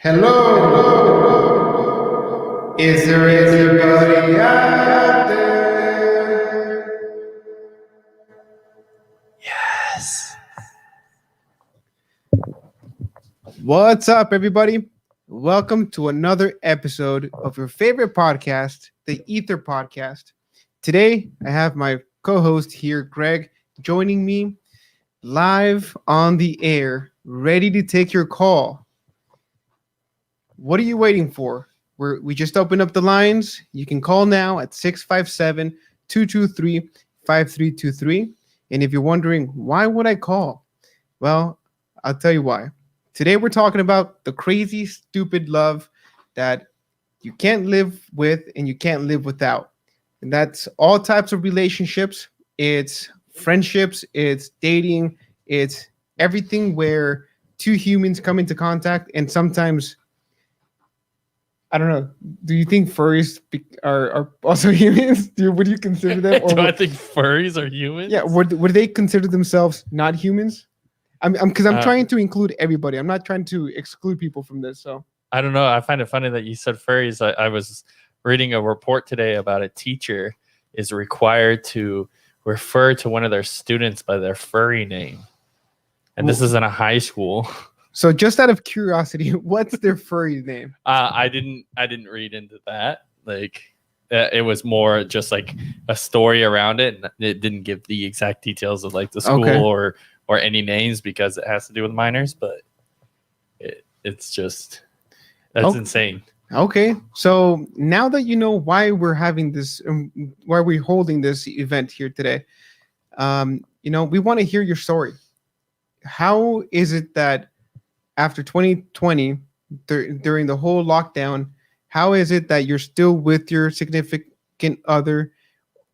Hello, is there anybody out there? Yes. What's up, everybody? Welcome to another episode of your favorite podcast, the Ether Podcast. Today, I have my co-host here, Greg, joining me live on the air, ready to take your call. What are you waiting for? We just opened up the lines. You can call now at 657-223-5323. And if you're wondering, why would I call? Well, I'll tell you why. Today we're talking about the crazy, stupid love that you can't live with and you can't live without. And that's all types of relationships. It's friendships, it's dating, it's everything where two humans come into contact and sometimes I don't know. Do you think furries are also humans? Would you consider them? Or Do I think furries are humans? Yeah. Would they consider themselves not humans? Because I'm Uh, trying to include everybody. I'm not trying to exclude people from this. So I don't know. I find it funny that you said furries. I was reading a report today about a teacher is required to refer to one of their students by their furry name. And this is in a high school. So just out of curiosity, what's their furry name? I didn't read into that. It was more just like a story around it. And it didn't give the exact details of like the school or any names because it has to do with minors. But it's just that's insane. Okay, so now that you know why we're having this, why we're holding this event here today, we want to hear your story. How is it that after 2020, during the whole lockdown, how is it that you're still with your significant other,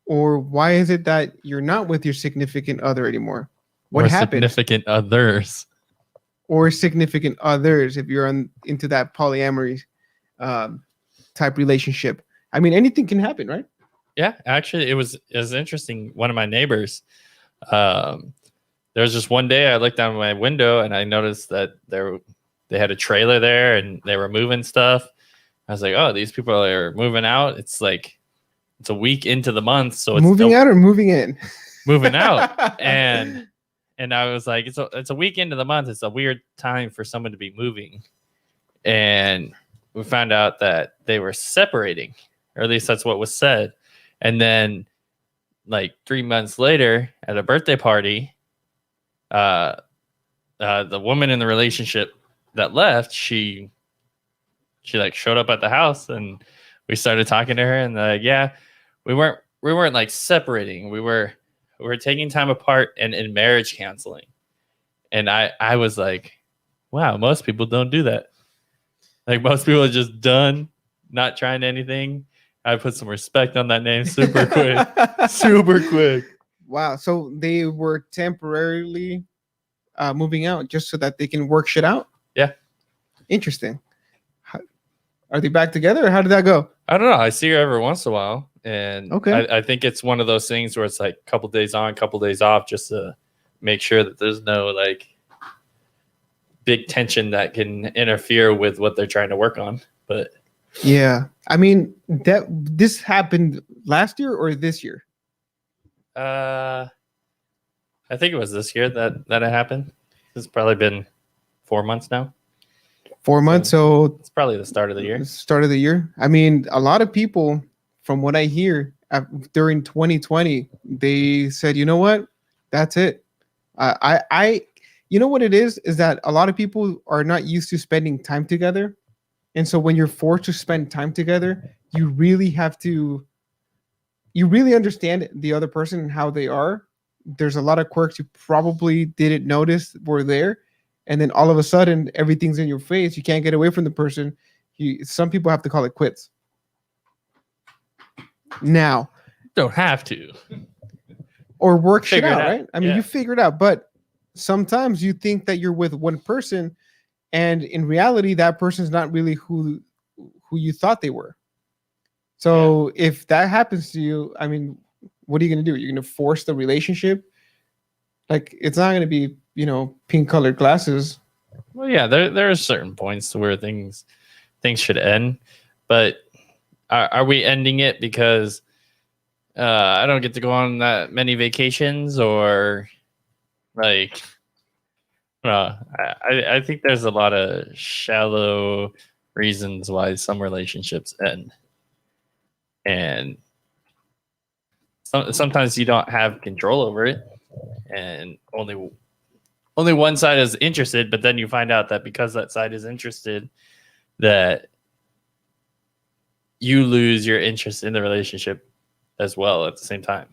or why is it that you're not with your significant other anymore? What happened? Significant others. Or significant others, if you're into that polyamory type relationship. I mean, anything can happen, right? Yeah, actually, it was interesting. One of my neighbors, there was just one day I looked down my window and I noticed that they had a trailer there and they were moving stuff. I was like, oh, these people are moving out. It's like it's a week into the month, so it's moving out or moving in. Moving out, and I was like, it's a week into the month. It's a weird time for someone to be moving, and we found out that they were separating, or at least that's what was said. And then, like 3 months later, at a birthday party, the woman in the relationship that left, she like showed up at the house, and we started talking to her, and yeah, we weren't like separating. We were taking time apart and in marriage counseling. And I was like, wow, most people don't do that. Like most people are just done, not trying anything. I put some respect on that name super quick. Super quick. Wow. So they were temporarily moving out just so that they can work shit out? Yeah. Interesting. Are they back together or how did that go? I don't know. I see her every once in a while. And okay. I think it's one of those things where it's like a couple days on, couple days off, just to make sure that there's no like big tension that can interfere with what they're trying to work on. But yeah, I mean this happened last year or this year? I think it was this year that it happened. It's probably been 4 months now. 4 months, so it's probably the start of the year. Start of the year. I mean, a lot of people, from what I hear, during 2020, they said, you know what, that's it. You know what it is that a lot of people are not used to spending time together, and so when you're forced to spend time together, you really understand the other person and how they are. There's a lot of quirks you probably didn't notice were there. And then all of a sudden, everything's in your face. You can't get away from the person. Some people have to call it quits. Now, don't have to, or work shit out, right? I mean, you figure it out. But sometimes you think that you're with one person, and in reality, that person's not really who you thought they were. So if that happens to you, I mean, what are you going to do? You're going to force the relationship? Like, it's not going to be, pink colored glasses. Well, yeah, there are certain points where things should end, but are we ending it because I don't get to go on that many vacations, or like, I think there's a lot of shallow reasons why some relationships end, and sometimes you don't have control over it, and only one side is interested, but then you find out that because that side is interested, that you lose your interest in the relationship as well at the same time.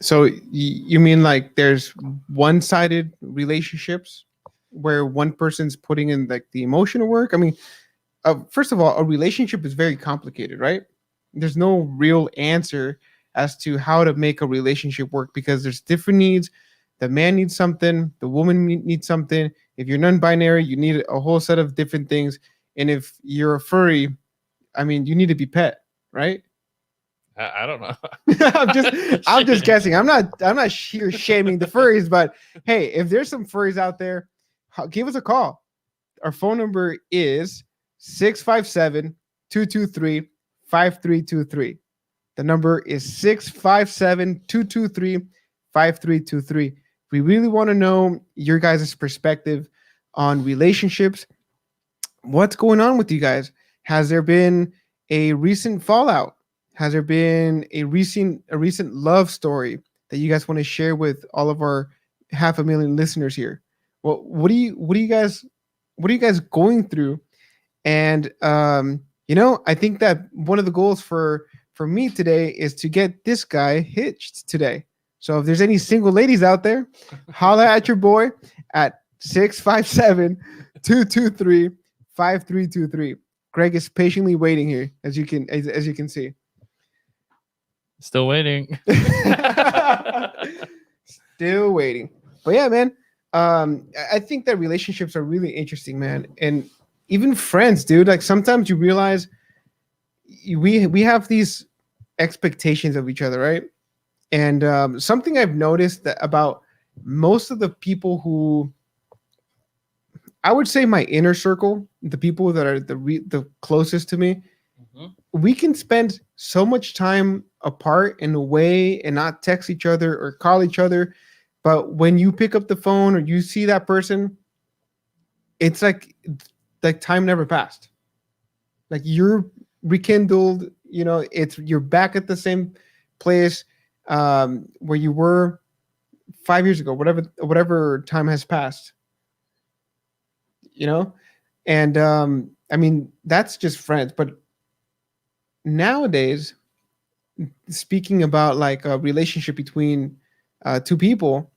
So you mean like there's one-sided relationships where one person's putting in like the emotional work? I mean, first of all, a relationship is very complicated, right? There's no real answer as to how to make a relationship work because there's different needs. The man needs something, the woman needs something. If you're non-binary, you need a whole set of different things. And if you're a furry, I mean, you need to be pet, right? I don't know. I'm just guessing. I'm not here shaming the furries, but hey, if there's some furries out there, give us a call. Our phone number is 657-223-5323. The number is 657-223-5323. We really want to know your guys' perspective on relationships. What's going on with you guys? Has there been a recent fallout? Has there been a recent love story that you guys want to share with all of our 500,000 listeners here? Well, what are you guys going through? And I think that one of the goals for me today is to get this guy hitched today. So if there's any single ladies out there, holla at your boy at 657-223-5323. Greg is patiently waiting here, as you can see. Still waiting. Still waiting. But yeah, man. I think that relationships are really interesting, man. And even friends, dude. Like sometimes you realize we have these expectations of each other, right? And something I've noticed that about most of the people who I would say my inner circle, the people that are the closest to me, Mhm. we can spend so much time apart and away and not text each other or call each other. But when you pick up the phone or you see that person, it's like time never passed. Like you're rekindled, you're back at the same place where you were 5 years ago, whatever time has passed, you know? And I mean, that's just friends. But nowadays, speaking about like a relationship between two people,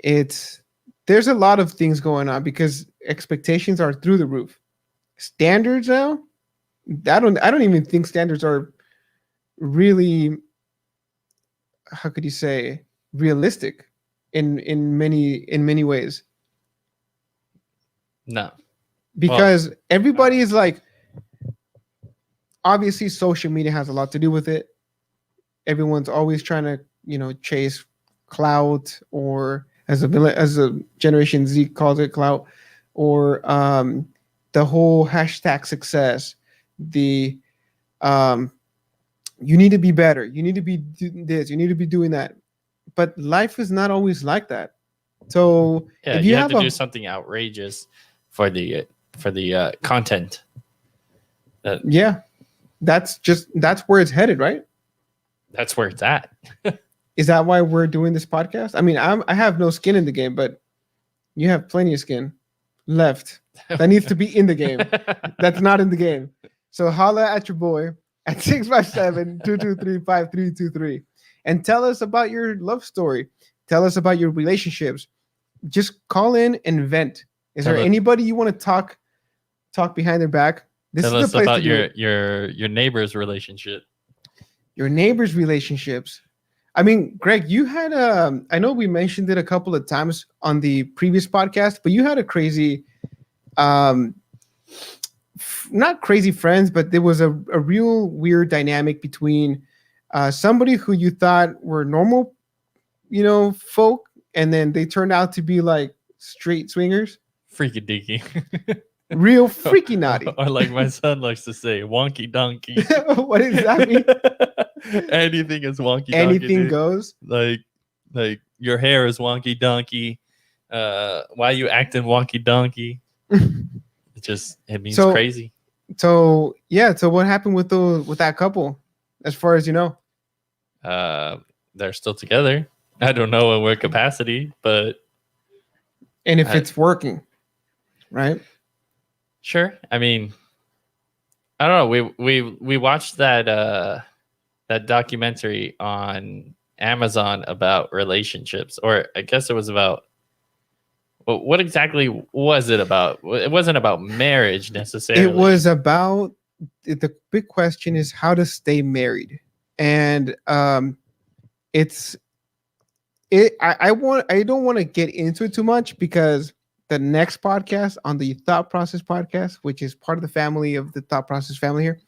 it's there's a lot of things going on because expectations are through the roof. Standards now, I don't even think standards are really, how could you say, realistic in many ways, No. Well, because everybody is like, obviously social media has a lot to do with it. Everyone's always trying to chase clout, or as a generation Z calls it, clout, or the whole hashtag success, the um you need to be better, you need to be doing this, you need to be doing that. But life is not always like that. So yeah, if you you have have to a do something outrageous for the content. yeah, that's where it's headed, right? That's where it's at. Is that why we're doing this podcast? I mean, I have no skin in the game, but you have plenty of skin left that needs to be in the game, that's not in the game. So holla at your boy at 657-223-5323 and tell us about your love story. Tell us about your relationships. Just call in and vent. Is there Tell us, anybody you want to talk behind their back? This is tell the us place to about do it. your neighbor's relationship. Your neighbors' relationships. I mean, Greg, you had I know we mentioned it a couple of times on the previous podcast, but you had a crazy um not crazy friends, but there was a real weird dynamic between somebody who you thought were normal, folk, and then they turned out to be like straight swingers. freaky deaky. Real freaky naughty. Or like my son likes to say, wonky donkey. What does that mean? Anything is wonky donkey. Anything dude. goes. Like your hair is wonky donkey. Why you acting wonky donkey? It means crazy. So yeah, so what happened with that couple, as far as you know? They're still together. I don't know in what capacity, but and if it's working, right? Sure. I mean, I don't know. We watched that documentary on Amazon about relationships, or I guess it was about what exactly was it about? It wasn't about marriage necessarily. It was about the big question is how to stay married, and I don't want to get into it too much because the next podcast on the Thought Process podcast, which is part of the family of the Thought Process family here,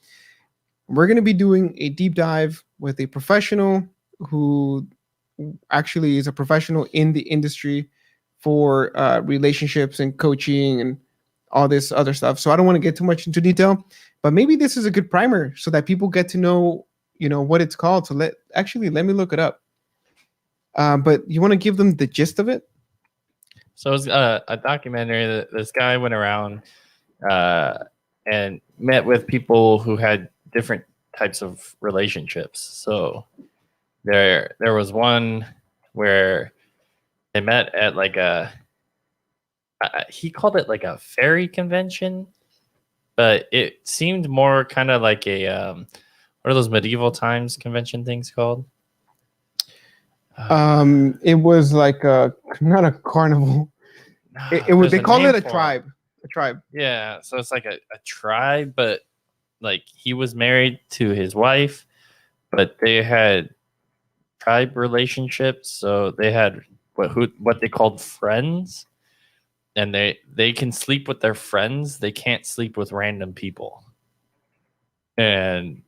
we're going to be doing a deep dive with a professional who actually is a professional in the industry for relationships and coaching and all this other stuff. So I don't want to get too much into detail, but maybe this is a good primer so that people get to know, what it's called. So let me look it up. But you want to give them the gist of it? So it was a documentary that this guy went around and met with people who had different types of relationships. So there was one where they met at like he called it like a fairy convention, but it seemed more kind of like a what are those medieval times convention things called? It was like not a carnival. It was. They call it a tribe. A tribe. Yeah, so it's like a tribe, but like he was married to his wife, but they had tribe relationships. So they had what they called friends, and they can sleep with their friends. They can't sleep with random people. And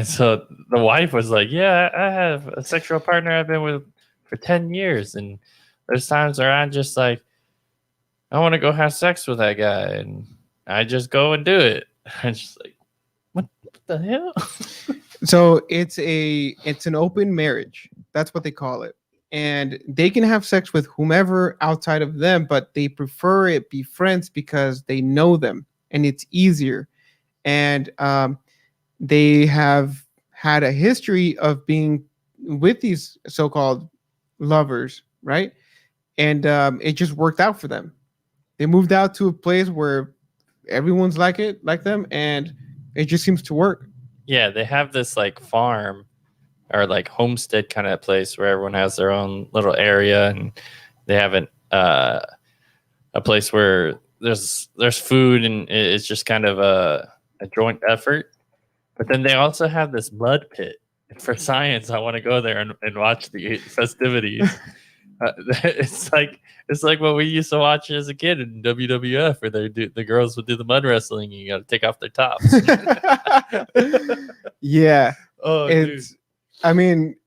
so the wife was like, "Yeah, I have a sexual partner I've been with for 10 years, and there's times where I'm just like, I want to go have sex with that guy, and I just go and do it." I'm just like, what the hell? So it's an open marriage. That's what they call it. And they can have sex with whomever outside of them, but they prefer it be friends because they know them and it's easier. And they have had a history of being with these so-called lovers, right? And it just worked out for them. They moved out to a place where everyone's like them, and it just seems to work. Yeah, they have this like farm or like homestead kind of place where everyone has their own little area, and they have a place where there's food, and it's just kind of a joint effort. But then they also have this mud pit. For science, I want to go there and watch the festivities. It's like what we used to watch as a kid in WWF, where the girls would do the mud wrestling. And you got to take off their tops. Yeah. Oh, it's. Dude. I mean,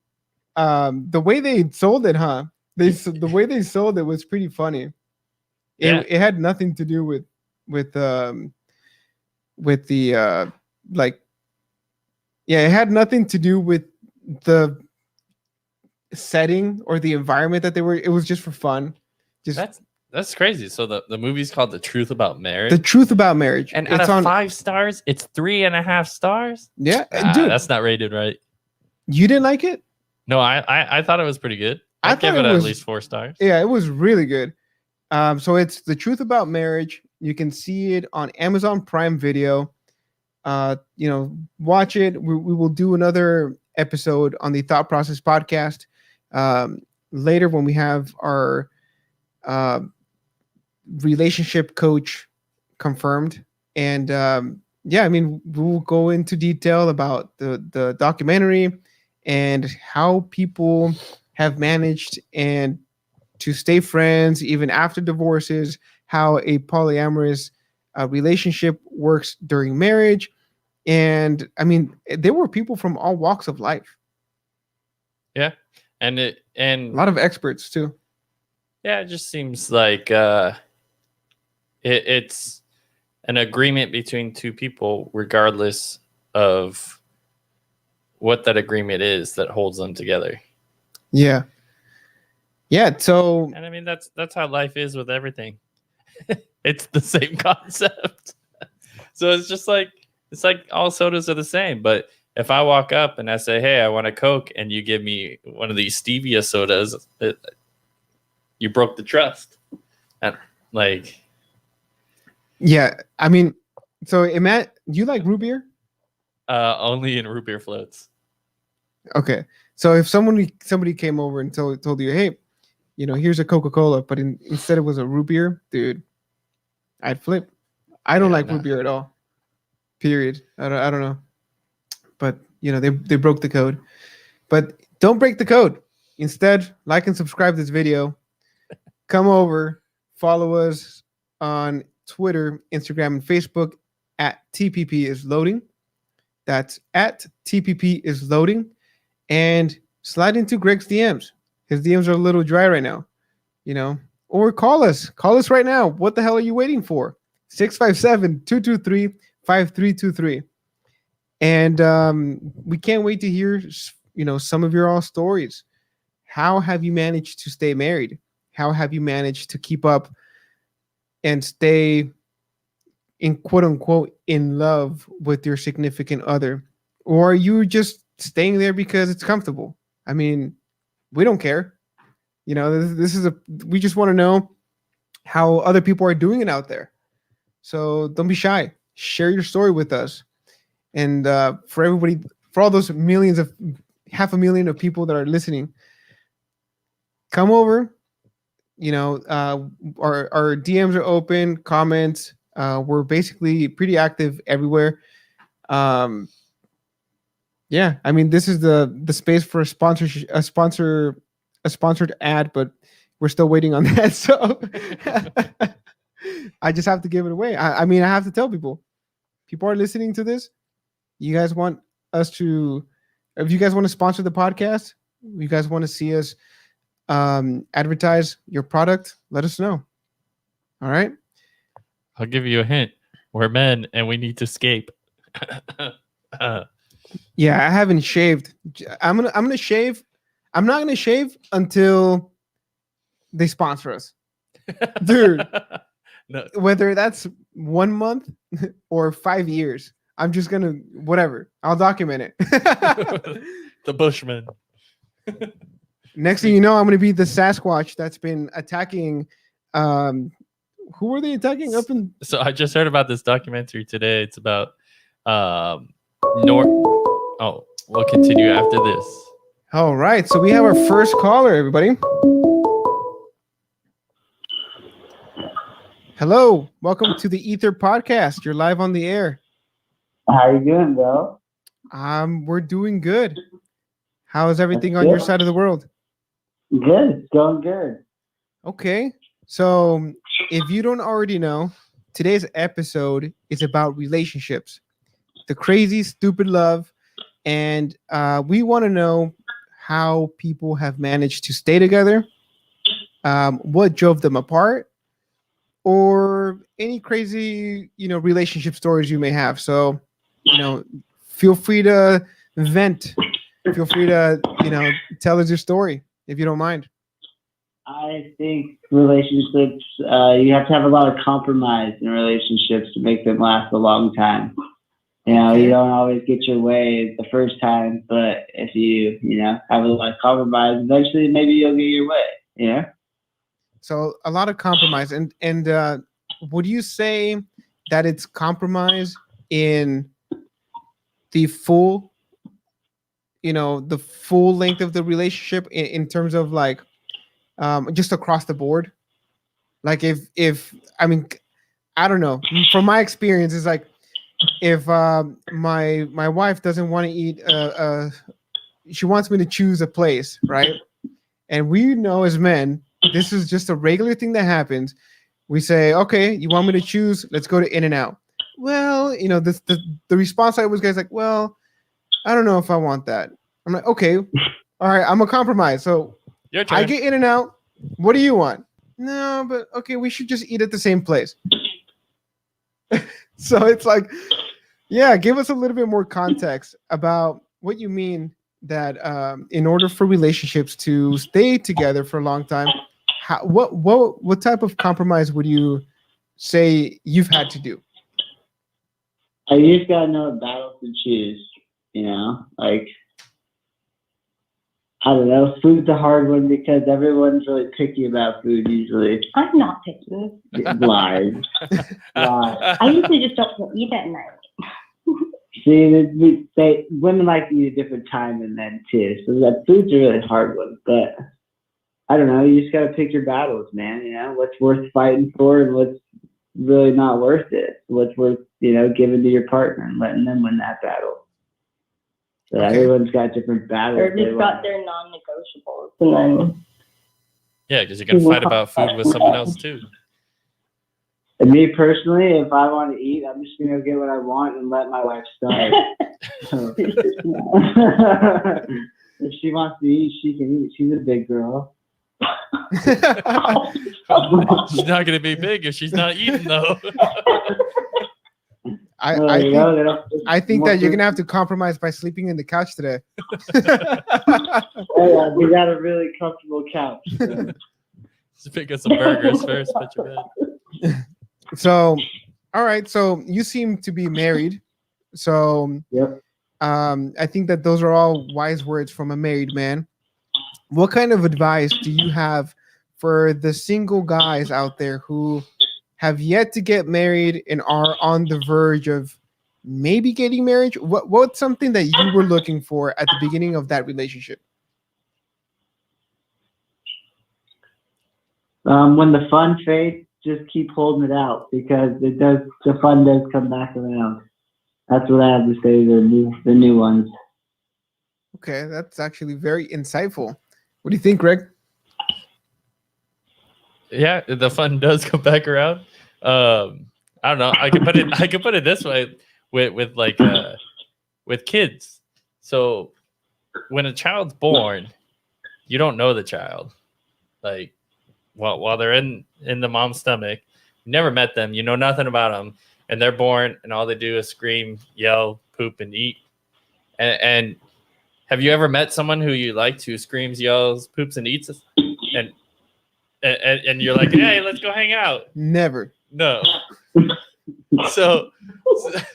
the way they sold it, huh? The way they sold it was pretty funny. It had nothing to do with the like. Yeah, it had nothing to do with the setting or the environment that they were. It was just for fun. That's crazy. So the movie's called The Truth About Marriage. The Truth About Marriage. And out of 5 stars, it's 3.5 stars. Yeah, dude, that's not rated right. You didn't like it? No, I thought it was pretty good. I'd give it at least 4 stars. Yeah, it was really good. So it's The Truth About Marriage. You can see it on Amazon Prime Video. Watch it. We will do another episode on the Thought Process podcast later when we have our relationship coach confirmed. And we'll go into detail about the documentary and how people have managed and to stay friends even after divorces, how a polyamorous relationship works during marriage. And I mean, there were people from all walks of life. Yeah. And a lot of experts too. Yeah, it just seems like It's an agreement between two people, regardless of what that agreement is that holds them together. Yeah. Yeah. So And I mean, that's how life is with everything. It's the same concept. So it's like all sodas are the same. But if I walk up and I say, "Hey, I want a Coke," and you give me one of these stevia sodas, you broke the trust. And like, yeah, I mean, so Matt, you like root beer? only in root beer floats. Okay. So if somebody came over and told you, hey, here's a Coca-Cola, but instead it was a root beer, dude, I'd flip. I don't Yeah, like no. root beer at all. Period. I don't know. But they broke the code. But don't break the code. Instead, like and subscribe to this video. Come over, follow us on Twitter, Instagram, and Facebook at TPP is loading. That's at TPP is loading. And slide into Greg's DMs. His DMs are a little dry right now, or call us. Call us right now. What the hell are you waiting for? 657-223-5323. And we can't wait to hear, some of your all stories. How have you managed to stay married? How have you managed to keep up and stay in quote unquote in love with your significant other? Or are you just staying there because it's comfortable? I mean, we don't care. This is we just want to know how other people are doing it out there. So don't be shy. Share your story with us. And for everybody, for all those millions of 500,000 of people that are listening, come over. Our DMs are open, comments. We're basically pretty active everywhere. Yeah, I mean, this is the space for a sponsored ad, but we're still waiting on that. So I just have to give it away. I mean, I have to tell people. People are listening to this. You guys want us to? If you guys want to sponsor the podcast, you guys want to see us advertise your product, let us know. All right. I'll give you a hint. We're men and we need to escape. Yeah, I haven't shaved. I'm gonna shave. I'm not gonna shave until they sponsor us, dude. No. Whether that's 1 month or 5 years, I'm just gonna whatever. I'll document it. The Bushman. Next thing you know, I'm gonna be the Sasquatch that's been attacking. Who were they attacking up in? So I just heard about this documentary today. It's about North. Oh, we'll continue after this. All right, so we have our first caller, everybody. Hello, welcome to the Ether Podcast. You're live on the air. How you doing, bro? We're doing good. How is everything on your side of the world? Good, it's going good. Okay, so if you don't already know, today's episode is about relationships, the crazy, stupid love, and we want to know how people have managed to stay together, what drove them apart, or any crazy, relationship stories you may have. So, feel free to vent. Feel free to, tell us your story if you don't mind. I think relationships, you have to have a lot of compromise in relationships to make them last a long time. Okay. You don't always get your way the first time, but if you have a lot of compromise, eventually maybe you'll get your way, So a lot of compromise. And would you say that it's compromise in the full, the full length of the relationship in terms of like just across the board? Like if I mean, I don't know. From my experience, it's like if my wife doesn't want to eat, she wants me to choose a place, right? And we know as men, this is just a regular thing that happens. We say, okay, you want me to choose? Let's go to In-N-Out. Well, the response I always get is like, well, I don't know if I want that. I'm like, okay, all right, I'm a compromise. So Your turn. I get In-N-Out. What do you want? No, but okay, we should just eat at the same place. So it's like, yeah, give us a little bit more context about what you mean that in order for relationships to stay together for a long time, what type of compromise would you say you've had to do? You just gotta know what battles to choose. You know, like I don't know, food's a hard one because everyone's really picky about food usually. I'm not picky. Lies. I usually just don't eat at night. See, women like to eat at different time than men too. So that food's a really hard one. But I don't know, you just gotta pick your battles, man. You know, what's worth fighting for and what's really not worth it. What's worth, giving to your partner and letting them win that battle. So Okay. everyone's got different battles. Or just got their non-negotiables, and then Yeah, because you're gonna fight about food with someone else too. And me personally, if I want to eat, I'm just gonna get what I want and let my wife starve. So, if she wants to eat, she can eat. She's a big girl. She's not gonna be big if she's not eating though. I think that you're gonna have to compromise by sleeping in the couch today. We got a really comfortable couch. So. Just pick up some burgers first, put your bed. So, all right. So you seem to be married. So, yep. I think that those are all wise words from a married man. What kind of advice do you have for the single guys out there who have yet to get married and are on the verge of maybe getting married? What's something that you were looking for at the beginning of that relationship? When the fun fades, just keep holding it out because the fun does come back around. That's what I have to say to the new ones. Okay, that's actually very insightful. What do you think, Greg? Yeah, the fun does come back around. I don't know. I could put it this way with kids. So when a child's born, you don't know the child. Like while they're in the mom's stomach, you never met them. You know nothing about them, and they're born, and all they do is scream, yell, poop, and eat. And have you ever met someone who you liked who screams, yells, poops, and eats, and you're like, hey, let's go hang out? Never. No. So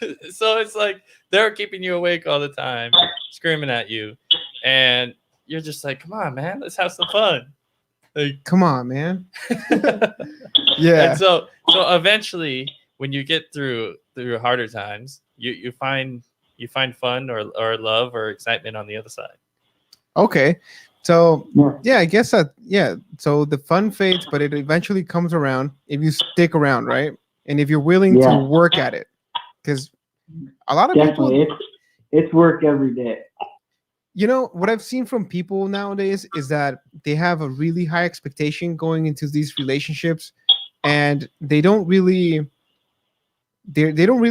it's like they're keeping you awake all the time, screaming at you, and you're just like, come on, man, let's have some fun. Like, come on, man. Yeah. And so eventually, when you get through harder times, you find fun or love or excitement on the other side. Okay. So yeah, I guess that so the fun fades, but it eventually comes around if you stick around, right? And if you're willing to work at it. Because a lot of people, it's work every day. You know, what I've seen from people nowadays is that they have a really high expectation going into these relationships, and they don't really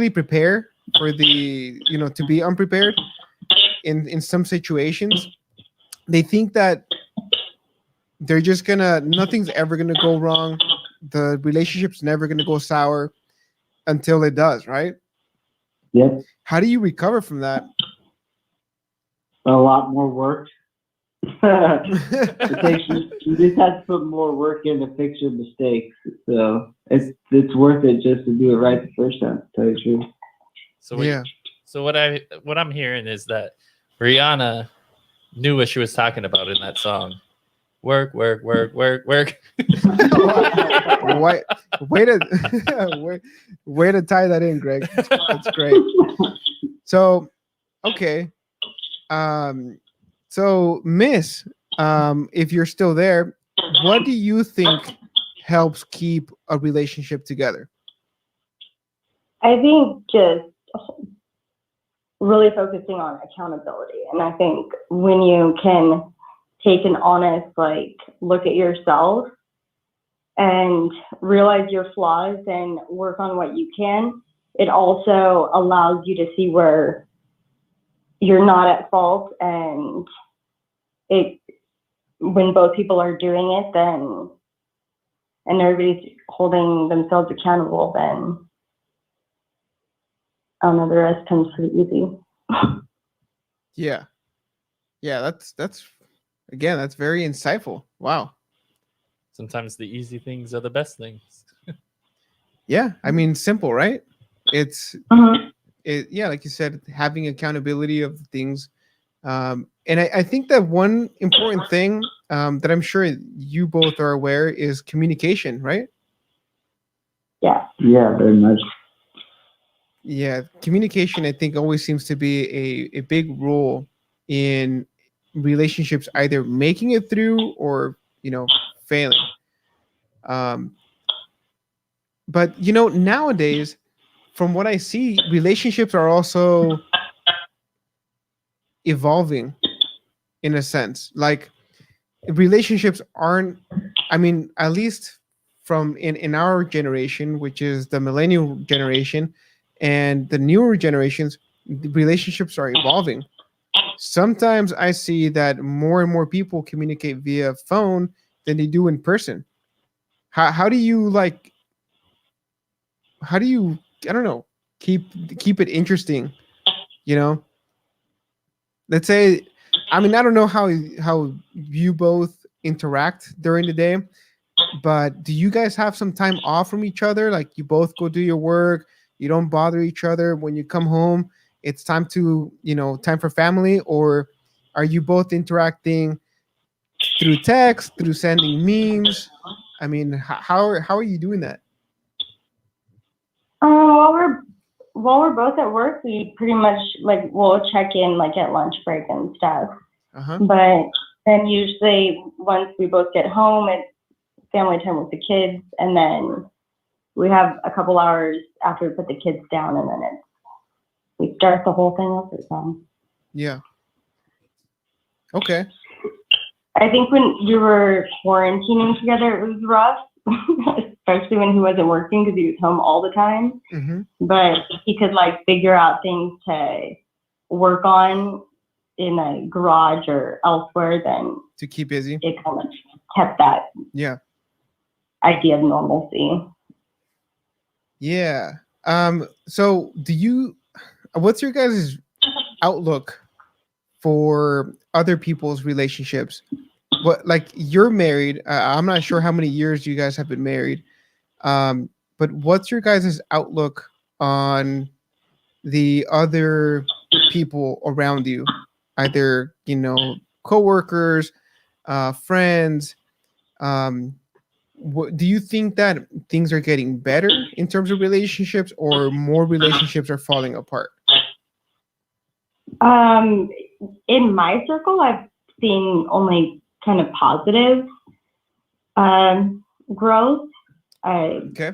prepare for the, to be unprepared in some situations. They think that they're just nothing's ever gonna go wrong. The relationship's never gonna go sour until it does, right? Yep. How do you recover from that? A lot more work. You just have to put more work in to fix your mistakes. So it's worth it just to do it right the first time, to tell you the truth. So what I'm hearing is that Rihanna knew what she was talking about in that song. Work, work, work, work, work. way to tie that in, Greg. That's great. So, okay. So Miss, if you're still there, what do you think helps keep a relationship together? I think just really focusing on accountability. And I think when you can take an honest, look at yourself and realize your flaws and work on what you can, it also allows you to see where you're not at fault. And when both people are doing it, and everybody's holding themselves accountable, then I don't know, the rest comes pretty easy. Yeah. Yeah, that's again, that's very insightful. Wow. Sometimes the easy things are the best things. Yeah, I mean, simple, right? It's Mhm. yeah, like you said, having accountability of things. And I think that one important thing that I'm sure you both are aware is communication, right? Yeah. Yeah, very much. Yeah, communication I think always seems to be a big role in relationships either making it through or failing. Um, but nowadays, from what I see, relationships are also evolving in a sense. Like relationships aren't, I mean, at least from in our generation, which is the millennial generation, and the newer generations, the relationships are evolving. Sometimes I see that more and more people communicate via phone than they do in person. How do you like, how do you, I don't know, keep it interesting, you know? Let's say, I mean, I don't know how you both interact during the day, but do you guys have some time off from each other? Like you both go do your work, you don't bother each other when you come home. It's time to, time for family, or are you both interacting through text, through sending memes? I mean, how are you doing that? While we're both at work, we pretty much like we'll check in like at lunch break and stuff. Uh-huh. But then usually once we both get home, it's family time with the kids, and then we have a couple hours after we put the kids down, and then we start the whole thing over again. Yeah. Okay. I think when we were quarantining together, it was rough, especially when he wasn't working because he was home all the time. Mm-hmm. But he could like figure out things to work on in a garage or elsewhere, then To keep busy. it kind of kept that Yeah. idea of normalcy. Yeah. So what's your guys' outlook for other people's relationships? What, like, you're married. I'm not sure how many years you guys have been married. But what's your guys' outlook on the other people around you? Either, coworkers, friends. What do you think that things are getting better in terms of relationships, or more relationships are falling apart? In my circle, I've seen only kind of positive growth. Okay.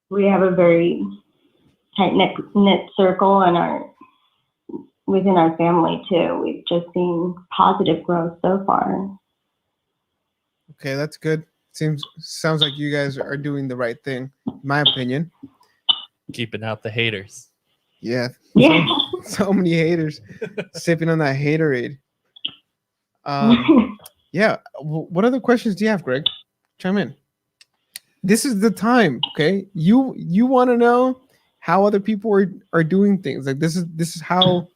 We have a very tight knit circle, and within our family too. We've just seen positive growth so far. Okay, that's good. Sounds like you guys are doing the right thing, in my opinion. Keeping out the haters. Yeah. Yeah. So many haters sipping on that haterade. Yeah. What other questions do you have, Greg? Chime in. This is the time, okay? You want to know how other people are doing things. Like this is how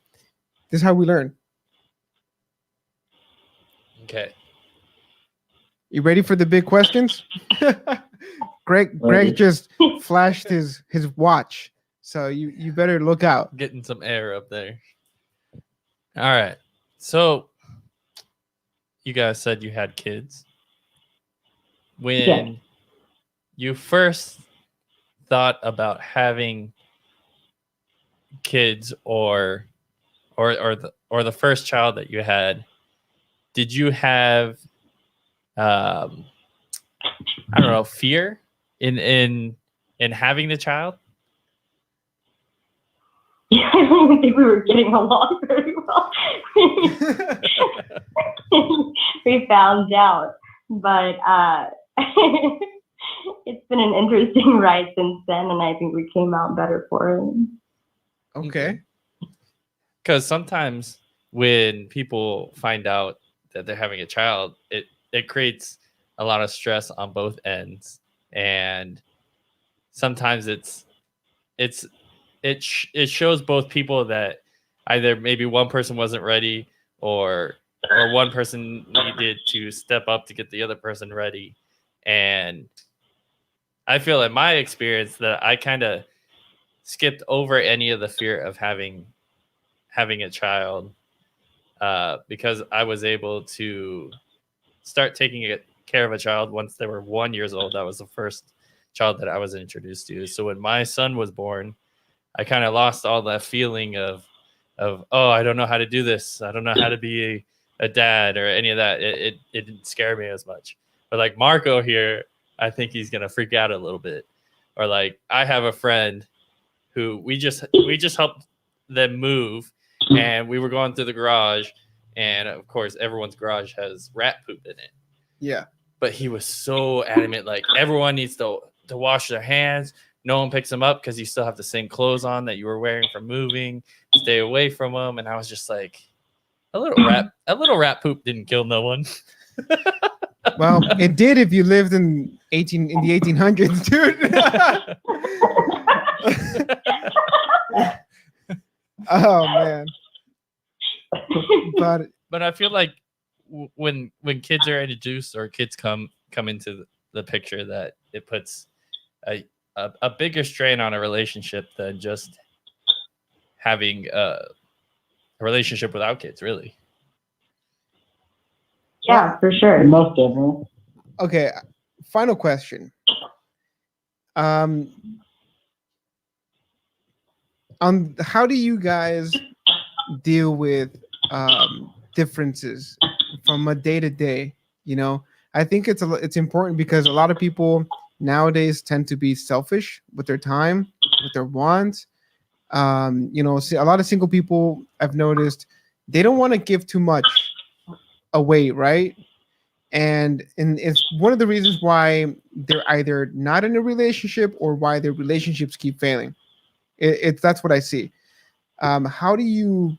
we learn. Okay. You ready for the big questions? Greg just flashed his watch, so you better look out. Getting some air up there. All right. So you guys said you had kids. When Yeah. you first thought about having kids, or the first child that you had, did you have I don't know, fear in having the child? I don't even think we were getting along very well. We found out, but it's been an interesting ride since then, and I think we came out better for it. Okay. Because sometimes when people find out that they're having a child, it creates a lot of stress on both ends, and sometimes it it shows both people that either maybe one person wasn't ready or one person needed to step up to get the other person ready. And I feel in my experience that I kind of skipped over any of the fear of having a child because I was able to start taking care of a child once they were 1 year old. That was the first child that I was introduced to. So when my son was born, I kind of lost all that feeling of oh, I don't know how to do this. I don't know how to be a dad or any of that. It didn't scare me as much. But like Marco here, I think he's gonna freak out a little bit. Or like I have a friend who we just helped them move, and we were going through the garage, and of course everyone's garage has rat poop in it. Yeah. But he was so adamant, like everyone needs to wash their hands. No one picks them up because you still have the same clothes on that you were wearing from moving. Stay away from them. And I was just like, a little rat poop didn't kill no one. Well, it did if you lived in the 1800s, dude. Oh man. But I feel like when kids are introduced or kids come into the picture, that it puts a bigger strain on a relationship than just having a relationship without kids, really. Yeah, for sure. Most definitely. Okay, final question. On how do you guys deal with differences from a day to day? You know, I think it's important because a lot of people nowadays tend to be selfish with their time, with their wants. You know, a lot of single people I've noticed they don't want to give too much away, right? And it's one of the reasons why they're either not in a relationship or why their relationships keep failing. It's that's what I see. How do you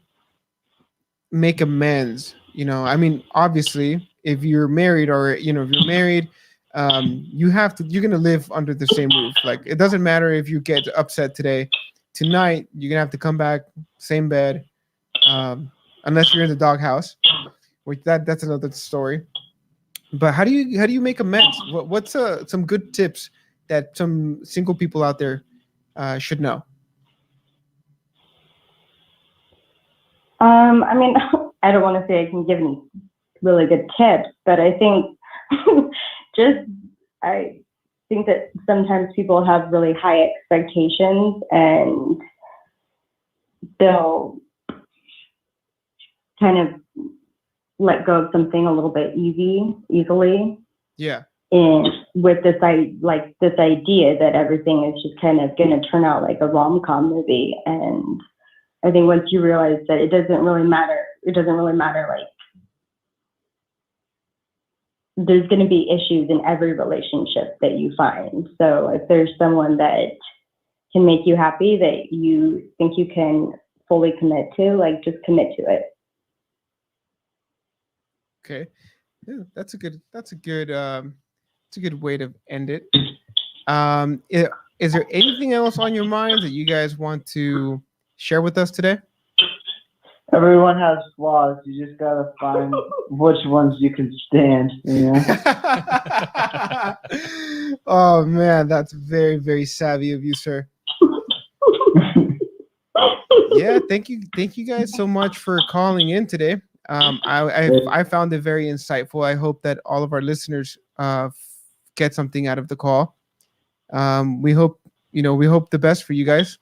make amends? You know, I mean, obviously, if you're married or if you're married, you're gonna live under the same roof. Like it doesn't matter if you get upset today, tonight you're gonna have to come back same bed, unless you're in the doghouse, which that's another story. But how do you make amends? What's some good tips that some single people out there should know? I mean, I don't want to say I can give any really good tips, but I think I think that sometimes people have really high expectations and they'll kind of let go of something a little bit easily. Yeah. And with this idea that everything is just kind of going to turn out like a rom-com movie. And I think once you realize that it doesn't really matter, like there's going to be issues in every relationship that you find. So if there's someone that can make you happy that you think you can fully commit to, like just commit to it. Okay. Yeah, that's a good way to end it. Is there anything else on your mind that you guys want to share with us today? Everyone has flaws. You just gotta find which ones you can stand. You know? Oh man, that's very, very savvy of you, sir. Yeah, thank you guys so much for calling in today. I found it very insightful. I hope that all of our listeners get something out of the call. We hope the best for you guys.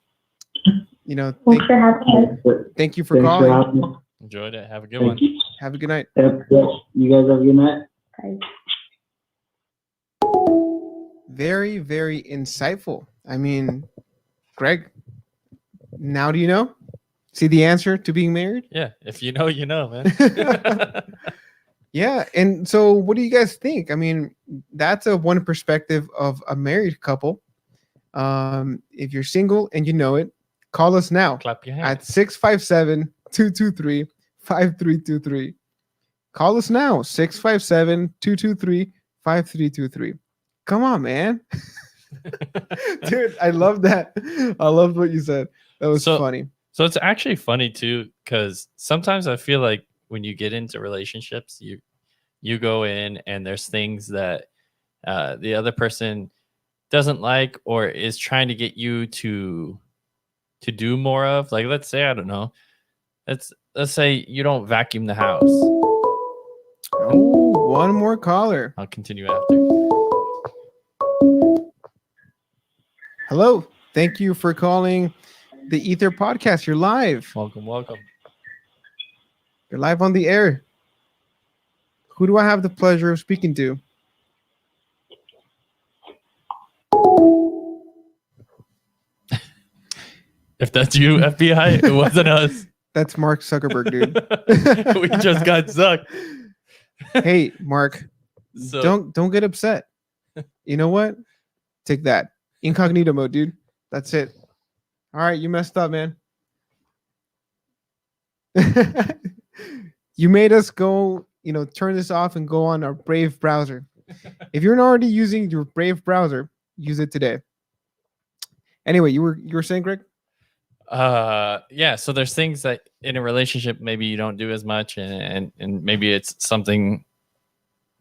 Thanks for having us. Thank you for calling. Enjoyed it. Have a good one. Have a good night. Yep. You guys have a good night. Bye. Very, very insightful. I mean, Greg, now do you know? See the answer to being married? Yeah, if you know, you know, man. Yeah, and so what do you guys think? I mean, that's one perspective of a married couple. If you're single and you know it, call us now Clap your at hands. 657-223-5323. Call us now, 657-223-5323. Come on, man. Dude, I love that. I loved what you said. That was So- funny. So it's actually funny too, because sometimes I feel like when you get into relationships, you go in and there's things that the other person doesn't like or is trying to get you to do more of. Like, let's say, I don't know, let's say you don't vacuum the house. Oh, one more caller. I'll continue after. Hello. Thank you for calling the Ether Podcast. You're live. Welcome. You're live on the air. Who do I have the pleasure of speaking to? If that's you, FBI, it wasn't us. That's Mark Zuckerberg, dude. We just got sucked. Hey, Mark, So don't get upset. You know what? Take that. Incognito mode, dude. That's it. All right, you messed up, man. You made us go, turn this off and go on our Brave browser. If you're not already using your Brave browser, use it today. Anyway, you were saying, Greg? yeah, so there's things that in a relationship maybe you don't do as much, and maybe it's something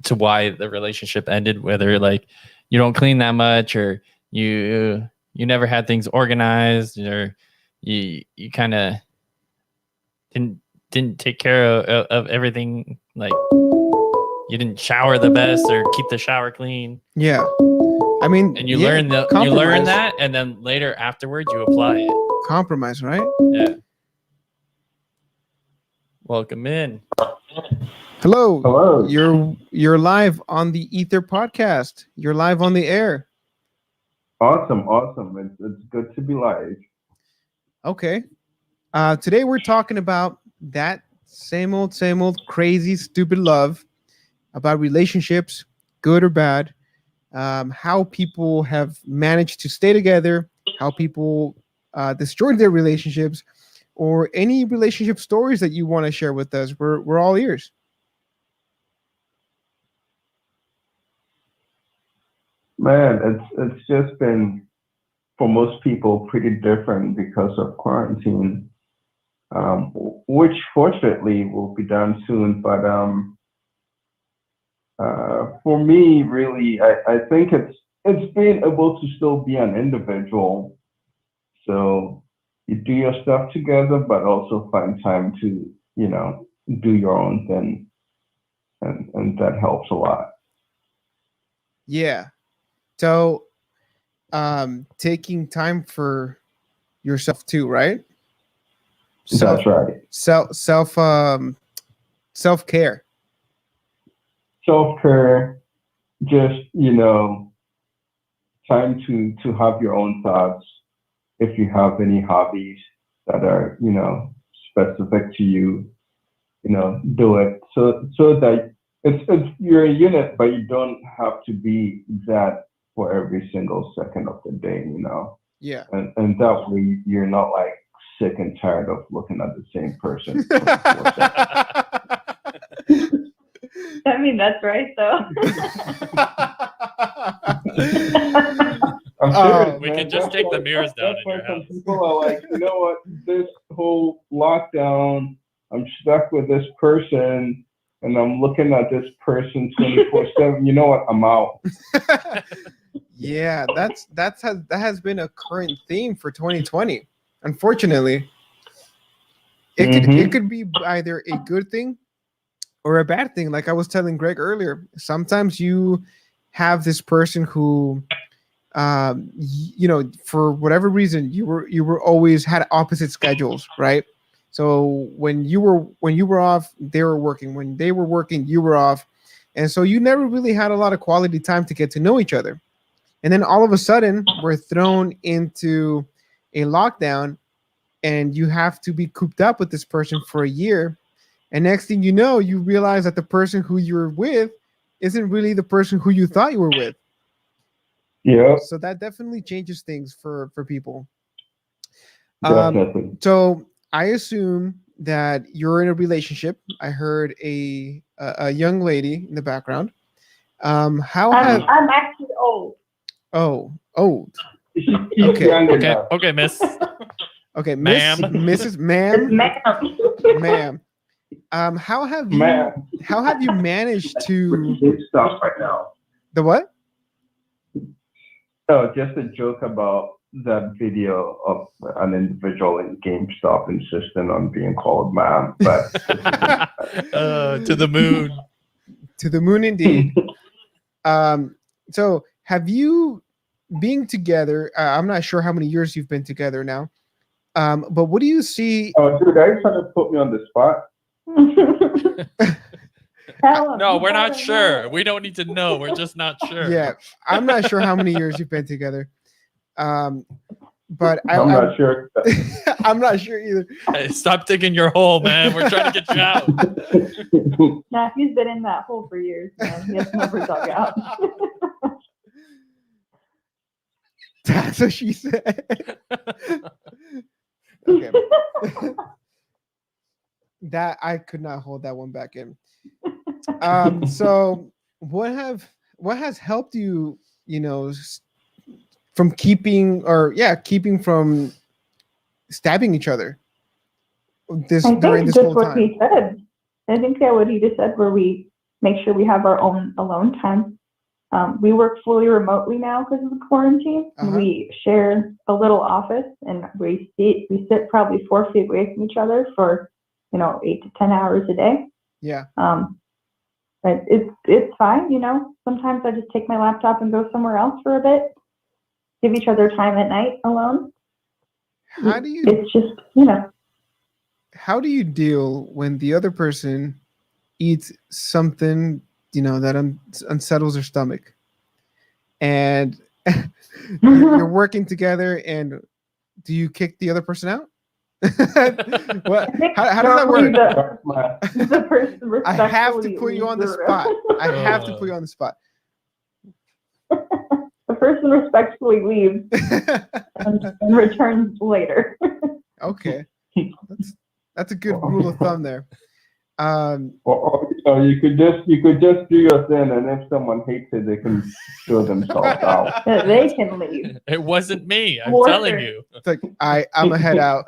to why the relationship ended, whether like you don't clean that much, or you never had things organized, or you kind of didn't take care of everything, like you didn't shower the best or keep the shower clean. Yeah. I mean, And you yeah, learn compromise. that, and then later afterwards you apply it. Compromise, right? Yeah. Welcome in. Hello. Hello. You're live on the Ether Podcast. You're live on the air. Awesome. It's good to be live. Okay. Today we're talking about that same old crazy, stupid love, about relationships, good or bad, how people have managed to stay together, how people destroyed their relationships, or any relationship stories that you want to share with us. We're all ears. Man, it's just been, for most people, pretty different because of quarantine, which fortunately will be done soon. But for me, really, I think it's being able to still be an individual. So you do your stuff together, but also find time to, do your own thing. And that helps a lot. Yeah. So, taking time for yourself too, right? That's right. Self care. Self-care, just, time to have your own thoughts. If you have any hobbies that are, specific to you, do it. So that it's you're a unit, but you don't have to be that for every single second of the day, Yeah. And that way you're not like sick and tired of looking at the same person. 24/7. I mean, that's right, though. I'm serious, We man. can just That's take the why- mirrors down that's in why your some house. people are like, you know what? This whole lockdown, I'm stuck with this person, and I'm looking at this person 24/7. You know what? I'm out. Yeah, that has been a current theme for 2020. Unfortunately, it could be either a good thing or a bad thing. Like I was telling Greg earlier, sometimes you have this person who, for whatever reason, you were always had opposite schedules, right? So when you were off, they were working. When they were working, you were off, and so you never really had a lot of quality time to get to know each other. And then all of a sudden, we're thrown into a lockdown, and you have to be cooped up with this person for a year. And next thing you know, you realize that the person who you're with isn't really the person who you thought you were with. Yeah, So that definitely changes things for people. definitely. So I assume that you're in a relationship. I heard a young lady in the background. How have I'm actually old. old? She's Okay. younger Okay, now. okay, miss. Okay, Ma'am. Mrs. It's Ma'am, ma'am. ma'am. How have you Man, managed to good stuff right now. the what? So just a joke about that video of an individual in GameStop insisting on being called ma'am, but To the moon. To the moon, indeed. So have you being together? I'm not sure how many years you've been together now. But what do you see? oh, dude, are you trying to put me on the spot? No, we're not sure. We don't need to know. We're just not sure. Yeah, I'm not sure how many years you've been together. But I'm not sure. I'm not sure either. Hey, stop digging your hole, man. We're trying to get you out. Nah, he's been in that hole for years, man. He has never dug out. That's what she said. Okay. That I could not hold that one back in. So what has helped you, from keeping from stabbing each other during this just whole what time? he said. I think that what he just said, where we make sure we have our own alone time. We work fully remotely now because of the quarantine. Uh-huh. We share a little office, and we sit probably 4 feet away from each other for 8 to 10 hours a day. Yeah. But it's fine. Sometimes I just take my laptop and go somewhere else for a bit. Give each other time at night alone. How do you It's just how do you deal when the other person eats something that unsettles their stomach, and you're working together, and do you kick the other person out? What? How does that work? The person I have to put you on the leaves spot. room. I have to put you on the spot. The person respectfully leaves and returns later. Okay, that's a good rule of thumb there. Or you could just do your thing, and if someone hates it, they can throw themselves out. They can leave. It wasn't me. I'm Or- telling you. It's like I'm a head out.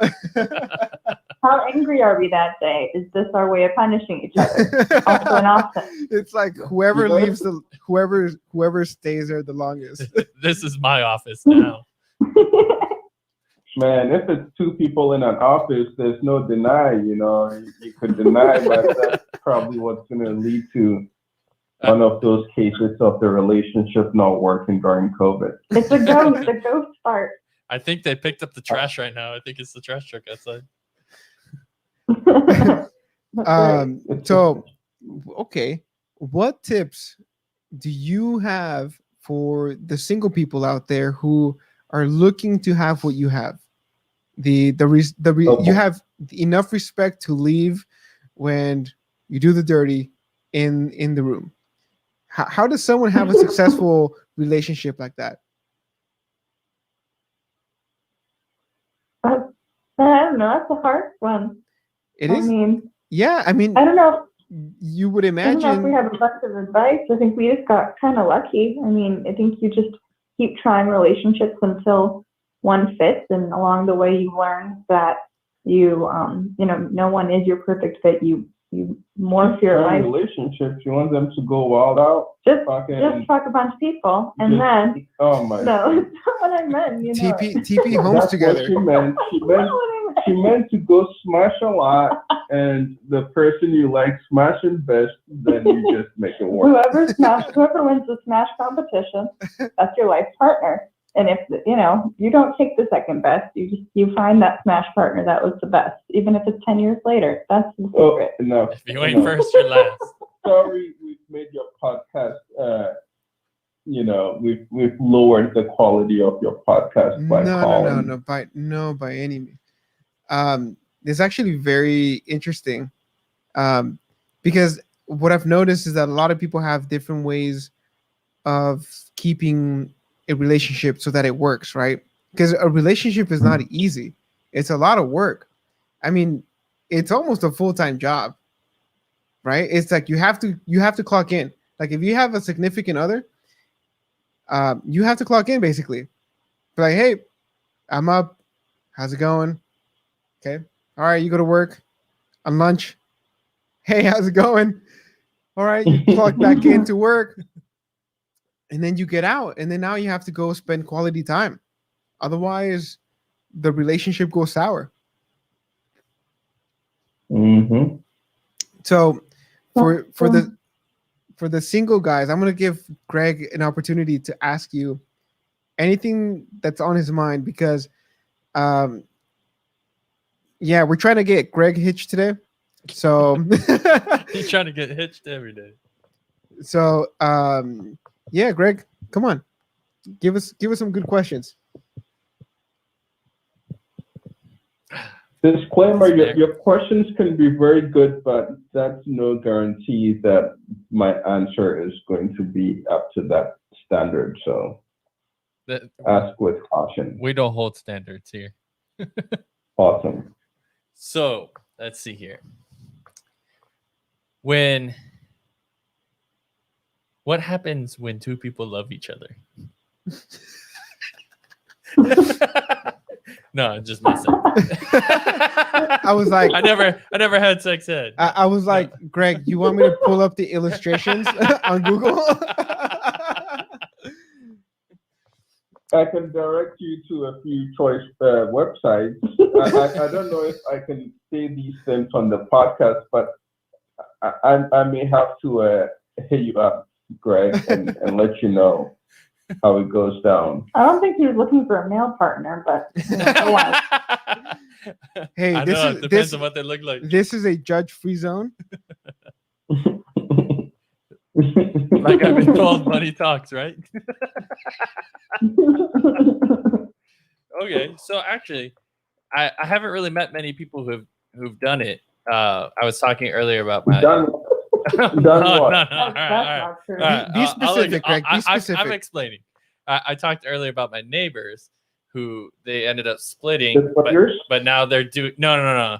How angry are we that day? Is this our way of punishing each other? Also an option. It's like whoever leaves whoever stays there the longest. This is my office now. Man, if it's 2 people in an office, there's no deny. You could deny, but that's probably what's going to lead to one of those cases of the relationship not working during COVID. It's a ghost part. I think they picked up the trash right now. I think it's the trash truck outside. So okay, what tips do you have for the single people out there who are looking to have what you have? You have enough respect to leave when you do the dirty in the room. How does someone have a successful relationship like that? I don't know. That's a hard one. It is. I mean, I don't know. You would I don't know if we imagine. have a bunch of advice. I think we just got kind of lucky. I mean, I think you just keep trying relationships until one fits, and along the way you learn that no one is your perfect fit. You morph your life. Relationships, you want them to go wild out? Just fuck a bunch of people, and then oh my. no, that's not what I meant. TP homes That's together. what she meant. She meant to go smash a lot, and the person you like smashing best, then you just make it work. Whoever wins the smash competition, that's your life partner. And if you don't take the second best, you find that smash partner that was the best, even if it's 10 years later. That's the secret. No. If you ain't first, you're last. Sorry, we've made your podcast. We've lowered the quality of your podcast by calling. No, by any means. It's actually very interesting, because what I've noticed is that a lot of people have different ways of keeping a relationship so that it works, right? Because a relationship is not easy. It's a lot of work. I mean, it's almost a full-time job, right? It's like you have to clock in. Like if you have a significant other, you have to clock in basically. Be like, hey, I'm up. How's it going? Okay. All right, you go to work on lunch. Hey, how's it going? All right, you clock back into work. And then you get out. And then now you have to go spend quality time. Otherwise, the relationship goes sour. Mm-hmm. So for the single guys, I'm gonna give Greg an opportunity to ask you anything that's on his mind because um yeah, we're trying to get Greg hitched today. So He's trying to get hitched every day. so yeah, Greg, come on. Give us some good questions. Disclaimer: Fair. your questions can be very good, but that's no guarantee that my answer is going to be up to that standard. So That- ask with caution. we don't hold standards here. Awesome. So let's see here. What happens when two people love each other? No, I'm just messing. I was like, I never had sex ed. I was like, Greg, you want me to pull up the illustrations on Google? I can direct you to a few choice websites. I don't know if I can say these things on the podcast, but I may have to hit you up, Greg, and let you know how it goes down. I don't think he was looking for a male partner, but go on. Hey, I this know, is it depends this on what they look like. this is a judge-free zone. Like I've been told, money talks, right? Okay, so actually, I haven't really met many people who've done it. I was talking earlier about my Done. no, Done no, what? no, That's all right. not true. Be specific, Greg, be I'm specific. explaining. I talked earlier about my neighbors who they ended up This splitting, what yours? but now they're doing no.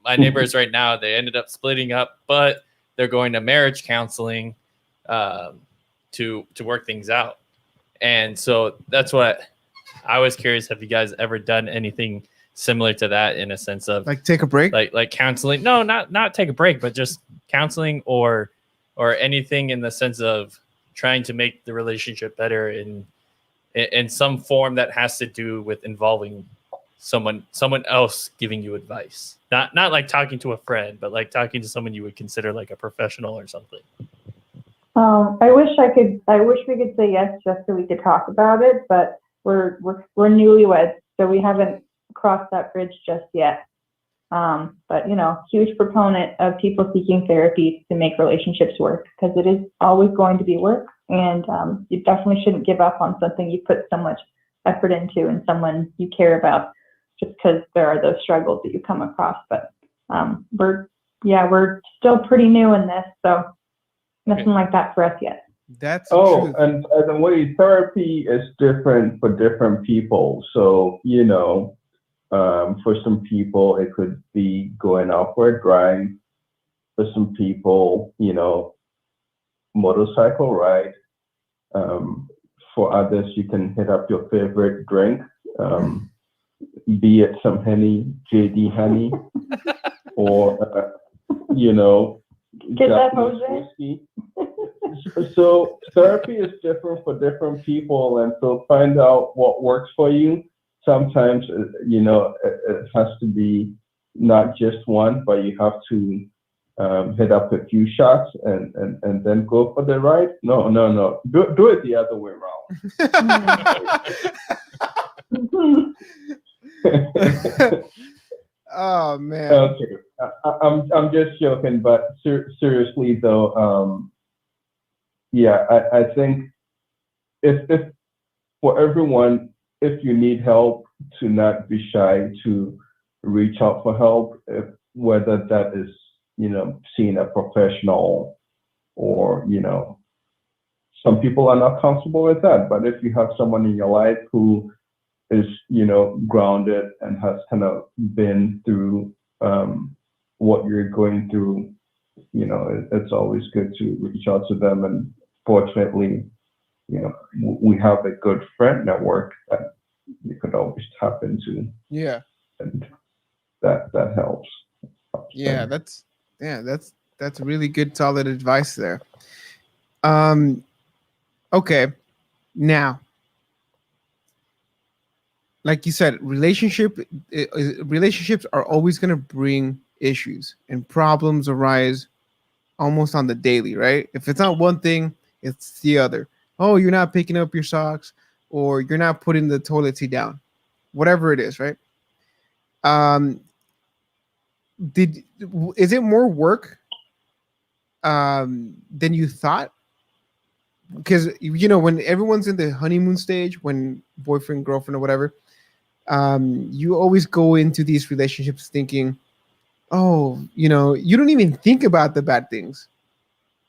My neighbors right now, they ended up splitting up, but they're going to marriage counseling to work things out. And so that's what I was curious. Have you guys ever done anything similar to that in a sense of Like take a break? like counseling? No, not take a break, but just counseling or anything in the sense of trying to make the relationship better in some form that has to do with involving someone else giving you advice. Not like talking to a friend, but like talking to someone you would consider like a professional or something. I wish we could say yes just so we could talk about it, but we're newlyweds, so we haven't crossed that bridge just yet. But huge proponent of people seeking therapy to make relationships work, because it is always going to be work, and you definitely shouldn't give up on something you put so much effort into and someone you care about just because there are those struggles that you come across. But we're still pretty new in this, so nothing like that for us yet. That's the Oh, truth. and the way therapy is different for different people. So, for some people, it could be going out for a drive. For some people, motorcycle ride. For others, you can hit up your favorite drink, be it some Henny, JD Honey, or, Get that, Japanese Jose? whiskey. So therapy is different for different people, and so find out what works for you. Sometimes, it has to be not just one, but you have to hit up a few shots and then go for the ride. No. Do it the other way around. Oh man. Okay, I'm just joking, but seriously though, yeah, I think if for everyone, if you need help, to not be shy to reach out for help, whether that is seeing a professional or some people are not comfortable with that. But if you have someone in your life who is grounded and has kind of been through what you're going through, it's always good to reach out to them. And fortunately, we have a good friend network that you could always tap into. Yeah. And that helps. Yeah, that's really good, solid advice there. Um, okay, now, like you said, relationships are always gonna bring issues and problems arise almost on the daily, right? If it's not one thing, it's the other. Oh, you're not picking up your socks, or you're not putting the toilet seat down, whatever it is, right? Um, did is it more work than you thought? Because when everyone's in the honeymoon stage, when boyfriend, girlfriend, or whatever, you always go into these relationships thinking, oh, you don't even think about the bad things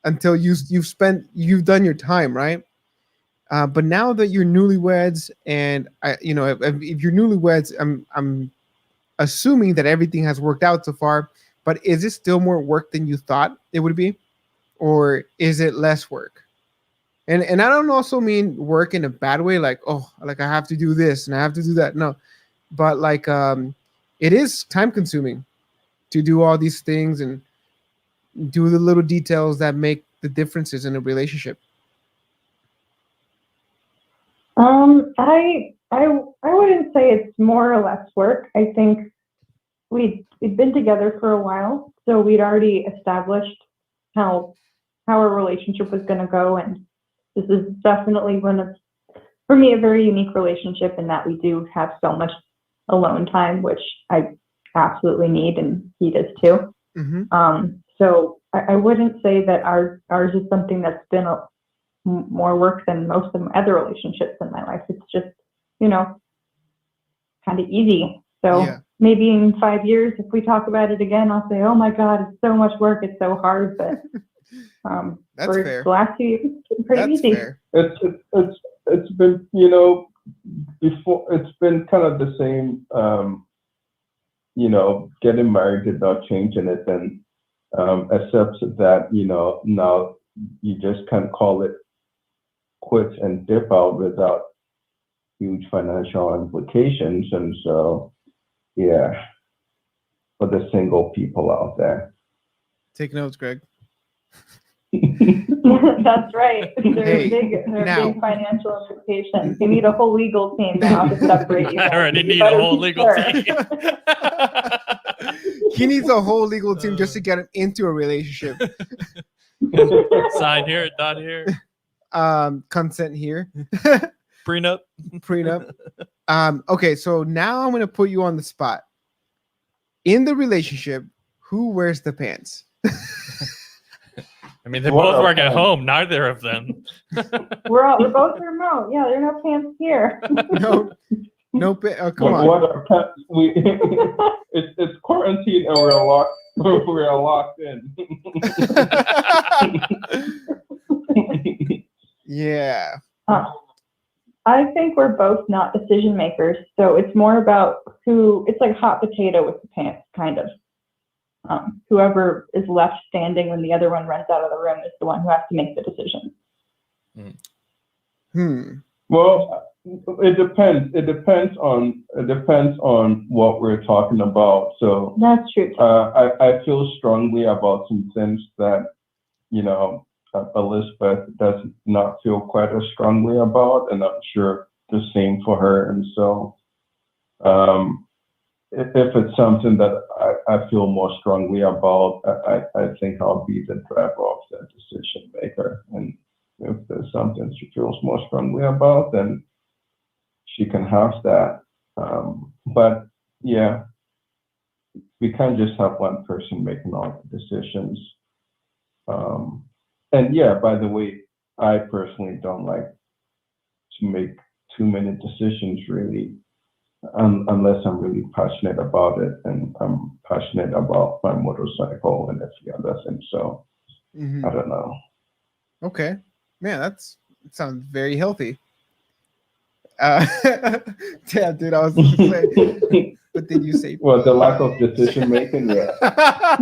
until you've done your time, right? But now that you're newlyweds, and if you're newlyweds, I'm assuming that everything has worked out so far. But is it still more work than you thought it would be, or is it less work? And I don't also mean work in a bad way, like, oh, like I have to do this and I have to do that. No, but like it is time consuming to do all these things and do the little details that make the differences in a relationship. I wouldn't say it's more or less work. I think we'd been together for a while, so we'd already established how our relationship was going to go, and this is definitely for me, a very unique relationship in that we do have so much alone time, which I absolutely need, and he does too. So I wouldn't say that ours is something that's been more work than most of my other relationships in my life. It's just, kind of easy. So Yeah. maybe in 5 years, if we talk about it again, I'll say, oh my God, it's so much work. It's so hard. But That's for fair. the last 2 years, it's been pretty That's easy. fair. It's been before, it's been kind of the same. Getting married did not change anything, except that now you just can't call it quits and dip out without huge financial implications. And so, yeah, for the single people out there. Take notes, Greg. That's right. There Hey, are big financial implications. You need a whole legal team now to separate you. I already You need better a whole be legal sure. team. He needs a whole legal team just to get him into a relationship. Sign here, dot here. Consent here. Prenup. Prenup. Okay, so now I'm gonna put you on the spot. In the relationship, who wears the pants? I mean, they What both are work at pants? home. Neither of them. We're both remote. Yeah, there are no pants here. Come on. What are pets? It's quarantine and we're locked in. Yeah. I think we're both not decision makers, so it's more about it's like hot potato with the pants, kind of. Whoever is left standing when the other one runs out of the room is the one who has to make the decision. Well, it depends. It depends on what we're talking about. So That's true. I feel strongly about some things that Elizabeth does not feel quite as strongly about, and I'm sure the same for her. And so, if it's something that I feel more strongly about, I think I'll be the driver of that decision maker. And if there's something she feels more strongly about, then she can have that. But yeah, we can't just have one person making all the decisions. And yeah, by the way, I personally don't like to make too many decisions really, unless I'm really passionate about it, and I'm passionate about my motorcycle and a few other things. So I don't know. Okay. Man, that sounds very healthy. Yeah, dude, I was gonna say, but did you say? Well, the lack of decision making, yeah.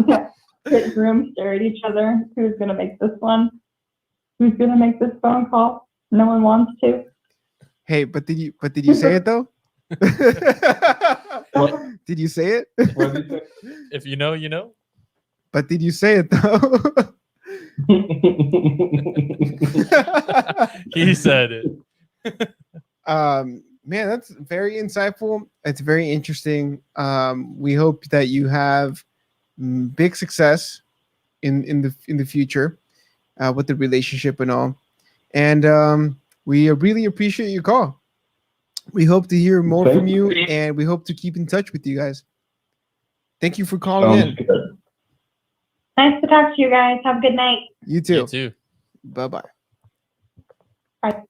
Yeah. Sit room, stare at each other. Who's gonna make this one? Who's gonna make this phone call? No one wants to. Hey, but did you say it though? Did you say it? What did you If you know, you know. But did you say it though? say? He said it. Man, that's very insightful. It's very interesting. We hope that you have big success in the future with the relationship and all. And we really appreciate your call. We hope to hear more from Thank you, you. and we hope to keep in touch with you guys. Thank you for calling Sounds in. good. Nice to talk to you guys. Have a good night. You too. You too. Bye bye. Bye.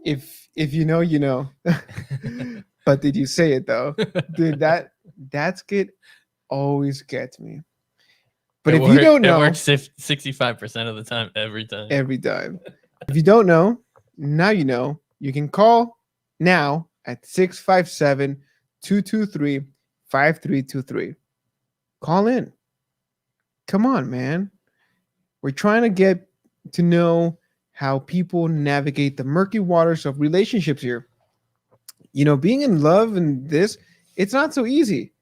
If you know, you know. But did you say it though? Dude, that skit always gets me. But if you don't know, it works 65% of the time, every time. every time. If you don't know, now you know. You can call now at 657-223-5323. Call in. Come on, man. We're trying to get to know how people navigate the murky waters of relationships here. You know, being in love and this, it's not so easy.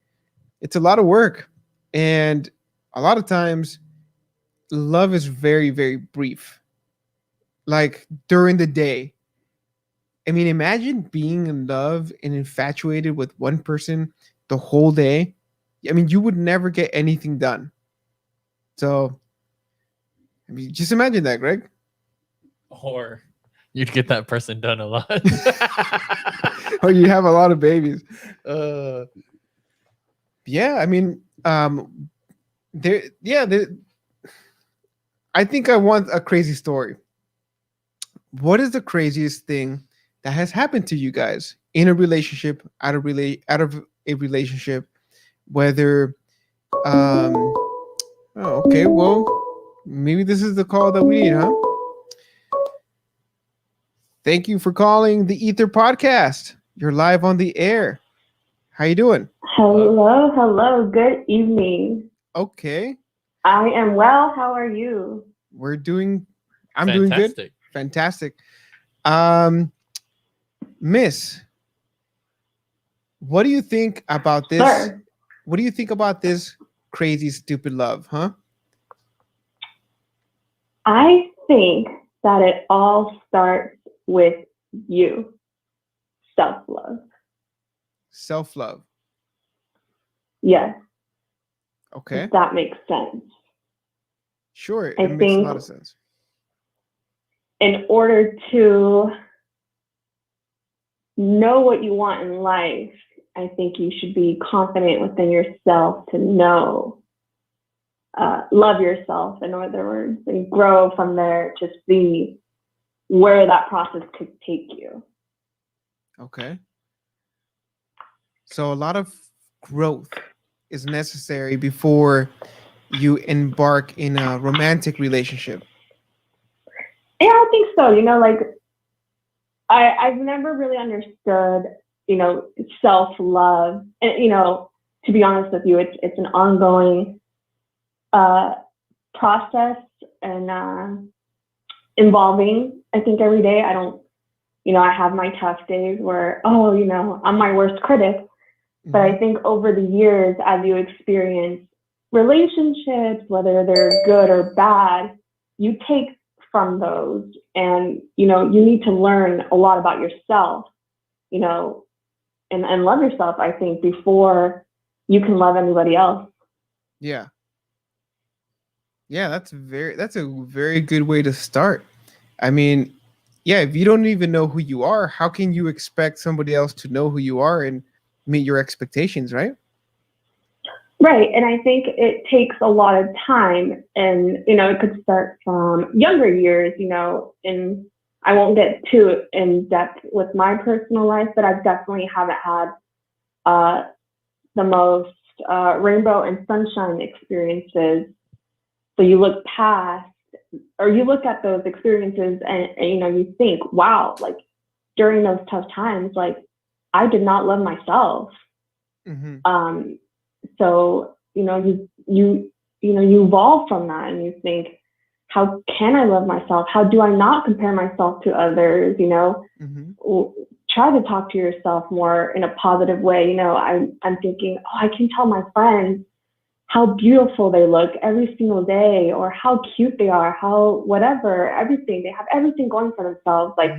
It's a lot of work. And a lot of times, love is very, very brief. Like during the day. I mean, imagine being in love and infatuated with one person the whole day. I mean, you would never get anything done. So, I mean, just imagine that, Greg. Or you'd get that person done a lot. Or you have a lot of babies. Yeah, I mean, there. I think I want a crazy story. What is the craziest thing that has happened to you guys in a relationship, out of a relationship, whether okay, well, maybe this is the call that we need, huh? Thank you for calling the Ether Podcast. You're live on the air. How you doing? Hello. Good evening. Okay. I am well. How are you? I'm doing good. Fantastic. Miss, what do you think about this? Sir. What do you think about this crazy, stupid love, huh? I think that it all starts with you. Self-love. Self-love. Yes, Okay. if that makes sense. Sure. It I makes a think lot of sense. in order to know what you want in life, I think you should be confident within yourself to know, love yourself, in other words, and grow from there to see where that process could take you. Okay. So a lot of growth is necessary before you embark in a romantic relationship. Yeah, I think so. You know, like I've never really understood, you know, self-love. And, you know, to be honest with you, it's an ongoing process and involving, I think, every day. I don't, you know, I have my tough days where, you know, I'm my worst critic. But I think over the years, as you experience relationships, whether they're good or bad, you take from those, and you know, you need to learn a lot about yourself, you know, and love yourself, I think, before you can love anybody else. Yeah. Yeah, that's a very good way to start. I mean, yeah, if you don't even know who you are, how can you expect somebody else to know who you are and meet your expectations, right? Right. And I think it takes a lot of time, and, you know, it could start from younger years, you know, and I won't get too in depth with my personal life, but I definitely haven't had the most rainbow and sunshine experiences. So you look past, or you look at those experiences and you know, you think, wow, like during those tough times, like I did not love myself. Mm-hmm. So, you know, you evolve from that, and you think, how can I love myself? How do I not compare myself to others? You know, try to talk to yourself more in a positive way. You know, I'm thinking, oh, I can tell my friends how beautiful they look every single day, or how cute they are, how whatever, everything. They have everything going for themselves. Like,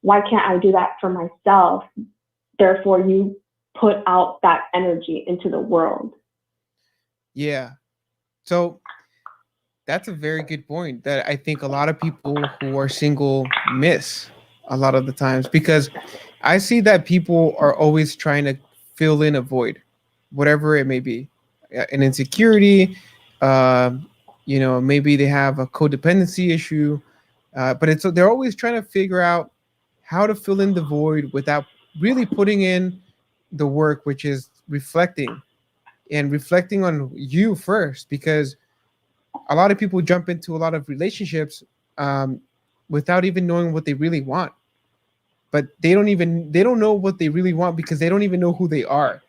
why can't I do that for myself? Therefore, you put out that energy into the world. Yeah. So that's a very good point that I think a lot of people who are single miss a lot of the times, because I see that people are always trying to fill in a void, whatever it may be, an insecurity, uh, maybe they have a codependency issue, but they're always trying to figure out how to fill in the void without really putting in the work, which is reflecting on you first, because a lot of people jump into a lot of relationships um, without even knowing what they really want, but they don't know what they really want because they don't even know who they are.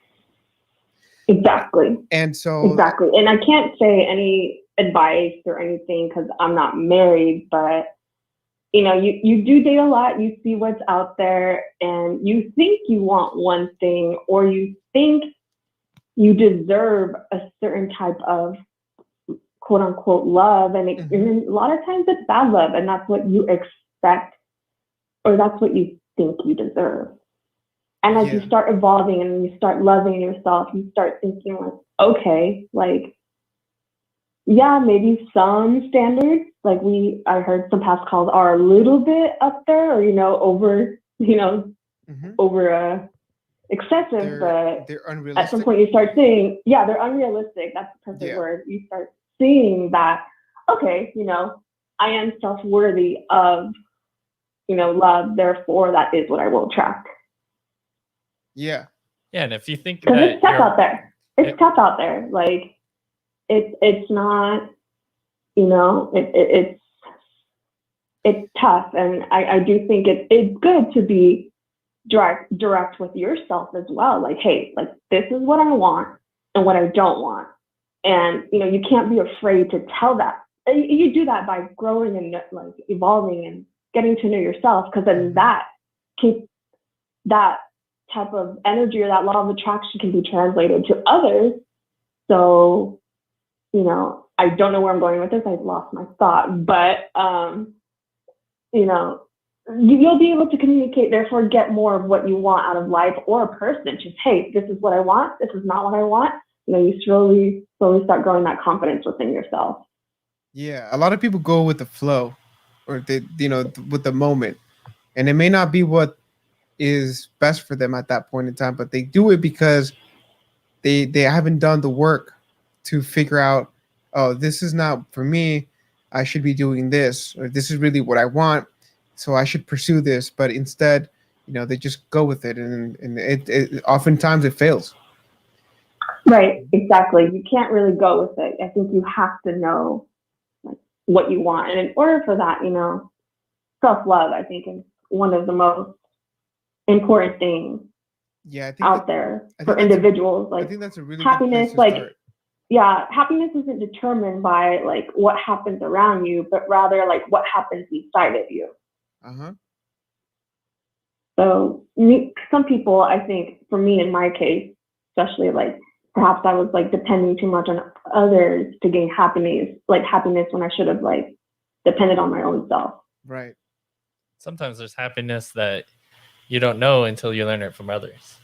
Exactly. And so Exactly. And I can't say any advice or anything because I'm not married, but you know, you do date a lot, you see what's out there, and you think you want one thing, or you think you deserve a certain type of quote unquote love. And, and a lot of times it's bad love, and that's what you expect, or that's what you think you deserve. And as you start evolving and you start loving yourself, you start thinking like, okay, like, yeah, maybe some standards, like I heard some past calls are a little bit up there, or, over, over excessive, but they're unrealistic. at some point you start seeing, they're unrealistic. That's the perfect word. You start seeing that, okay, I am self-worthy of, love. Therefore, that is what I will attract. Yeah. Yeah. And if you think because that it's tough out there, tough out there. Like it's not, it's tough. And I do think it's good to be direct with yourself as well. Like, hey, like this is what I want and what I don't want. And, you can't be afraid to tell that. You do that by growing and like evolving and getting to know yourself, because then that type of energy or that law of attraction can be translated to others. So, I don't know where I'm going with this. I've lost my thought, but, you'll be able to communicate, therefore get more of what you want out of life or a person. Just, hey, this is what I want. This is not what I want. You slowly start growing that confidence within yourself. Yeah. A lot of people go with the flow, or with the moment, and it may not be what is best for them at that point in time, but they do it because they haven't done the work to figure out, oh, this is not for me, I should be doing this, or this is really what I want, so I should pursue this. But instead, they just go with it, and it oftentimes it fails. Right, exactly. You can't really go with it. I think you have to know what you want, and in order for that, self-love, I think, is one of the most important things out there for individuals. Like, I think that's a really happiness, good place to start. Happiness isn't determined by like what happens around you, but rather like what happens inside of you. So some people, I think, for me in my case, especially, like perhaps I was like depending too much on others to gain happiness when I should have like depended on my own self. Right. Sometimes there's happiness that you don't know until you learn it from others.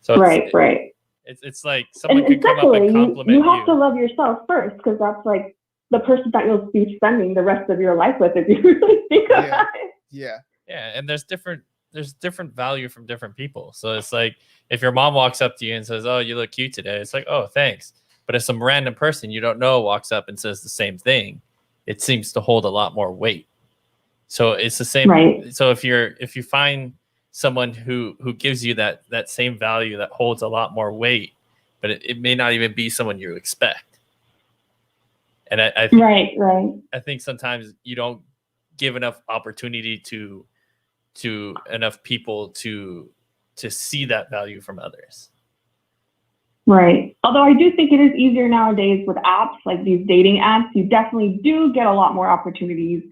So right. It's like someone could come up and compliment you. You have to love yourself first, because that's like the person that you'll be spending the rest of your life with, if you really think about it. Yeah. Yeah, and there's different value from different people. So it's like if your mom walks up to you and says, "Oh, you look cute today," it's like, "Oh, thanks." But if some random person you don't know walks up and says the same thing, it seems to hold a lot more weight. So it's the same. Right. So if you find someone who gives you that same value that holds a lot more weight, but it may not even be someone you expect. And I think, right. I think sometimes you don't give enough opportunity to enough people to see that value from others. Right. Although I do think it is easier nowadays with apps, like these dating apps. You definitely do get a lot more opportunities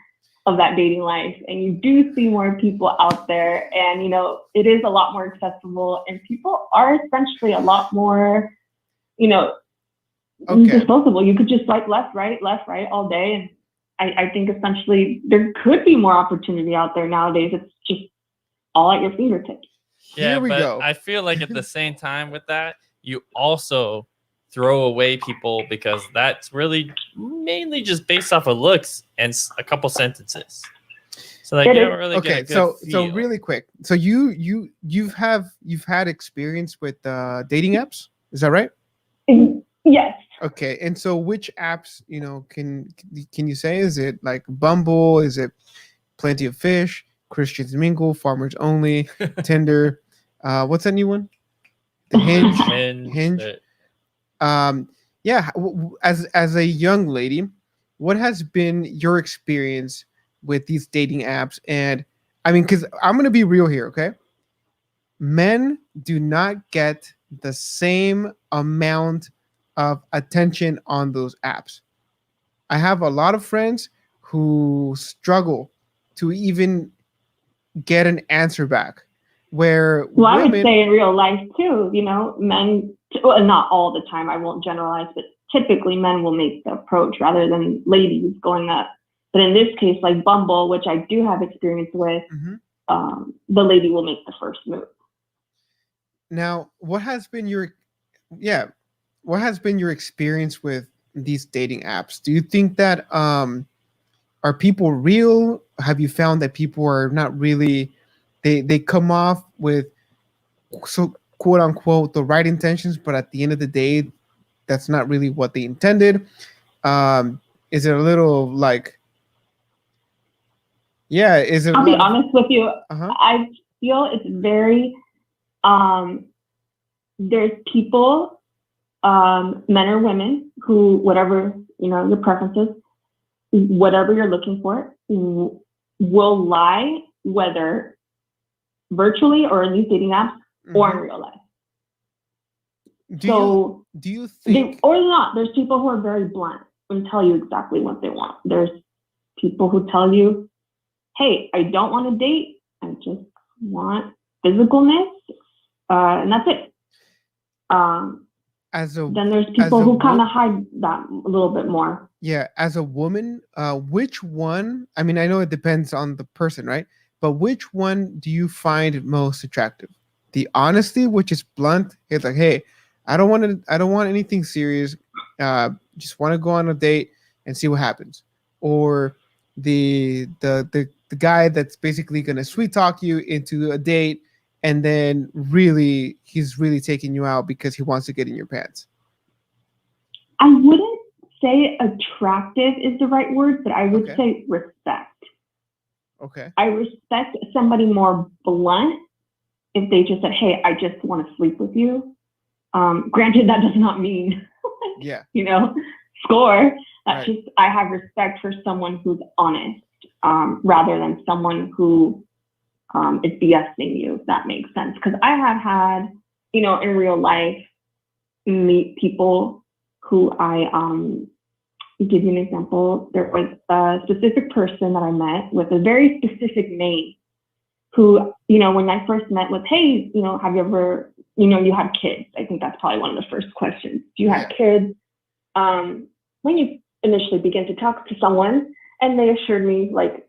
of that dating life, and you do see more people out there, and it is a lot more accessible, and people are essentially a lot more disposable. You could just swipe left, right all day, and I think essentially there could be more opportunity out there nowadays. It's just all at your fingertips. Yeah, Here we but go. I feel like at the same time with that, you also throw away people because that's really mainly just based off of looks and a couple sentences. So like It you is. don't really get a Okay, good so feel. really quick. So you've had experience with dating apps, is that right? Yes. Okay, and so which apps, can you say, is it like Bumble? Is it Plenty of Fish, Christians Mingle, Farmers Only, Tinder? What's that new one? The Hinge. Hinge. Yeah. As a young lady, what has been your experience with these dating apps? And I mean, because I'm gonna be real here, okay? Men do not get the same amount of attention on those apps. I have a lot of friends who struggle to even get an answer back. Where Well, I would women, say in real life too, men, well, not all the time, I won't generalize, but typically men will make the approach rather than ladies going up. But in this case, like Bumble, which I do have experience with, the lady will make the first move. now, what has been your experience with these dating apps? Do you think that are people real? Have you found that people are not really, they come off with, so quote unquote, the right intentions, but at the end of the day, that's not really what they intended? Is it a little like, yeah, is it a I'll be lot of, honest with you. uh-huh. I feel it's very, there's people, men or women, who, whatever, your preferences, whatever you're looking for, will lie, whether virtually or in these dating apps or in real life. Do you think, or not, there's people who are very blunt and tell you exactly what they want. There's people who tell you, hey, I don't want to date, I just want physicalness, and that's it. Then there's people who kind of hide that a little bit more. Yeah, as a woman, which one? I mean, I know it depends on the person, right? But which one do you find most attractive? The honesty, which is blunt. It's like, hey, I don't want anything serious. Just want to go on a date and see what happens. Or the guy that's basically gonna sweet talk you into a date, and then he's really taking you out because he wants to get in your pants. I wouldn't say attractive is the right word, but I would say respect. Okay. I respect somebody more blunt if they just said, hey, I just want to sleep with you. Granted, that does not mean, score. That's just, I have respect for someone who's honest, rather than someone who is BSing you, if that makes sense. Because I have had, in real life, meet people who give you an example. There was a specific person that I met with a very specific name who, when I first met was, hey, have you ever, you have kids? I think that's probably one of the first questions. Do you have kids? When you initially begin to talk to someone and they assured me like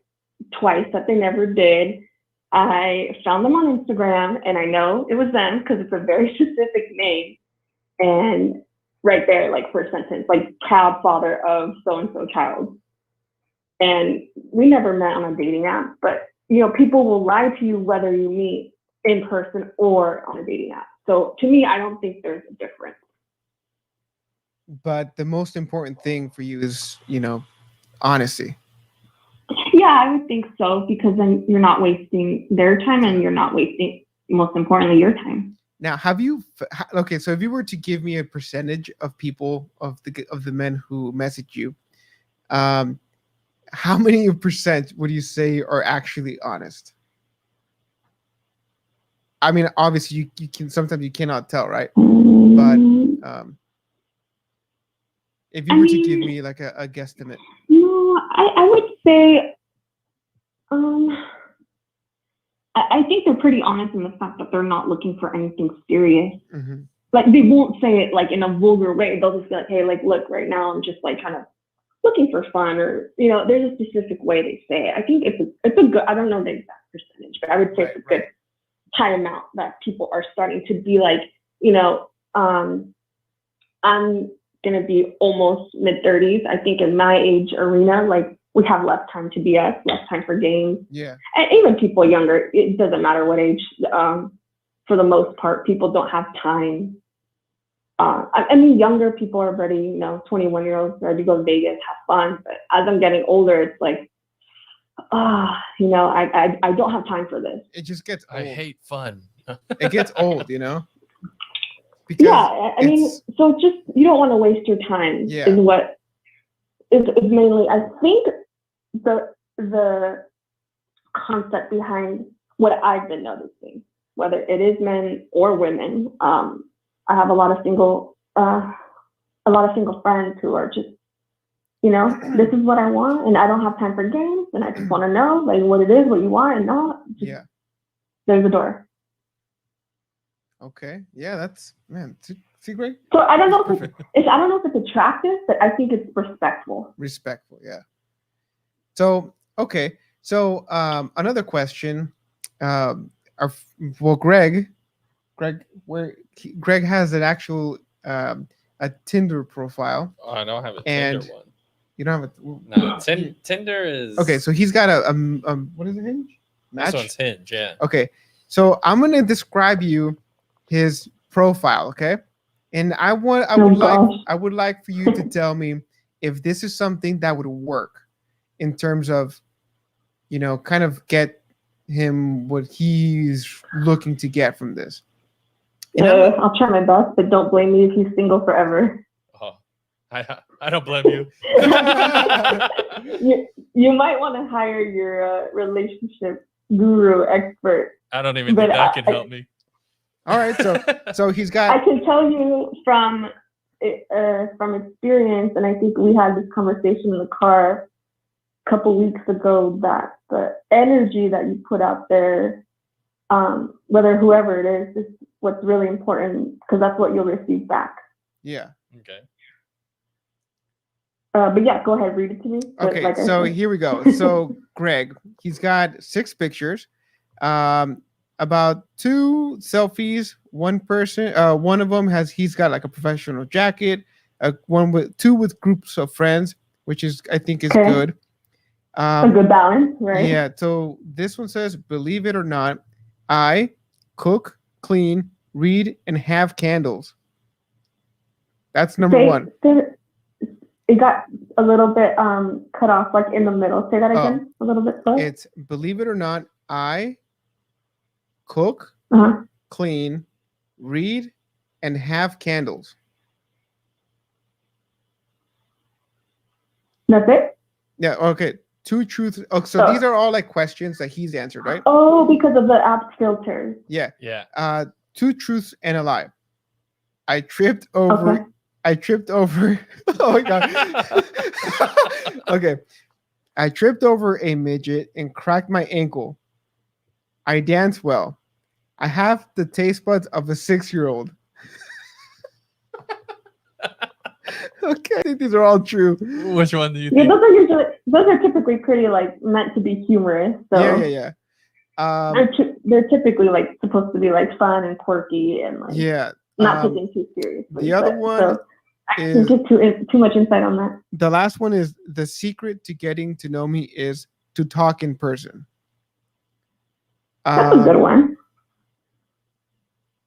twice that they never did, I found them on Instagram and I know it was them because it's a very specific name. And right there, like first sentence, like proud father of so-and-so child. And we never met on a dating app, but people will lie to you whether you meet in person or on a dating app. So to me, I don't think there's a difference. But the most important thing for you is, honesty. Yeah, I would think so, because then you're not wasting their time and you're not wasting, most importantly, your time. Now, so if you were to give me a percentage of people, of the men who message you, how many percent would you say are actually honest? I mean, obviously you can, sometimes you cannot tell, right? But if you were to give me like a guesstimate. No, I would say I think they're pretty honest in the fact that they're not looking for anything serious. Mm-hmm. Like they won't say it like in a vulgar way. They'll just be like, hey, like, look, right now I'm just like kind of looking for fun, or there's a specific way they say it. I think it's a good. I don't know the exact percentage, but I would say it's a good high amount that people are starting to be like, I'm gonna be almost mid-30s. I think in my age arena, like we have less time to BS, less time for games. Yeah. And even people younger, it doesn't matter what age. For the most part, people don't have time. I mean, younger people are ready, 21-year-olds ready to go to Vegas, have fun. But as I'm getting older, it's like, I don't have time for this. It just gets old. I hate fun. It gets old, Because yeah, I mean, so it's just, you don't want to waste your time. Yeah. Is what is mainly, I think, the concept behind what I've been noticing, whether it is men or women. I have a lot of single friends who are just, this is what I want, and I don't have time for games, and I just want to know like what it is, what you want, and not. Yeah. There's a door. Okay. Yeah, that's see, Greg. So I don't know if it's attractive, but I think it's respectful. Respectful, yeah. So okay. So another question. Greg has an actual a Tinder profile. Oh, I don't have a And- Tinder one. You don't have a No, Tinder is Okay, so he's got a what is it, Hinge? this one's Hinge, yeah. Okay, so I'm gonna describe you his profile, okay? And I would like for you to tell me if this is something that would work in terms of, kind of get him what he's looking to get from this. And I'll try my best, but don't blame me if he's single forever. Oh, I don't blame you. You might want to hire your relationship guru expert. I don't even think that can help me. All right, so he's got. I can tell you from experience, and I think we had this conversation in the car a couple weeks ago, that the energy that you put out there, whether whoever it is what's really important, because that's what you'll receive back. Yeah. Okay. But yeah, go ahead, read it to me. Okay, Like so here we go. So Greg, he's got 6 pictures, about 2 selfies. One person, one of them he's got like a professional jacket. 2 with groups of friends, which is I think is good. A good balance, right? Yeah. So this one says, "Believe it or not, I cook, clean, read, and have candles." That's number 1. It got a little bit cut off, like in the middle. Say that again, a little bit slow. It's, "Believe it or not, I cook, clean, read, and have candles." That's it? Yeah. Okay. 2 truths. Oh, so these are all like questions that he's answered, right? Oh, because of the app filters. Yeah. Yeah. 2 truths and a lie. I tripped over. Okay. Oh my god. Okay. I tripped over a midget and cracked my ankle. I dance well. I have the taste buds of a 6-year-old. Okay, I think these are all true. Which one do you Yeah, think? those are typically pretty like meant to be humorous. So Yeah. they're typically like supposed to be like fun and quirky and like not taken too seriously. The other one I didn't get too much insight on that. The last one is, "The secret to getting to know me is to talk in person." That's a good one.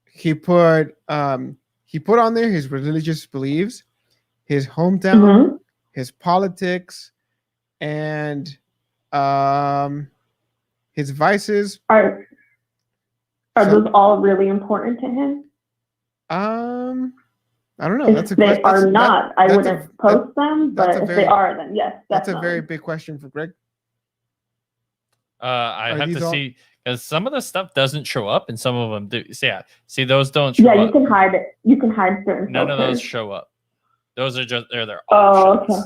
He put on there his religious beliefs, his hometown, his politics, and his vices. Are those all really important to him? I don't know. If they are not, I wouldn't post them. But if they are, then yes, that's definitely. a very big question for Greg. I Are have these to all- see, because some of the stuff doesn't show up and some of them do. So yeah, see, those don't show Yeah, up. you can hide it. You can hide certain None of those filters. show up. Those are just they're their Oh, options.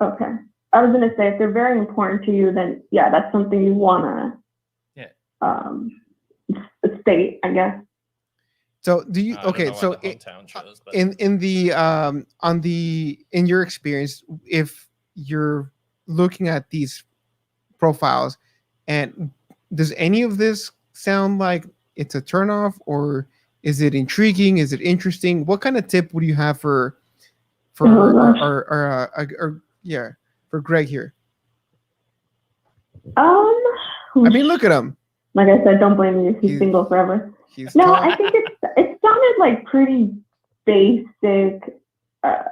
okay. I was gonna say if they're very important to you, then yeah, that's something you wanna Yeah. state, I guess. So do you I don't know why so the hometown shows, but in the on the in your experience, if you're looking at these profiles, and does any of this sound like it's a turnoff, or is it intriguing? Is it interesting? What kind of tip would you have Oh for gosh. yeah, for Greg here? Um, I mean, look at him. like I said, don't blame me if he's He's single forever. he's No, tall. I think it sounded like pretty basic uh,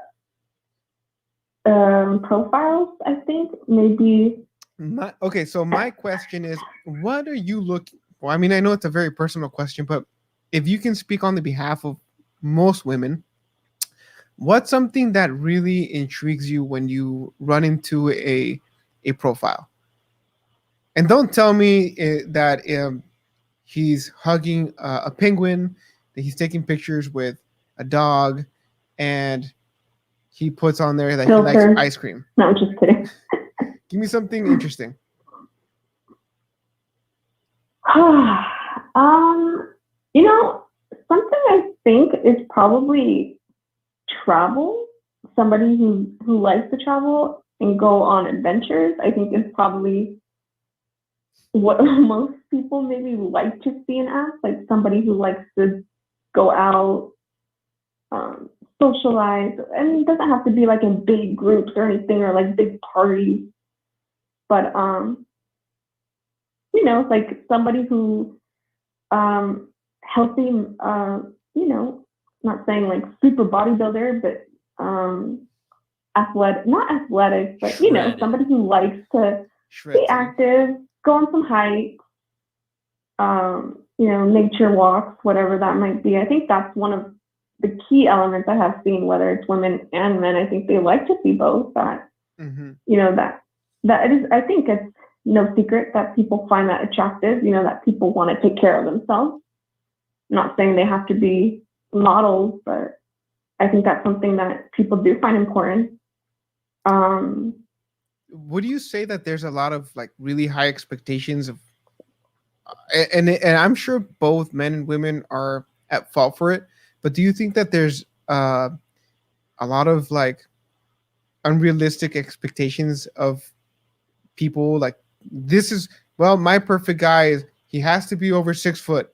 profiles. I think maybe. Okay, so my question is, what are you looking for? I mean, I know it's a very personal question, but if you can speak on the behalf of most women, what's something that really intrigues you when you run into a profile? And don't tell me that he's hugging a penguin, that he's taking pictures with a dog, and he puts on there that he likes Filter. ice cream. No, I'm just kidding. Give me something interesting. You know, something I think is probably travel. Somebody who likes to travel and go on adventures, I think is probably what most people maybe like to see and ask. Like somebody who likes to go out, socialize, and it doesn't have to be like in big groups or anything or like big parties. But you know, it's like somebody who healthy, you know, not saying like super bodybuilder, but athletic, not athletic, but you know, Shredded. somebody who likes to Shred be active, go on some hikes, you know, nature walks, whatever that might be. I think that's one of the key elements I have seen, whether it's women and men. I think they like to see both. That Mm-hmm. you know that it is. I think it's no secret that people find that attractive. You know, that people want to take care of themselves. I'm not saying they have to be models, but I think that's something that people do find important. Would you say that there's a lot of like really high expectations of, and I'm sure both men and women are at fault for it, but do you think that there's a lot of like unrealistic expectations of people, like this is, well, my perfect guy is he has to be over 6 foot,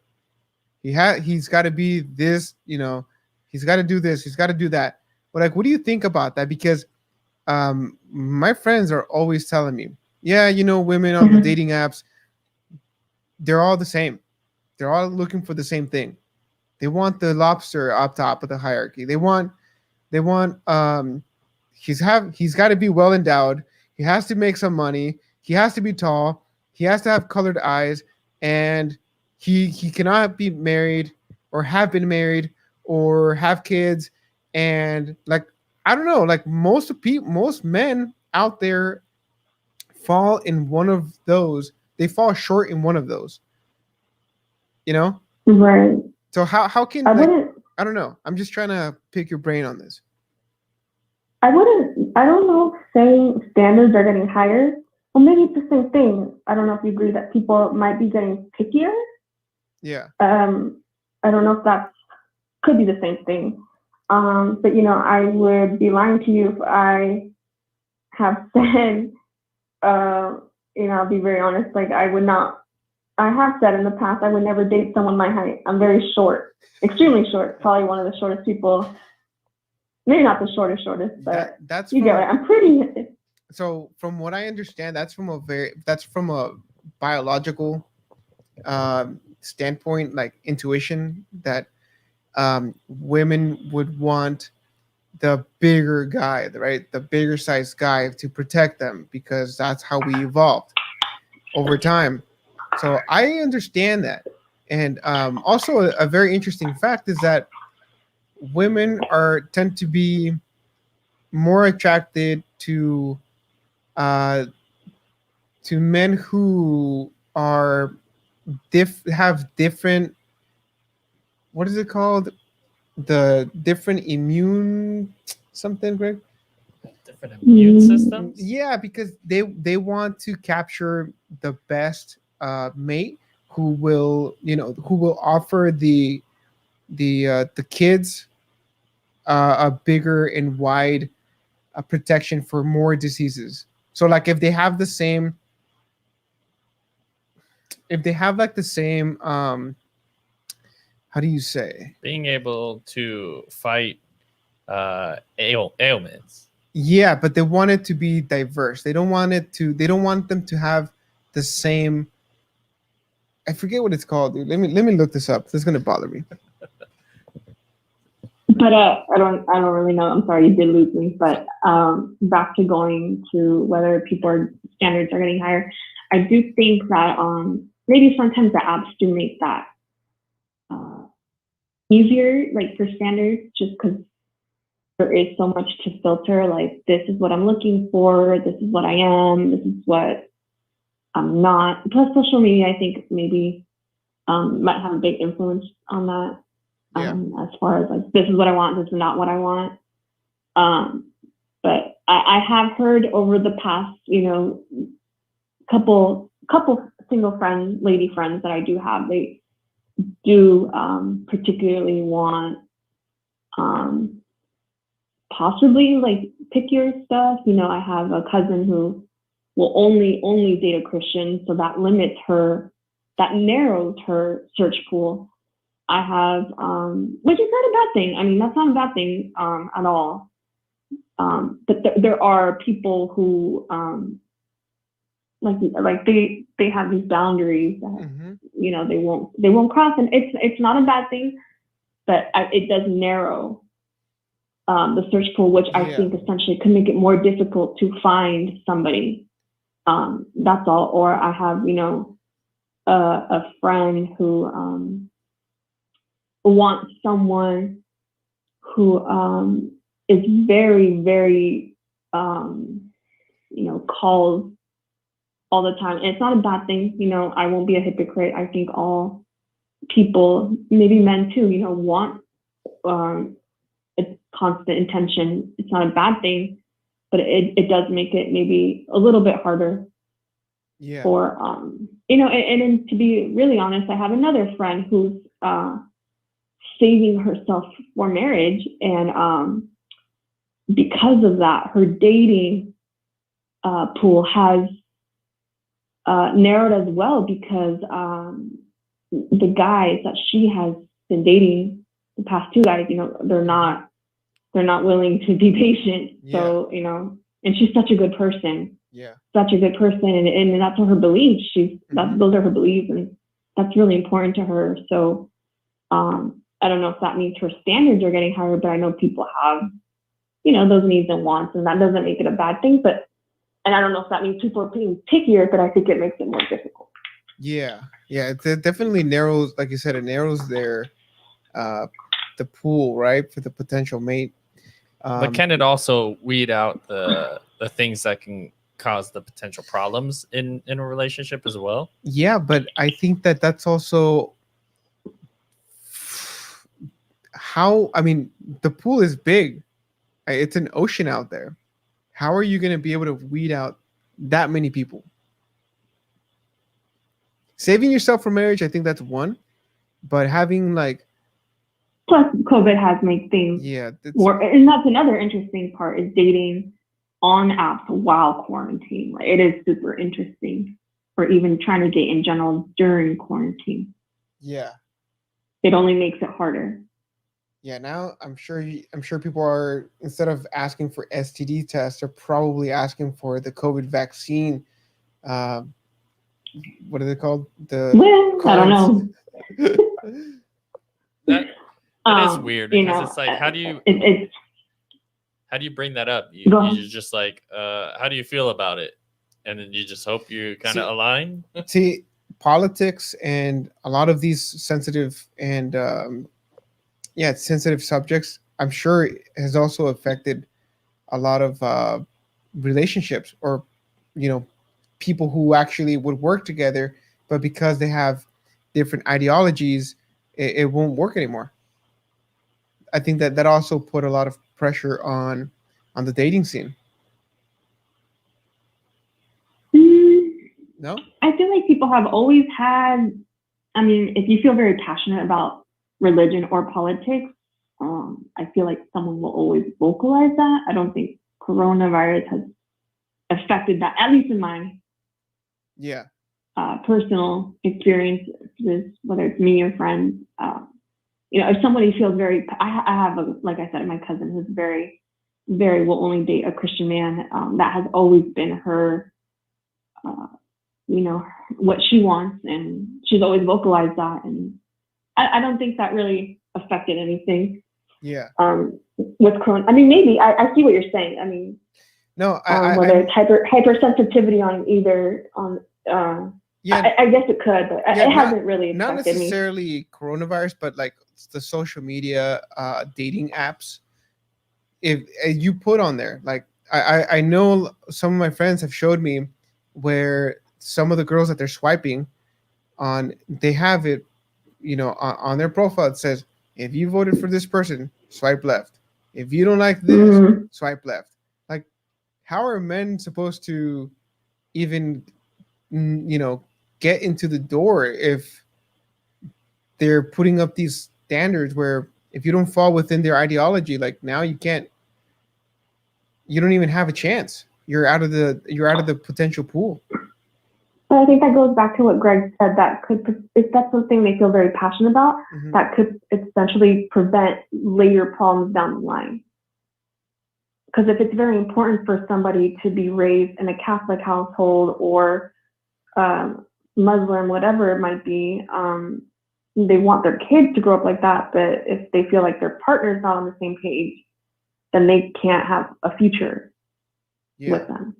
he's got to be this, you know, he's got to do this, he's got to do that, but like what do you think about that? Because my friends are always telling me, yeah, you know, women on the dating apps, they're all the same, they're all looking for the same thing. They want the lobster up top of the hierarchy. They want he's got to be well endowed. He has to make some money. He has to be tall. He has to have colored eyes, and he cannot be married or have been married or have kids. And like I don't know, like most men out there fall in one of those. They fall short in one of those. You know. Right. So how can I like wouldn't. I don't know. I'm just trying to pick your brain on this. I wouldn't. I don't know if saying standards are getting higher. Well, maybe it's the same thing. I don't know if you agree that people might be getting pickier. Yeah. I don't know if that could be the same thing. But you know, I would be lying to you if I have said, you know, I'll be very honest. Like I would not. I have said in the past I would never date someone my height. I'm very short, extremely short. Probably one of the shortest people. Maybe not the shortest, but That's you from, get it. I'm pretty. so from what I understand, that's from a biological standpoint, like intuition, that women would want the bigger guy, right? The bigger sized guy to protect them because that's how we evolved over time. So I understand that. And also a very interesting fact is that women are tend to be more attracted uh, to men who are have different, what is it called, the different immune something, Greg? different immune systems. Yeah, because they want to capture the best mate who will offer the kids a bigger and wide protection for more diseases. So like if they have like the same how do you say, Being able to fight ailments. yeah, but they want it to be diverse. They don't want them to have the same. I forget what it's called, dude. Let me look this up. This is gonna bother me. But I don't really know. I'm sorry, you did lose me. But back to going to whether standards are getting higher, I do think that maybe sometimes the apps do make that easier, like for standards, just because there is so much to filter. Like, this is what I'm looking for. This is what I am. This is what I'm not. Plus, social media, I think maybe might have a big influence on that. Yeah. As far as like, this is what I want, this is not what I want. But I have heard over the past, couple single friends, lady friends that I do have, they do particularly want possibly like pickier stuff. I have a cousin who will only date a Christian, so that narrows her search pool. I have, which is not a bad thing. I mean, that's not a bad thing at all. But there are people who like they have these boundaries that they won't cross, and it's not a bad thing, but it does narrow the search pool, which I think essentially can make it more difficult to find somebody. That's all. Or I have a friend who wants someone who is very, very, calls all the time. And it's not a bad thing. I won't be a hypocrite. I think all people, maybe men too, want a constant attention. It's not a bad thing, but it does make it maybe a little bit harder. Yeah. For, and to be really honest, I have another friend who's saving herself for marriage, and because of that, her dating pool has narrowed as well, because the guys that she has been dating, the past two guys, they're not willing to be patient. So and she's such a good person. Yeah. Such a good person, and that's what her beliefs. Those are her beliefs, and that's really important to her. So I don't know if that means her standards are getting higher, but I know people have, those needs and wants, and that doesn't make it a bad thing. And I don't know if that means people are being pickier, but I think it makes it more difficult. Yeah. It definitely narrows, like you said, it narrows their the pool, right, for the potential mate. But can it also weed out the things that can cause the potential problems in a relationship as well? Yeah, but I think that's also the pool is big. It's an ocean out there. How are you going to be able to weed out that many people? Saving yourself for marriage, I think that's one. But having plus COVID has made things more, and that's another interesting part, is dating on apps while quarantine. Like, it is super interesting, or even trying to date in general during quarantine. Yeah. It only makes it harder. Yeah, now I'm sure people are, instead of asking for STD tests, they're probably asking for the COVID vaccine. What are they called? I don't know. that is weird, because it's like, how do you bring that up? You just like, how do you feel about it? And then you just hope you kind of align. See, politics and a lot of these sensitive and sensitive subjects, I'm sure has also affected a lot of relationships, or people who actually would work together, but because they have different ideologies, it won't work anymore. I think that also put a lot of pressure on the dating scene. No? I feel like people have always had, I mean, if you feel very passionate about religion or politics, I feel like someone will always vocalize that. I don't think coronavirus has affected that, at least in my Yeah. personal experiences, whether it's me or friends. If somebody feels very, I have, like I said, my cousin who's very, very will only date a Christian man. That has always been her, what she wants, and she's always vocalized that. And I don't think that really affected anything. Yeah. With Corona, I mean, maybe I see what you're saying. I mean, No, whether it's hypersensitivity on either on. Yeah. I guess it could, but it hasn't really affected not me. necessarily coronavirus, but like the social media dating apps. If you put on there, like I know some of my friends have showed me where some of the girls that they're swiping on, they have it, on their profile. It says, if you voted for this person, swipe left. If you don't like this, swipe left. Like, how are men supposed to even, get into the door if they're putting up these standards where if you don't fall within their ideology, like now you don't even have a chance. You're out of the potential pool. But I think that goes back to what Greg said. That if that's something they feel very passionate about, that could essentially prevent later problems down the line. Because if it's very important for somebody to be raised in a Catholic household or Muslim, whatever it might be, they want their kids to grow up like that. But if they feel like their partner's not on the same page, then they can't have a future with them.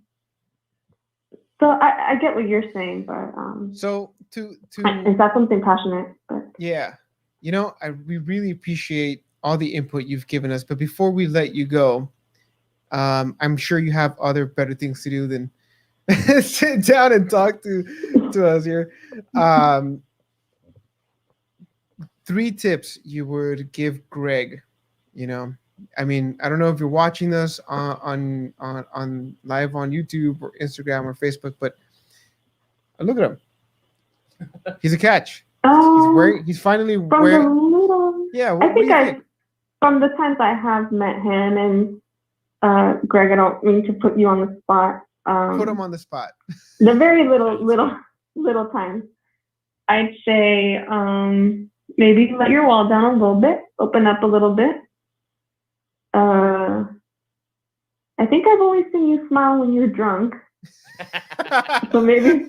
So I get what you're saying, but so is that something passionate? But yeah, we really appreciate all the input you've given us. But before we let you go, I'm sure you have other better things to do than sit down and talk to us here. 3 tips you would give Greg. I mean, I don't know if you're watching us on live on YouTube or Instagram or Facebook, but look at him. He's a catch. He's finally wearing. Yeah, I think from the times I have met him, and Greg, I don't mean to put you on the spot. Put him on the spot. The very little times, I'd say maybe let your wall down a little bit, open up a little bit. I think I've only seen you smile when you're drunk. so maybe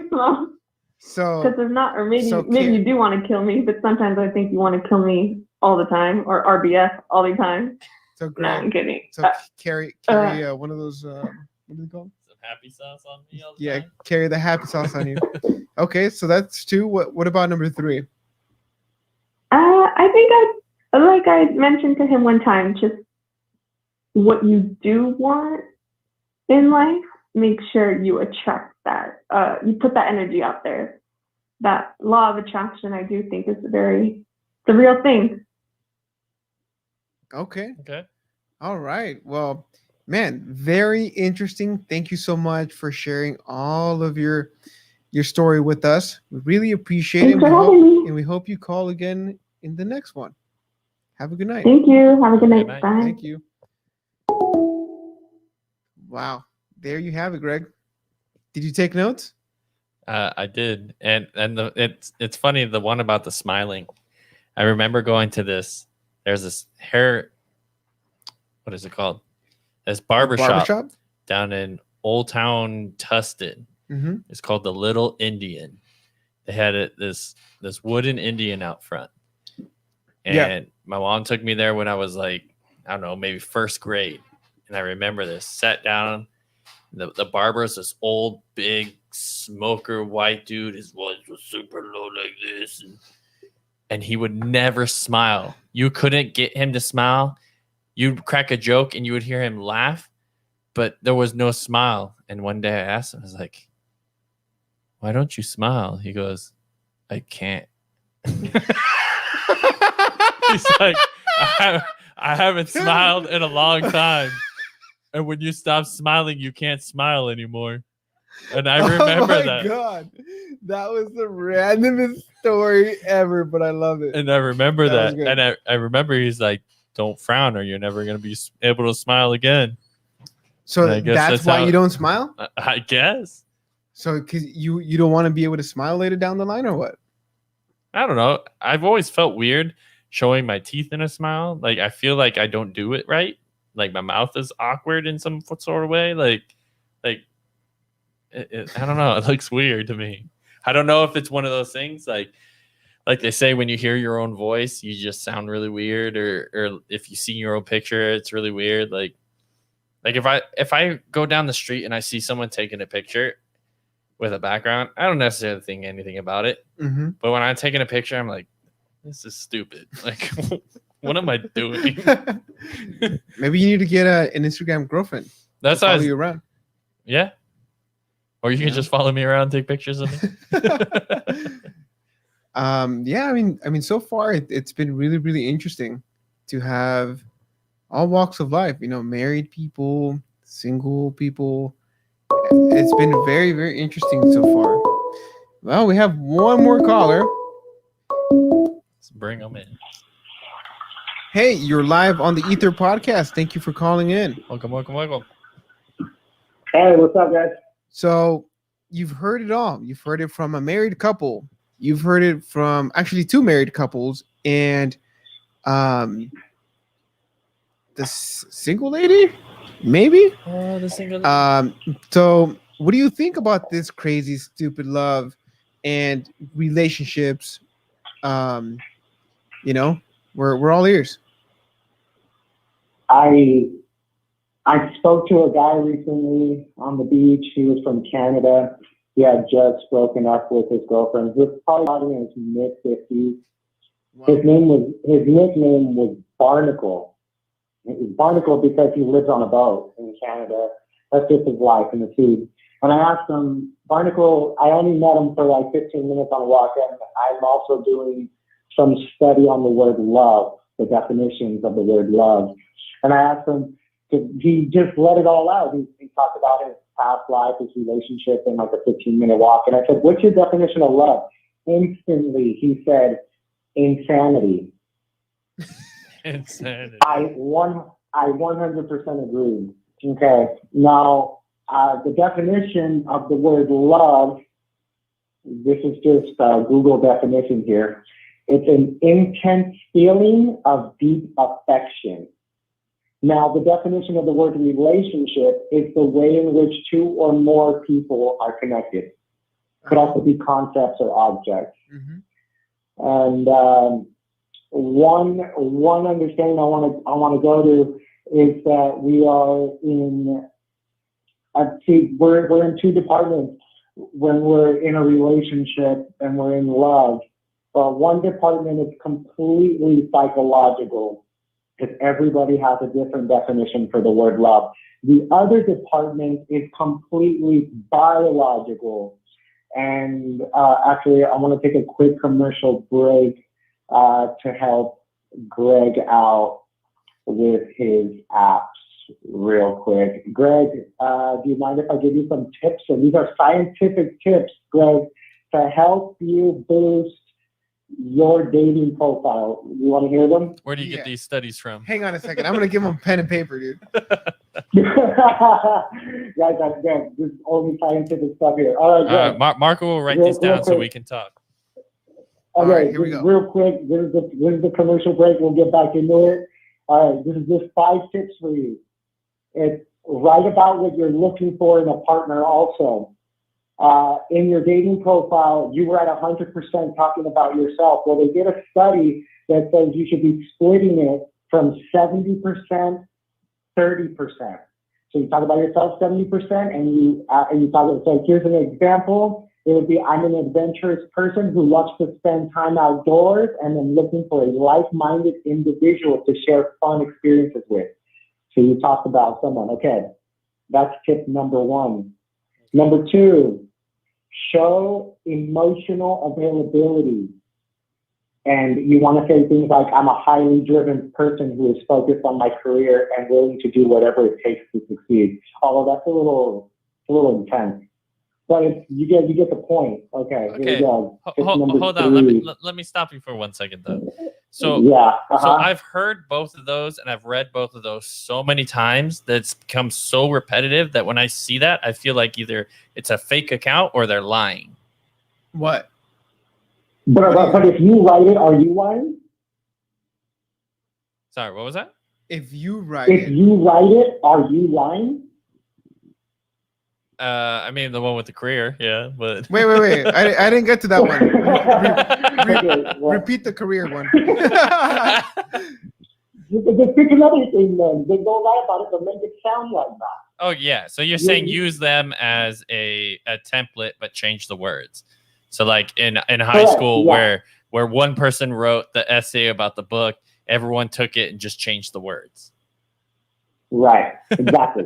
smile. So because if not, or maybe you do want to kill me, but sometimes I think you want to kill me all the time, or RBF all the time. So no, I'm kidding. So carry one of those what are they called? Some happy sauce on me all the time. Yeah, carry the happy sauce on you. Okay, so that's 2. What about number 3? I think like I mentioned to him one time, just what you do want in life, make sure you attract that. You put that energy out there. That law of attraction, I do think, is the real thing. Okay. All right. Well, man, very interesting. Thank you so much for sharing all of your story with us. We really appreciate it. And we hope you call again in the next one. Have a good night. Thank you. Have a good night. Bye. Thank you. Wow. There you have it, Greg. Did you take notes? I did. And it's funny, the one about the smiling. I remember going to there's this what is it called? This barbershop down in Old Town Tustin. Mm-hmm. It's called the Little Indian. They had this wooden Indian out front. And my mom took me there when I was like, I don't know, maybe first grade. And I remember this. Sat down. The barber is this old, big smoker white dude. His voice was super low like this. And he would never smile. You couldn't get him to smile. You'd crack a joke and you would hear him laugh, but there was no smile. And one day I asked him, I was like, why don't you smile? He goes, I can't. He's like, I haven't smiled in a long time. And when you stop smiling, you can't smile anymore. And I remember oh my that. God. That was the randomest story ever, but I love it. And I remember That was that. good. And I remember he's like, don't frown or you're never going to be able to smile again. So And I guess that's that's why how- you don't smile? I guess. So because you don't want to be able to smile later down the line or what? I don't know. I've always felt weird showing my teeth in a smile. Like, I feel like I don't do it right. Like, my mouth is awkward in some sort of way. Like I don't know. It looks weird to me. I don't know if it's one of those things like they say when you hear your own voice, you just sound really weird, or if you see your own picture, it's really weird. Like if I go down the street and I see someone taking a picture with a background, I don't necessarily think anything about it. Mm-hmm. But when I'm taking a picture, I'm like, this is stupid. Like, what am I doing? Maybe you need to get an Instagram girlfriend. That's to how follow you around. Yeah. Or you can just follow me around and take pictures of me. Yeah, I mean, so far it's been really, really interesting to have all walks of life. Married people, single people. It's been very, very interesting so far. Well, we have one more caller. Let's bring them in. Hey, you're live on the Ether podcast. Thank you for calling in. Welcome. Hey, what's up, guys? So you've heard it all. You've heard it from a married couple. You've heard it from actually two married couples and the single lady, maybe. Oh, the single. So what do you think about this crazy, stupid love and relationships? We're all ears. I spoke to a guy recently on the beach. He was from Canada. He had just broken up with his girlfriend. He was probably in his mid-50s. Wow. His nickname was Barnacle. It was Barnacle because he lives on a boat in Canada. That's just his life in the sea. And I asked him, Barnacle, I only met him for like 15 minutes on a walk, and I'm also doing some study on the word love, the definitions of the word love. And I asked him, he just let it all out. He talked about his past life, his relationship in like a 15-minute walk. And I said, what's your definition of love? Instantly, he said, insanity. Insanity. I 100% agree. Okay. Now, the definition of the word love, this is just Google definition here. It's an intense feeling of deep affection. Now, the definition of the word relationship is the way in which two or more people are connected. Could also be concepts or objects. Mm-hmm. And one understanding I want to go to is that we are we're in two departments when we're in a relationship and we're in love. One department is completely psychological, because everybody has a different definition for the word love. The other department is completely biological. And actually, I want to take a quick commercial break to help Greg out with his apps real quick. Greg, do you mind if I give you some tips? And these are scientific tips, Greg, to help you boost your dating profile. You want to hear them? Where do you get these studies from? Hang on a second. I'm gonna give him pen and paper, dude. Guys, this is only scientific stuff here. All right, Greg. Marco will write these down so we can talk. Okay, right, here we go. Real quick, this is the commercial break. We'll get back into it. All right, this is just 5 tips for you. It's write about what you're looking for in a partner also. In your dating profile, you were at 100% talking about yourself. Well, they did a study that says you should be splitting it from 70%, 30%. So you talk about yourself 70%, and you talk. So here's an example. It would be, I'm an adventurous person who loves to spend time outdoors and then looking for a like-minded individual to share fun experiences with. So you talked about someone. Okay, that's tip number 1. Number 2, show emotional availability. And you want to say things like, I'm a highly driven person who is focused on my career and willing to do whatever it takes to succeed. Although that's a little intense. but you get the point. Okay, here we go. Tip number Hold on. three. Let me stop you for 1 second though. So yeah, so I've heard both of those and I've read both of those so many times that it's become so repetitive that when I see that, I feel like either it's a fake account or they're lying. What? But if you write it, are you lying? Sorry, what was that? If you write If it, you write it, are you lying? I mean the one with the career, yeah, but wait. I didn't get to that one. Okay, well, Repeat the career one. just pick another thing then. They don't lie about it, but make it sound like that. Oh yeah, so you're saying use them as a template, but change the words. So like in high Correct, school, yeah. where one person wrote the essay about the book, everyone took it and just changed the words. Right, exactly.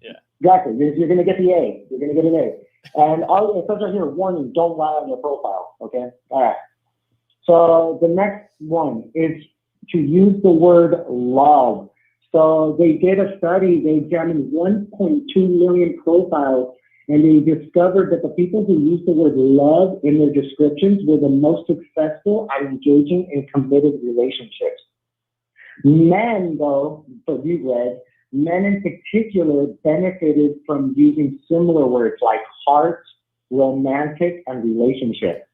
Yeah. Exactly. You're going to get the A. You're going to get an A. And it says right here, warning, don't lie on your profile. Okay? All right. So the next one is to use the word love. So they did a study. They examined 1.2 million profiles, and they discovered that the people who used the word love in their descriptions were the most successful at engaging in committed relationships. Men, though, for you, Greg, men in particular benefited from using similar words like heart, romantic, and relationship.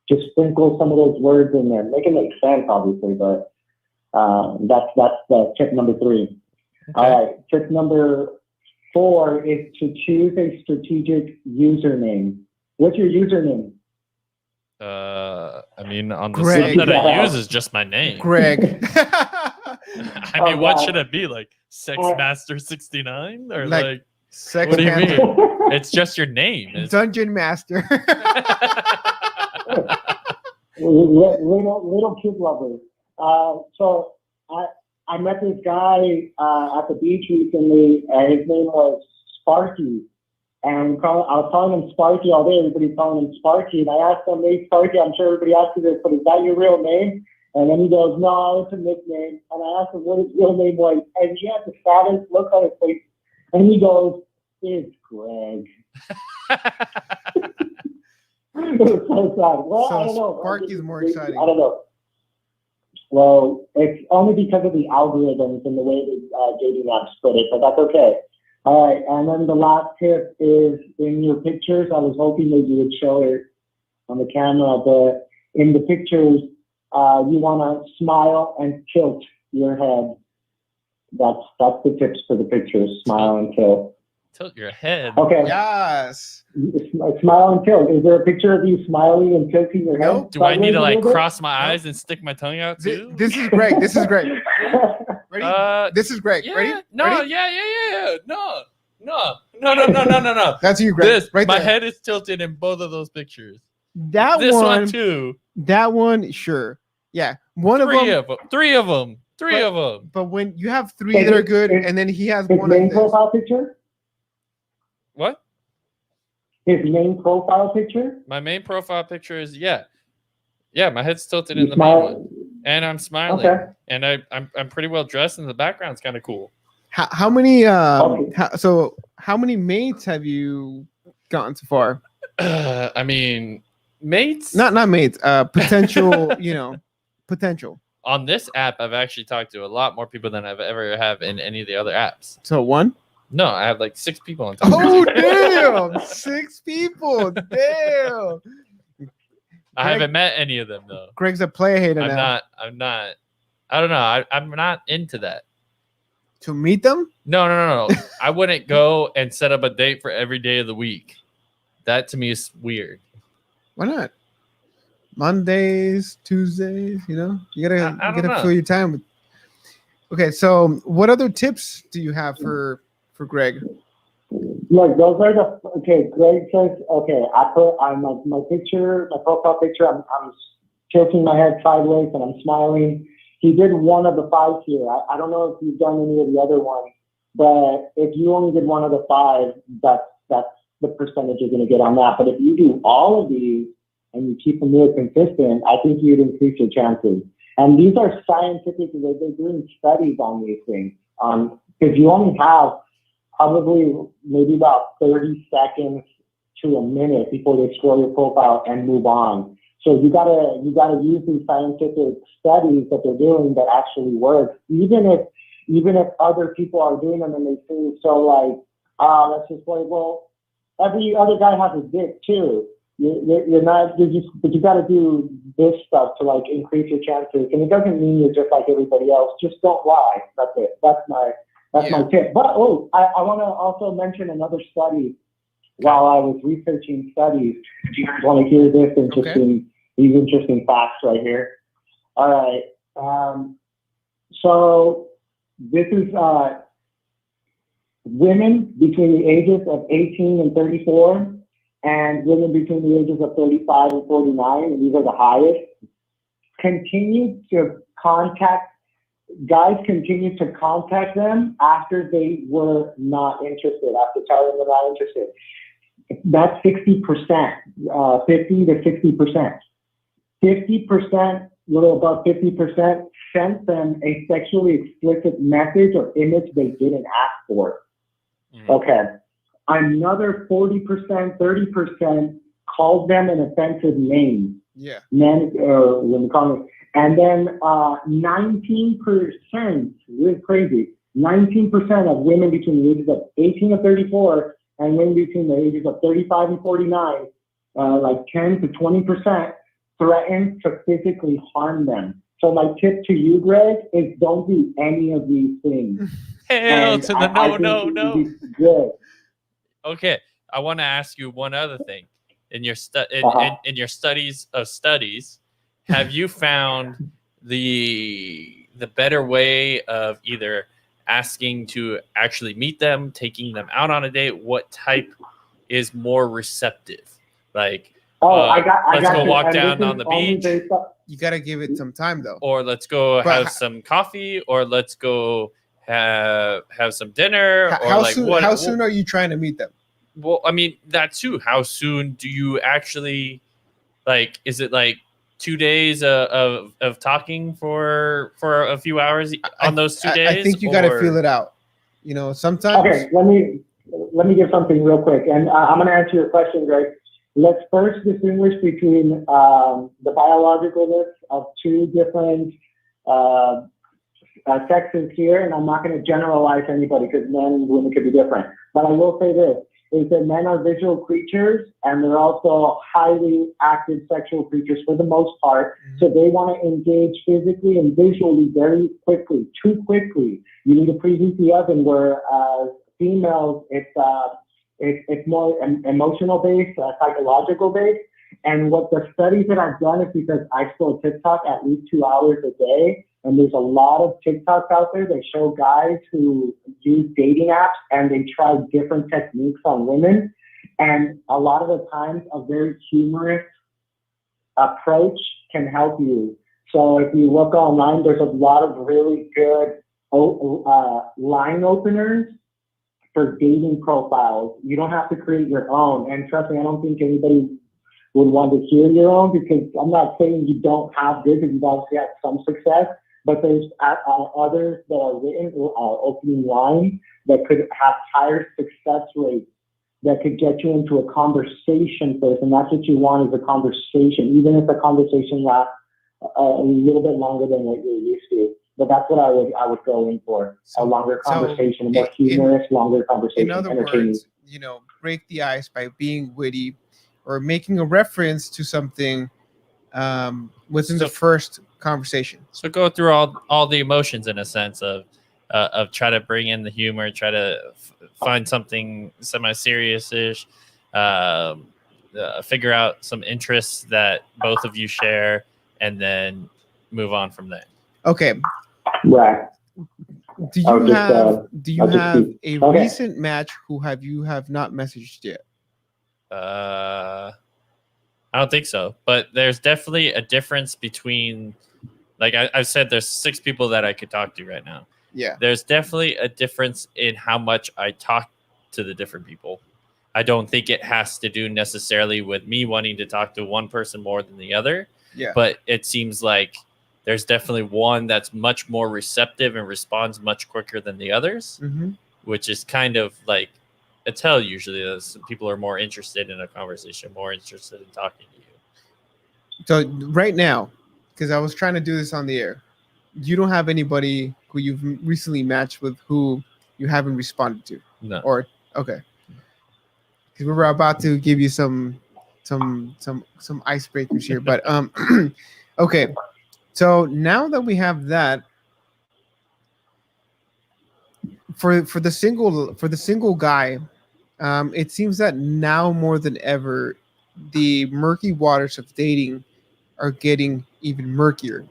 Just sprinkle some of those words in there. Make it make sense, obviously, but that's tip number 3. Okay. All right, tip number 4 is to choose a strategic username. What's your username? I mean, on the Greg. stuff that I use is just my name. Greg. I mean, what should it be like? Sexmaster 69 or like Sex what do you Panther. mean? It's just your name. It's... Dungeon Master. little kid lover. So I met this guy at the beach recently, and his name was Sparky. And I was calling him Sparky all day. Everybody's calling him Sparky. And I asked him, hey, Sparky, I'm sure everybody asks you this, but is that your real name? And then he goes, no, it's a nickname. And I asked him what his real name was. And he had the saddest look on his face. And he goes, it's Greg. It was so sad. Well, So I don't know. Sparky's more exciting. I don't know. Well, it's only because of the algorithms and the way the dating apps put it, but that's okay. All right, and then the last tip is in your pictures. I was hoping that you would show it on the camera, but in the pictures, you want to smile and tilt your head. That's the tips for the pictures. Smile and tilt. Tilt your head. Okay. Yes. Smile and tilt. Is there a picture of you smiling and tilting your Nope. head? Do I need to sideways a like little bit? cross my eyes and stick my tongue out too? This is Greg. This is Greg. Ready? This is Greg. Yeah. Ready? No, Ready? yeah. No. That's you, Greg. This right my there. head is tilted in both of those pictures. That This one one too. That one, sure. Yeah. One of them. Three of them. But when you have 3 that are good, and then he has His one main of this. profile picture? What? His main profile picture? My main profile picture is yeah. My head's tilted in You the main smile? one, and I'm smiling, Okay. and I'm pretty well dressed, and the background's kind of cool. How many? Okay. How many mates have you gotten so far? I mean, mates. Not mates. Potential. Potential. On this app, I've actually talked to a lot more people than I've ever have in any of the other apps. So 1. No, I have like 6 people on top. Oh damn! 6 people. Damn. I haven't met any of them though. Greg's a player hater now. I'm not. I don't know. I'm not into that. To meet them? No. I wouldn't go and set up a date for every day of the week. That to me is weird. Why not? Mondays, Tuesdays, you gotta fill your time with. Okay, so what other tips do you have for Greg? Look, those are Greg says, I put on my picture, my profile picture, I'm tilting my head sideways and I'm smiling. He did one of the 5 here. I don't know if you've done any of the other ones, but if you only did one of the 5, that's the percentage you're going to get on that. But if you do all of these and you keep them really consistent, I think you'd increase your chances. And these are scientific, they're doing studies on these things. Because you only have probably maybe about 30 seconds to a minute before they scroll your profile and move on. So you gotta use these scientific studies that they're doing that actually work, even if other people are doing them and they seem so like, that's just like, well, every other guy has a dick too. But you got to do this stuff to like increase your chances. And it doesn't mean you're just like everybody else. Just don't lie. That's it. That's my tip. But I want to also mention another study while I was researching studies. Do you guys want to hear this these interesting facts right here? All right. So this is women between the ages of 18 and 34. And women between the ages of 35 and 49, and these are the highest, guys continue to contact them after they were not interested, after telling them they're not interested. That's 60%, 50 to 60%. 50%, little above 50%, sent them a sexually explicit message or image they didn't ask for. Okay. Another 40%, 30% called them an offensive name. Yeah. Women calling it. And then 19%, really crazy, 19% of women between the ages of 18 and 34 and women between the ages of 35 and 49, like 10 to 20%, threatened to physically harm them. So my tip to you, Greg, is don't do any of these things. Hell to the no. Good. Okay, I want to ask you one other thing. In your in your studies of studies, have you found the better way of either asking to actually meet them, taking them out on a date? What type is more receptive? Like, let's go walk down on the beach. You gotta give it some time though. Or let's go have some coffee, or let's go have some dinner. How soon are you trying to meet them? Well, I mean, that too. How soon do you actually, like, is it like 2 days of talking for a few hours on those 2 days? I think you got to feel it out. You know, sometimes. Okay, let me give something real quick. And I'm going to answer your question, Greg. Let's first distinguish between the biologicalness of two different sexes here. And I'm not going to generalize anybody because men and women could be different. But I will say this. Is that men are visual creatures and they're also highly active sexual creatures for the most part. Mm-hmm. So they want to engage physically and visually very quickly, too quickly. You need to preheat the oven, whereas females, it's more emotional based, psychological based. And what the studies that I've done is because I scroll TikTok at least 2 hours a day. And there's a lot of TikToks out there that show guys who use dating apps and they try different techniques on women. And a lot of the times, a very humorous approach can help you. So if you look online, there's a lot of really good line openers for dating profiles. You don't have to create your own. And trust me, I don't think anybody would want to hear your own because I'm not saying you don't have this, because you've obviously had some success. But there's others that are written opening lines that could have higher success rates that could get you into a conversation first. And that's what you want, is a conversation, even if the conversation lasts a little bit longer than what you're used to. But that's what I would go in for, a longer conversation, a more humorous, longer conversation. In other words, you know, break the ice by being witty or making a reference to something within the first conversation. So go through all the emotions in a sense of try to bring in the humor, try to find something semi-serious-ish, figure out some interests that both of you share, and then move on from there. Okay. Right. Do you have a recent match who you have not messaged yet? I don't think so, but there's definitely a difference between, like I've said, there's 6 people that I could talk to right now. Yeah. There's definitely a difference in how much I talk to the different people. I don't think it has to do necessarily with me wanting to talk to one person more than the other. Yeah. But it seems like there's definitely one that's much more receptive and responds much quicker than the others, which is kind of like a tell usually is people are more interested in a conversation, more interested in talking to you. So right now, because I was trying to do this on the air, you don't have anybody who you've recently matched with who you haven't responded to, No. or okay, because we were about to give you some icebreakers here, but okay. So now that we have that, for the single guy, it seems that now more than ever, the murky waters of dating are getting even murkier.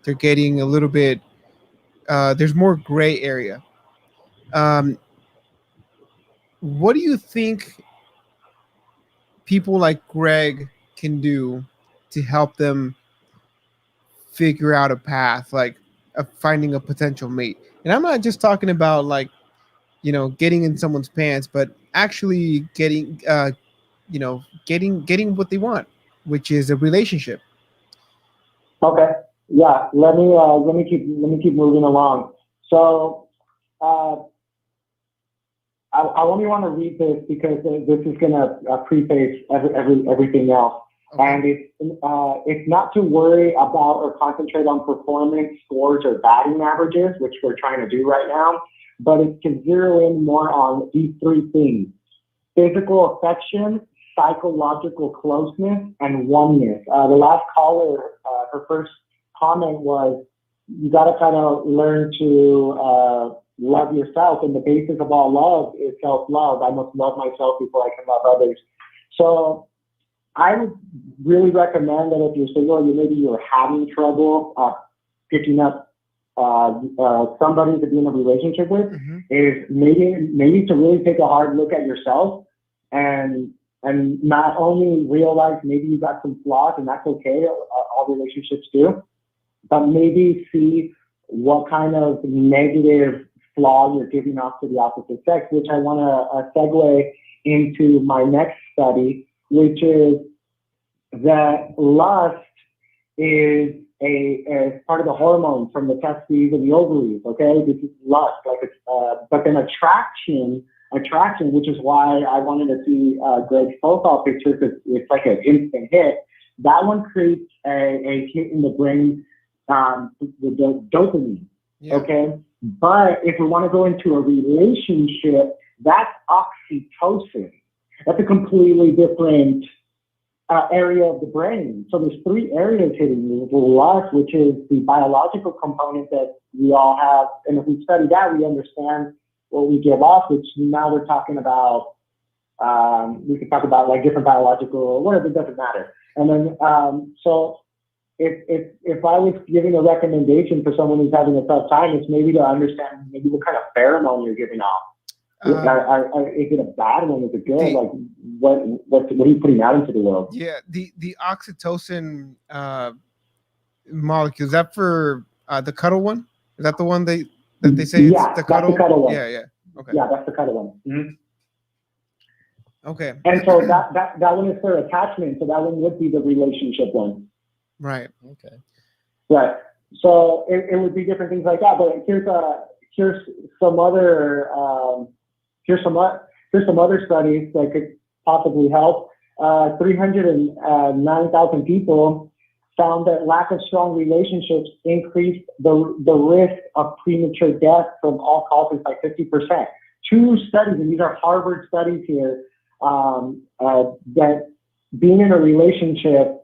They're getting a little bit. There's more gray area. Um, what do you think people like Greg can do to help them figure out a path, like finding a potential mate? And I'm not just talking about like, getting in someone's pants, but actually getting, getting what they want, which is a relationship. Okay. Yeah. Let me keep moving along. So, I only want to read this because this is going to preface everything else. Okay. And it's not to worry about or concentrate on performance scores or batting averages, which we're trying to do right now, but it's to zero in more on these three things: physical affection, psychological closeness, and oneness. The last caller, her first comment was, you got to kind of learn to love yourself, and the basis of all love is self-love. I must love myself before I can love others. So I would really recommend that if you're single, you're having trouble picking up somebody to be in a relationship with, is maybe to really take a hard look at yourself and not only realize maybe you got some flaws, and that's okay, all relationships do, but maybe see what kind of negative flaw you're giving off to the opposite sex, which I want to segue into my next study, which is that lust is a part of the hormones from the testes and the ovaries. Okay, this is lust, but then attraction, which is why I wanted to see Greg's profile picture, because it's like an instant hit. That one creates a hit in the brain, the dopamine. Yeah. Okay, but if we want to go into a relationship, that's oxytocin. That's a completely different area of the brain. So there's three areas hitting you. The lust, which is the biological component that we all have, and if we study that, we understand what we give off. Which now we're talking about. We could talk about like different biological, whatever. It doesn't matter. And then so. If I was giving a recommendation for someone who's having a tough time, it's maybe to understand maybe what kind of pheromone you're giving off. Is it a bad one? Is it good? Like what are you putting out into the world? Yeah, the oxytocin molecule, is that for the cuddle one? Is that the one that they say it's the cuddle? That's the cuddle one. Yeah. Okay. Yeah, that's the cuddle one. Mm-hmm. Okay. And so that one is for attachment. So that one would be the relationship one. Right. Okay. Right. So it would be different things like that. But here's some other studies that could possibly help. 309,000 people found that lack of strong relationships increased the risk of premature death from all causes by 50%. Two studies, and these are Harvard studies here, that being in a relationship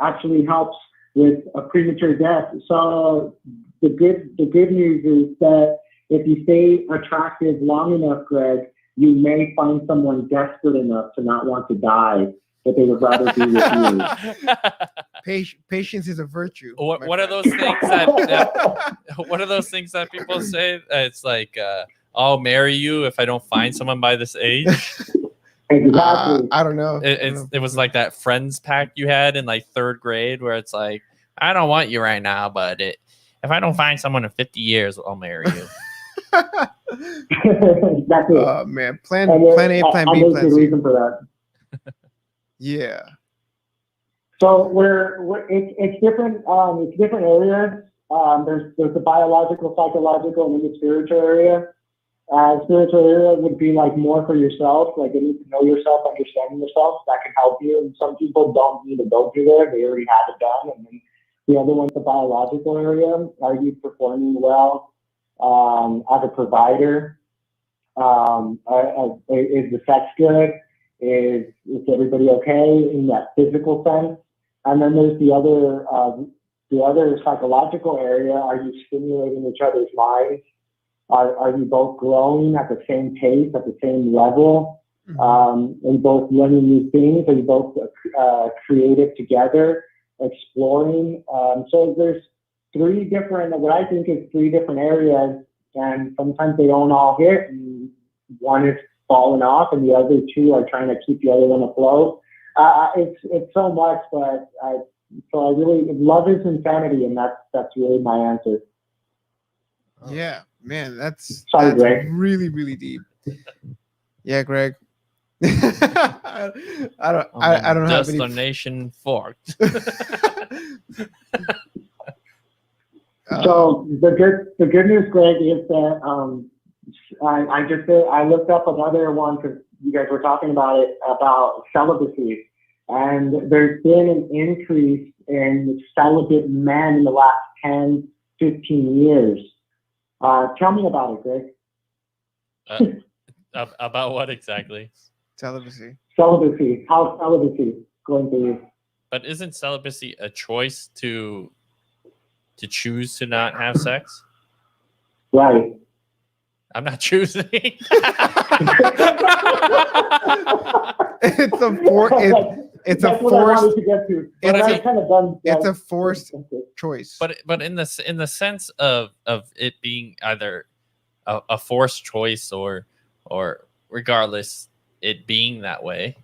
actually helps with a premature death. So the good news is that if you stay attractive long enough, Greg, you may find someone desperate enough to not want to die, but they would rather be with you. Patience is a virtue. What are those things that what are those things that people say? It's like I'll marry you if I don't find someone by this age. Exactly. I don't know. It was like that friends pact you had in like third grade where it's like, I don't want you right now, but if I don't find someone in 50 years, I'll marry you. That's it. Oh man, plan A, plan B, plan C. Reason for that. Yeah. So it's different. It's different areas. There's the biological, psychological, and the spiritual area. Spiritual area would be like more for yourself, like getting to know yourself, understanding yourself. That can help you. And some people don't need to go through there; they already have it done. And then the other one's the biological area. Are you performing well as a provider? Is the sex good? Is everybody okay in that physical sense? And then there's the other psychological area. Are you stimulating each other's minds? Are you both growing at the same pace, at the same level? And both learning new things? Are you both creative together, exploring? So there's what I think is three different areas, and sometimes they don't all hit, and one is falling off, and the other two are trying to keep the other one afloat. It's so much, but I really love is insanity, and that's really my answer. Yeah, man, that's Sorry, that's Greg. really really deep. Yeah, Greg. I don't have any. Destination forked. So the good news, Greg, is that I looked up another one because you guys were talking about it, about celibacy, and there's been an increase in celibate men in the last 10, 15 years. Tell me about it, Greg. About what exactly? Celibacy. Celibacy. How's celibacy going for you? But isn't celibacy a choice to choose to not have sex? Right. I'm not choosing. It's a it's a That's what I forced wanted to get to. But But I I'm mean, kind of done. it's a forced choice. but in the sense of it being either a forced choice or regardless it being that way,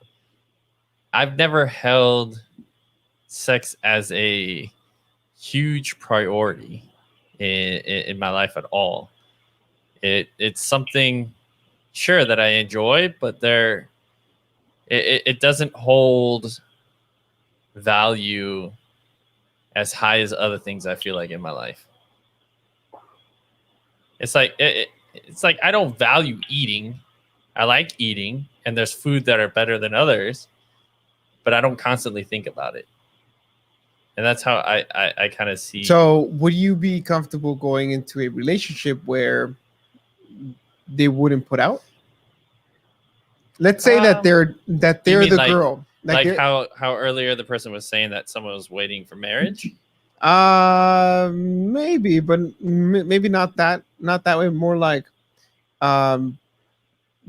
I've never held sex as a huge priority in my life at all. It's something, sure, that I enjoy, but it doesn't hold value as high as other things I feel like in my life. It's like it's like I don't value eating. I like eating, and there's food that are better than others, but I don't constantly think about it. And that's how I kind of see. So, would you be comfortable going into a relationship where they wouldn't put out? Let's say that they're You the mean girl. like they're- how earlier the person was saying that someone was waiting for marriage. Maybe, but maybe not that way. More like,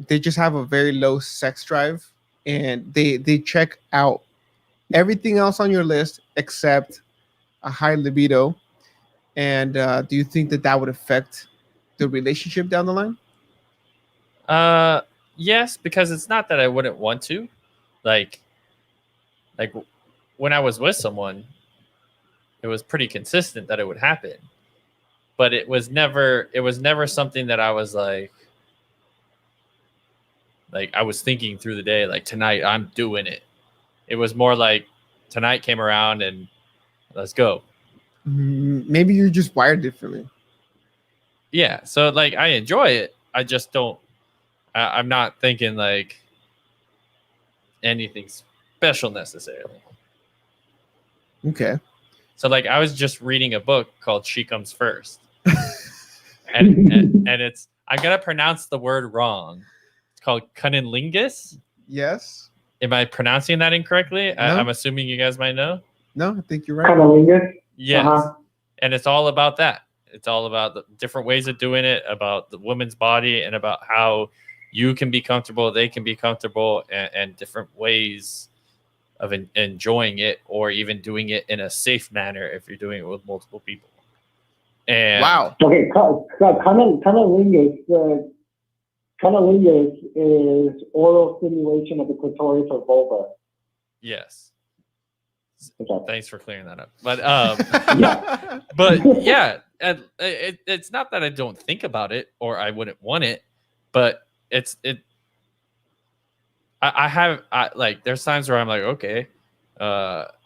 they just have a very low sex drive, and they check out everything else on your list except a high libido. And do you think that would affect the relationship down the line? Yes, because it's not that I wouldn't want to. Like when I was with someone, it was pretty consistent that it would happen. But it was never something that I was like I was thinking through the day, like tonight I'm doing it. It was more like tonight came around and let's go. Maybe you're just wired differently. Yeah, so like I enjoy it. I just don't. I'm not thinking like anything special necessarily. Okay. So like I was just reading a book called She Comes First, and it's, I'm gonna pronounce the word wrong. It's called cunnilingus. Yes. Am I pronouncing that incorrectly? No. I'm assuming you guys might know. No, I think you're right. Cunnilingus. Yes. Uh-huh. And it's all about that. It's all about the different ways of doing it, about the woman's body, and about how you can be comfortable, they can be comfortable, and different ways of enjoying it, or even doing it in a safe manner if you're doing it with multiple people. And Wow. Okay, cunnilingus. Cunnilingus is oral stimulation of the clitoris or vulva. yes. Okay. Thanks for clearing that up. But Yeah. but yeah, and it's not that I don't think about it or I wouldn't want it, but I like, there's times where I'm like, okay,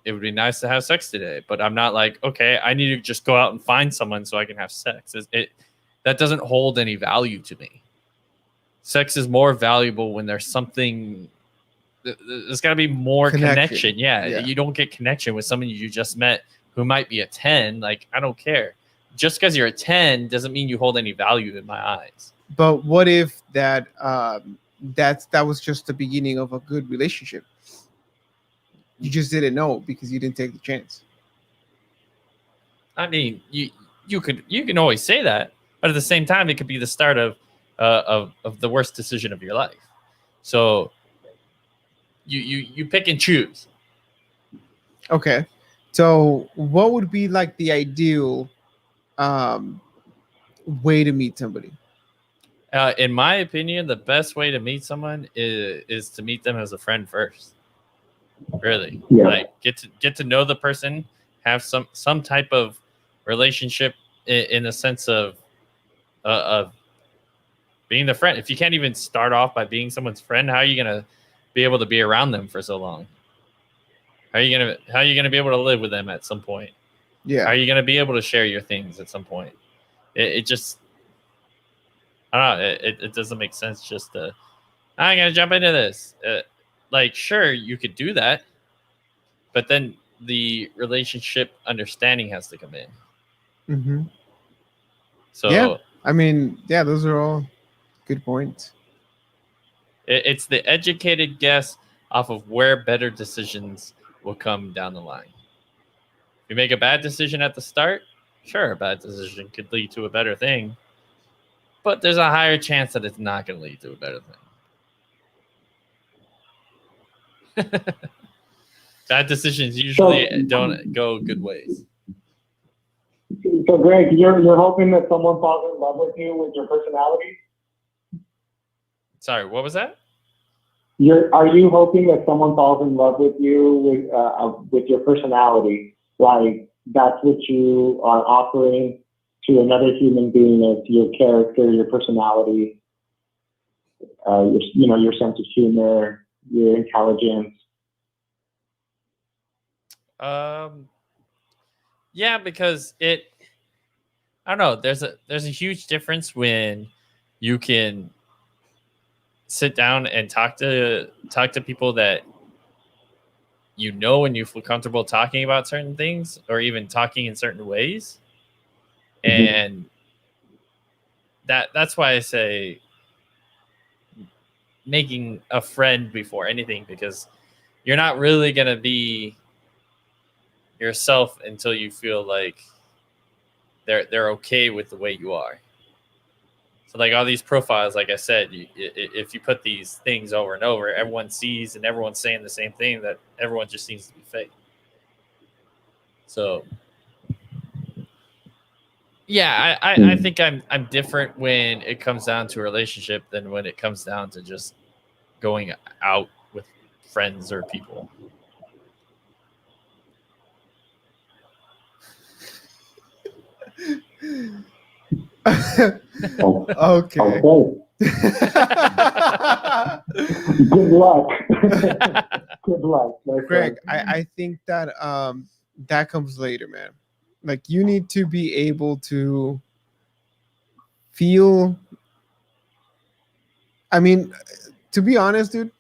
it would be nice to have sex today, but I'm not like, okay, I need to just go out and find someone so I can have sex. That doesn't hold any value to me. sex is more valuable when there's something. There's got to be more connection. Yeah, Yeah. you don't get connection with someone you just met who might be a 10. Like, I don't care. Just because you're a 10 doesn't mean you hold any value in my eyes. But what if that that was just the beginning of a good relationship? You just didn't know because you didn't take the chance. I mean, you can always say that, but at the same time, it could be the start of the worst decision of your life. So you pick and choose. Okay. So what would be like the ideal um, way to meet somebody? In my opinion, the best way to meet someone is to meet them as a friend first. Really, Yeah. like get to know the person, have some type of relationship in the sense of being the friend. If you can't even start off by being someone's friend, how are you gonna be able to be around them for so long? How are you gonna be able to live with them at some point? How Yeah. are you gonna be able to share your things at some point? It just, I don't know. It doesn't make sense just to, I'm gonna jump into this. Like, sure, you could do that, but then the relationship understanding has to come in. Mm-hmm. So Yeah. I mean, yeah, those are all good points. it's the educated guess off of where better decisions will come down the line. If you make a bad decision at the start, sure, a bad decision could lead to a better thing, but there's a higher chance that it's not going to lead to a better thing. Bad decisions usually don't go good ways. So, Greg, you're hoping that someone falls in love with you with your personality? Sorry, what was that? Are you hoping that someone falls in love with you with your personality? Like that's what you are offering to another human being as your character, your personality, your sense of humor, your intelligence. Yeah, because I don't know. There's a huge difference when you can sit down and talk to people that you know and you feel comfortable talking about certain things or even talking in certain ways. And that's why I say making a friend before anything, because you're not really going to be yourself until you feel like they're okay with the way you are. So like all these profiles, like I said, if you put these things over and over, everyone sees and everyone's saying the same thing, that everyone just seems to be fake. So yeah, I think I'm different when it comes down to a relationship than when it comes down to just going out with friends or people. Okay. Good luck. Good luck. Greg, I think that that comes later, man. Like you need to be able to feel. I mean, to be honest, dude,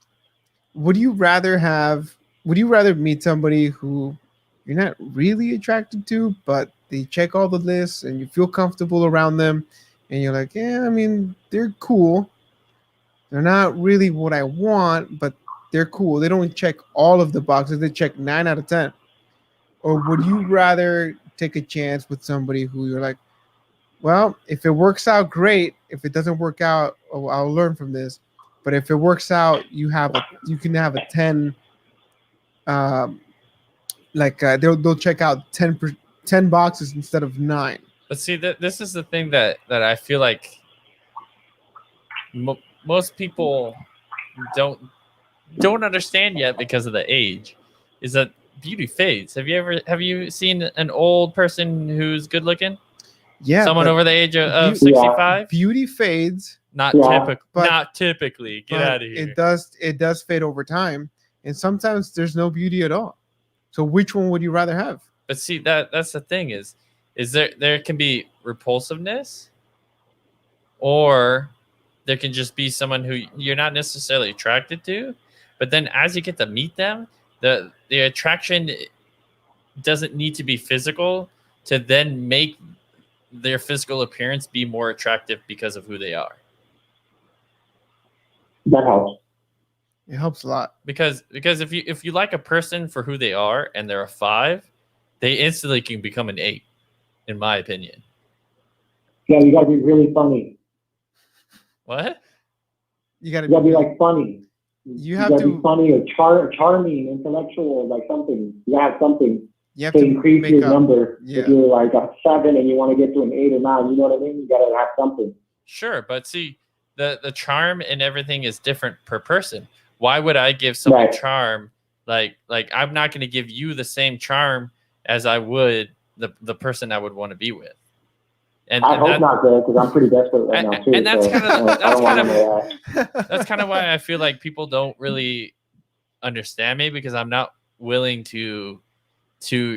would you rather meet somebody who you're not really attracted to, but they check all the lists and you feel comfortable around them, and you're like, yeah, I mean, they're cool. They're not really what I want, but they're cool. They don't check all of the boxes. They check 9 out of 10. Or would you rather take a chance with somebody who you're like, well, if it works out, great. If it doesn't work out, oh, I'll learn from this. But if it works out, you can have a 10. They'll check out 10 boxes instead of 9. But see, this is the thing that I feel like most people don't understand yet because of the age, is that beauty fades. Have you seen an old person who's good looking? Yeah, someone over the age of 65. Beauty fades. Not typically. Get out of here. It does fade over time, and sometimes there's no beauty at all. So which one would you rather have? But see, that's the thing is there can be repulsiveness, or there can just be someone who you're not necessarily attracted to, but then as you get to meet them, the attraction doesn't need to be physical to then make their physical appearance be more attractive because of who they are. That helps. It helps a lot. Because if you like a person for who they are and they're a 5, they instantly can become an 8, in my opinion. Yeah, you gotta be really funny. What? You gotta You gotta be like funny. You have gotta to be funny or charming, intellectual, like something. You gotta have something you have to to increase make your up. number. Yeah. If you're like a 7 and you want to get to an 8 or 9, you know what I mean? You gotta have something. Sure, but see, the charm and everything is different per person. Why would I give someone Right. charm? Like I'm not going to give you the same charm as I would the person I would want to be with. And I hope not, Greg, because I'm pretty desperate right now too. and that's so kind of I don't want none of that. that's kind of why I feel like people don't really understand me, because I'm not willing to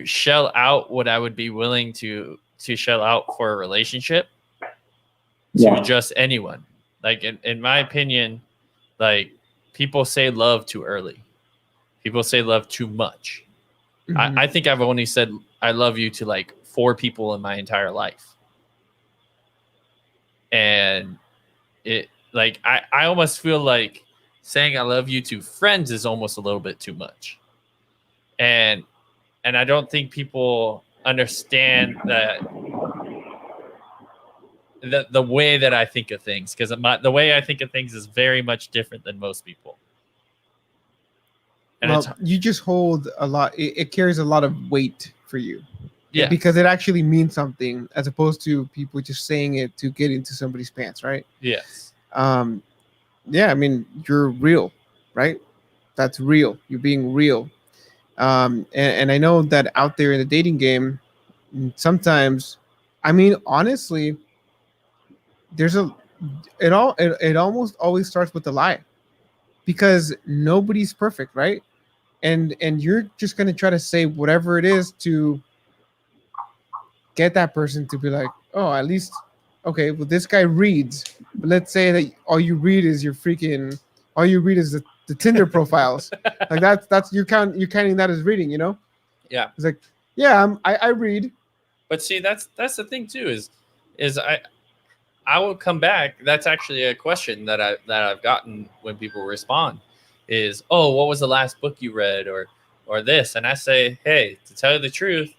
shell out what I would be willing to shell out for a relationship to Yeah. just anyone. Like in my opinion, like people say love too early. People say love too much. Mhm. I think I've only said I love you to like 4 people in my entire life. And it like I almost feel like saying I love you to friends is almost a little bit too much. And I don't think people understand that the way that I think of things, because the way I think of things is very much different than most people. And Well, you just hold a lot. It carries a lot of weight for you. yeah, Because it actually means something, as opposed to people just saying it to get into somebody's pants, right? yes, Yeah, I mean, you're real, right? That's real. You're being real. And I know that out there in the dating game, sometimes, I mean, honestly, there's it almost always starts with a lie, because nobody's perfect, right? And you're just gonna try to say whatever it is to get that person to be like, oh, at least, okay, well, this guy reads. But let's say that all you read is the Tinder profiles. Like that's you're counting that as reading, you know? yeah. It's like, yeah, I read. But see, that's the thing too. Is I will come back. That's actually a question that I've gotten when people respond. Is, oh, what was the last book you read, or this? And I say, hey, to tell you the truth,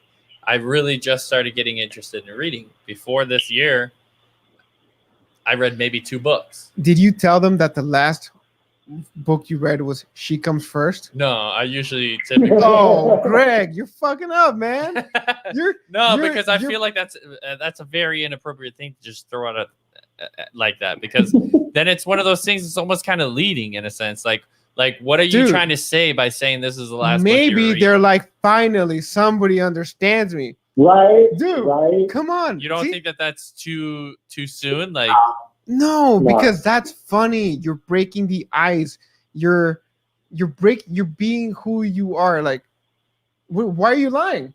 I really just started getting interested in reading. Before this year, I read maybe 2 books. Did you tell them that the last book you read was She Comes First? No, I usually typically. Oh, Greg, you're fucking up, man. Because I feel like that's a very inappropriate thing to just throw out like that, because then it's one of those things that's almost kind of leading in a sense. Like what are you Dude, trying to say by saying this is the last book maybe you're they're reading? like, finally somebody understands me. Right? Dude, Right? come on. You don't See? think that's too soon? Like, No, No. because that's funny. You're breaking the ice. You're being who you are. Like, why are you lying?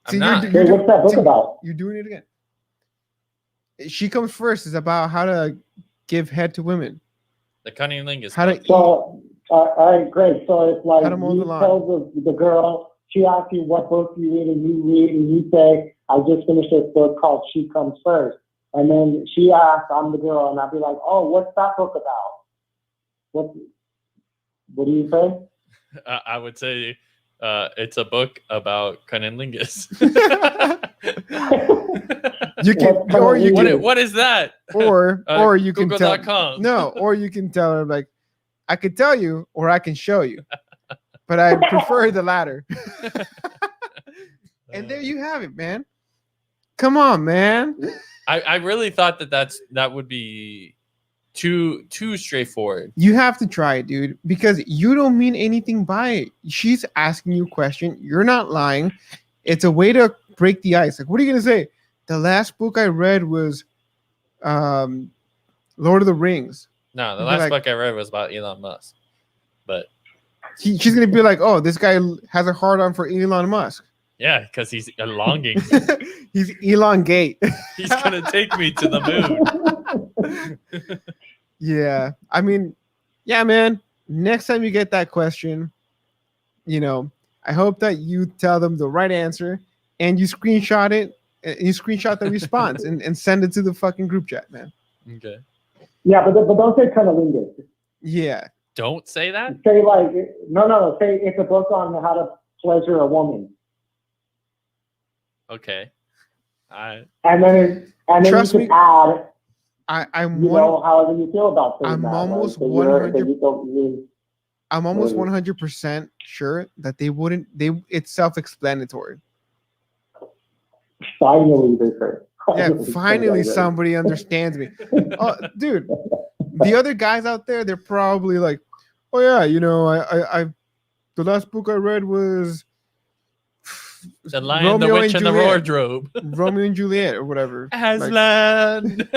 I'm not. Hey, what's that book about? You're doing it again. She Comes First is about how to give head to women. The Cunning Lingus. How to book. eat. So, all right, great. So it's like How to mow the you lawn. tell the girl, she asks you what book you read, and you say, I just finished this book called She Comes First. And then she asks, I'm the girl, and I'll be like, oh, what's that book about? What do you say? I would say it's a book about cunnilingus. You can, What- or you what- can, what is that? or you can tell. Google.com. No, or you can tell her, like, I could tell you, or I can show you, but I prefer the latter. And there you have it, man. Come on, man. I really thought that would be too straightforward. You have to try it, dude, because you don't mean anything by it. She's asking you a question. You're not lying. It's a way to break the ice. Like, what are you gonna say? The last book I read was Lord of the Rings. No, the You'd be last like- book I read was about Elon Musk. But She's gonna be like, oh, this guy has a hard on for Elon Musk. yeah, because he's elonging. He's elongate. He's gonna take me to the moon. Yeah. I mean, yeah, man. Next time you get that question, I hope that you tell them the right answer and you screenshot it. You screenshot the response and send it to the fucking group chat, man. Okay. Yeah, but don't say cunnilingus. Yeah. Don't say that. Say like no. Say it's a book on how to pleasure a woman. Okay. And then Trust you me, can add. I'm However you feel about saying I'm that. almost like, 100. I'm almost Really? 100% sure that they wouldn't. It's self-explanatory. Finally, they say. Yeah, finally somebody understands me. Oh, dude, the other guys out there, they're probably like, oh yeah, I the last book I read was The Lion, the Witch, and the Wardrobe. Romeo and Juliet or whatever. Aslan.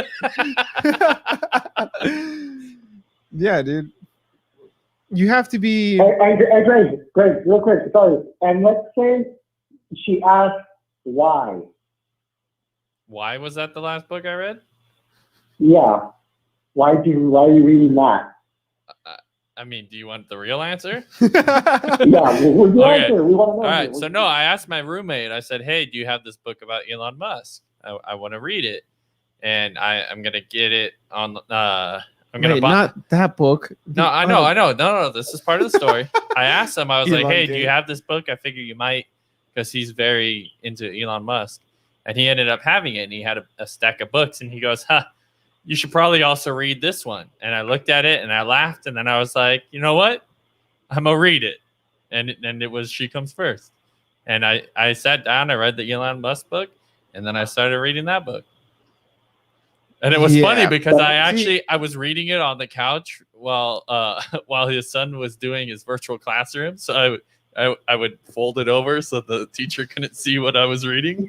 Yeah, dude. You have to be. Greg, real quick, sorry. And let's say she asked why. Why was that the last book I read? Yeah. Why are you reading that? I mean, do you want the real answer? Yeah, answer. We want to know. All right. So no, I asked my roommate. I said, "Hey, do you have this book about Elon Musk? I want to read it, and I'm gonna get it on. I'm gonna buy." Not that book. No, I know. No. This is part of the story. I asked him. I was like, "Hey, do you have this book? I figure you might, because he's very into Elon Musk." And he ended up having it, and he had a stack of books, and he goes, "Huh, you should probably also read this one." And I looked at it, and I laughed, and then I was like, "You know what? I'm gonna read it." And it was She Comes First. And I sat down, I read the Elon Musk book, and then I started reading that book. And it was funny because I was reading it on the couch while his son was doing his virtual classroom. So I would fold it over so the teacher couldn't see what I was reading.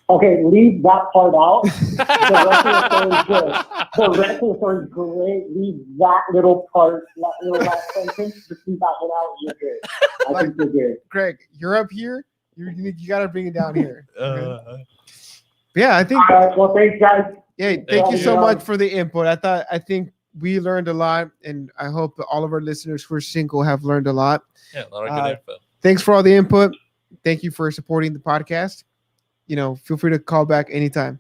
Okay, leave that part out. The rest of the story is good. The rest of the story is great. Leave that little part, that little last sentence. Just leave that one out. You're good. I think you're good. Greg, you're up here. You got to bring it down here. Okay? Yeah, I think. Well, thanks, guys. Yeah, thank you so much for the input. I think we learned a lot, and I hope that all of our listeners who are single have learned a lot. Yeah, a lot of good info. Thanks for all the input. Thank you for supporting the podcast. Feel free to call back anytime.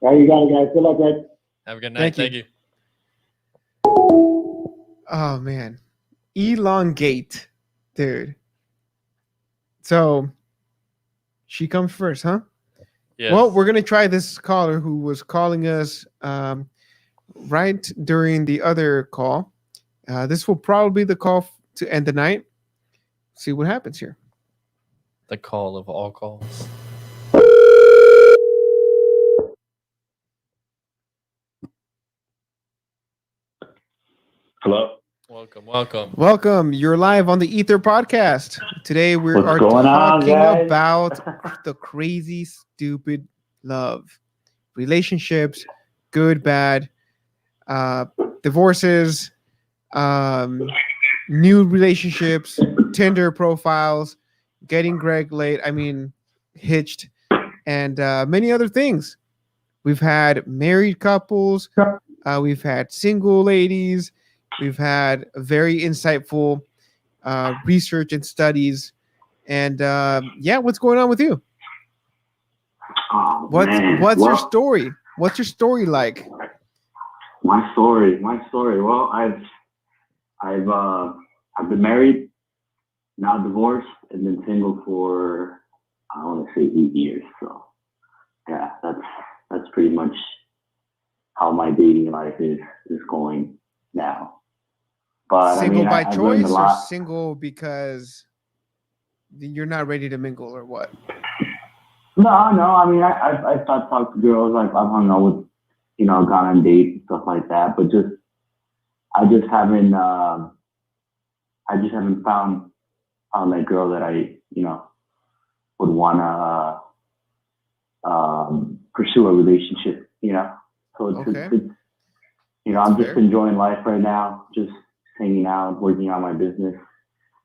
There you go, guys. Good luck, guys. Have a good night. Thank you. Oh, man. Elongate, dude. So, she comes first, huh? Yes. Well, we're going to try this caller who was calling us right during the other call. This will probably be the call to end the night. See what happens here. The call of all calls. Hello. Welcome. You're live on the Ether podcast. Today we are talking about the crazy, stupid love, relationships, good, bad, divorces, new relationships, Tinder profiles, getting Greg late. Hitched, and many other things. We've had married couples. We've had single ladies. We've had very insightful research and studies. And what's going on with you? What's your story? What's your story like? My story. Well, I've been married, now divorced, and been single for I want to say 8 years. So yeah, that's pretty much how my dating life is going now. But single by I've choice or single because you're not ready to mingle or what? No. I've talked to girls. I've hung out with, gone on dates and stuff like that. But I just haven't found that girl that I would want to pursue a relationship. So it's I'm just enjoying life right now. Just hanging out, working on my business.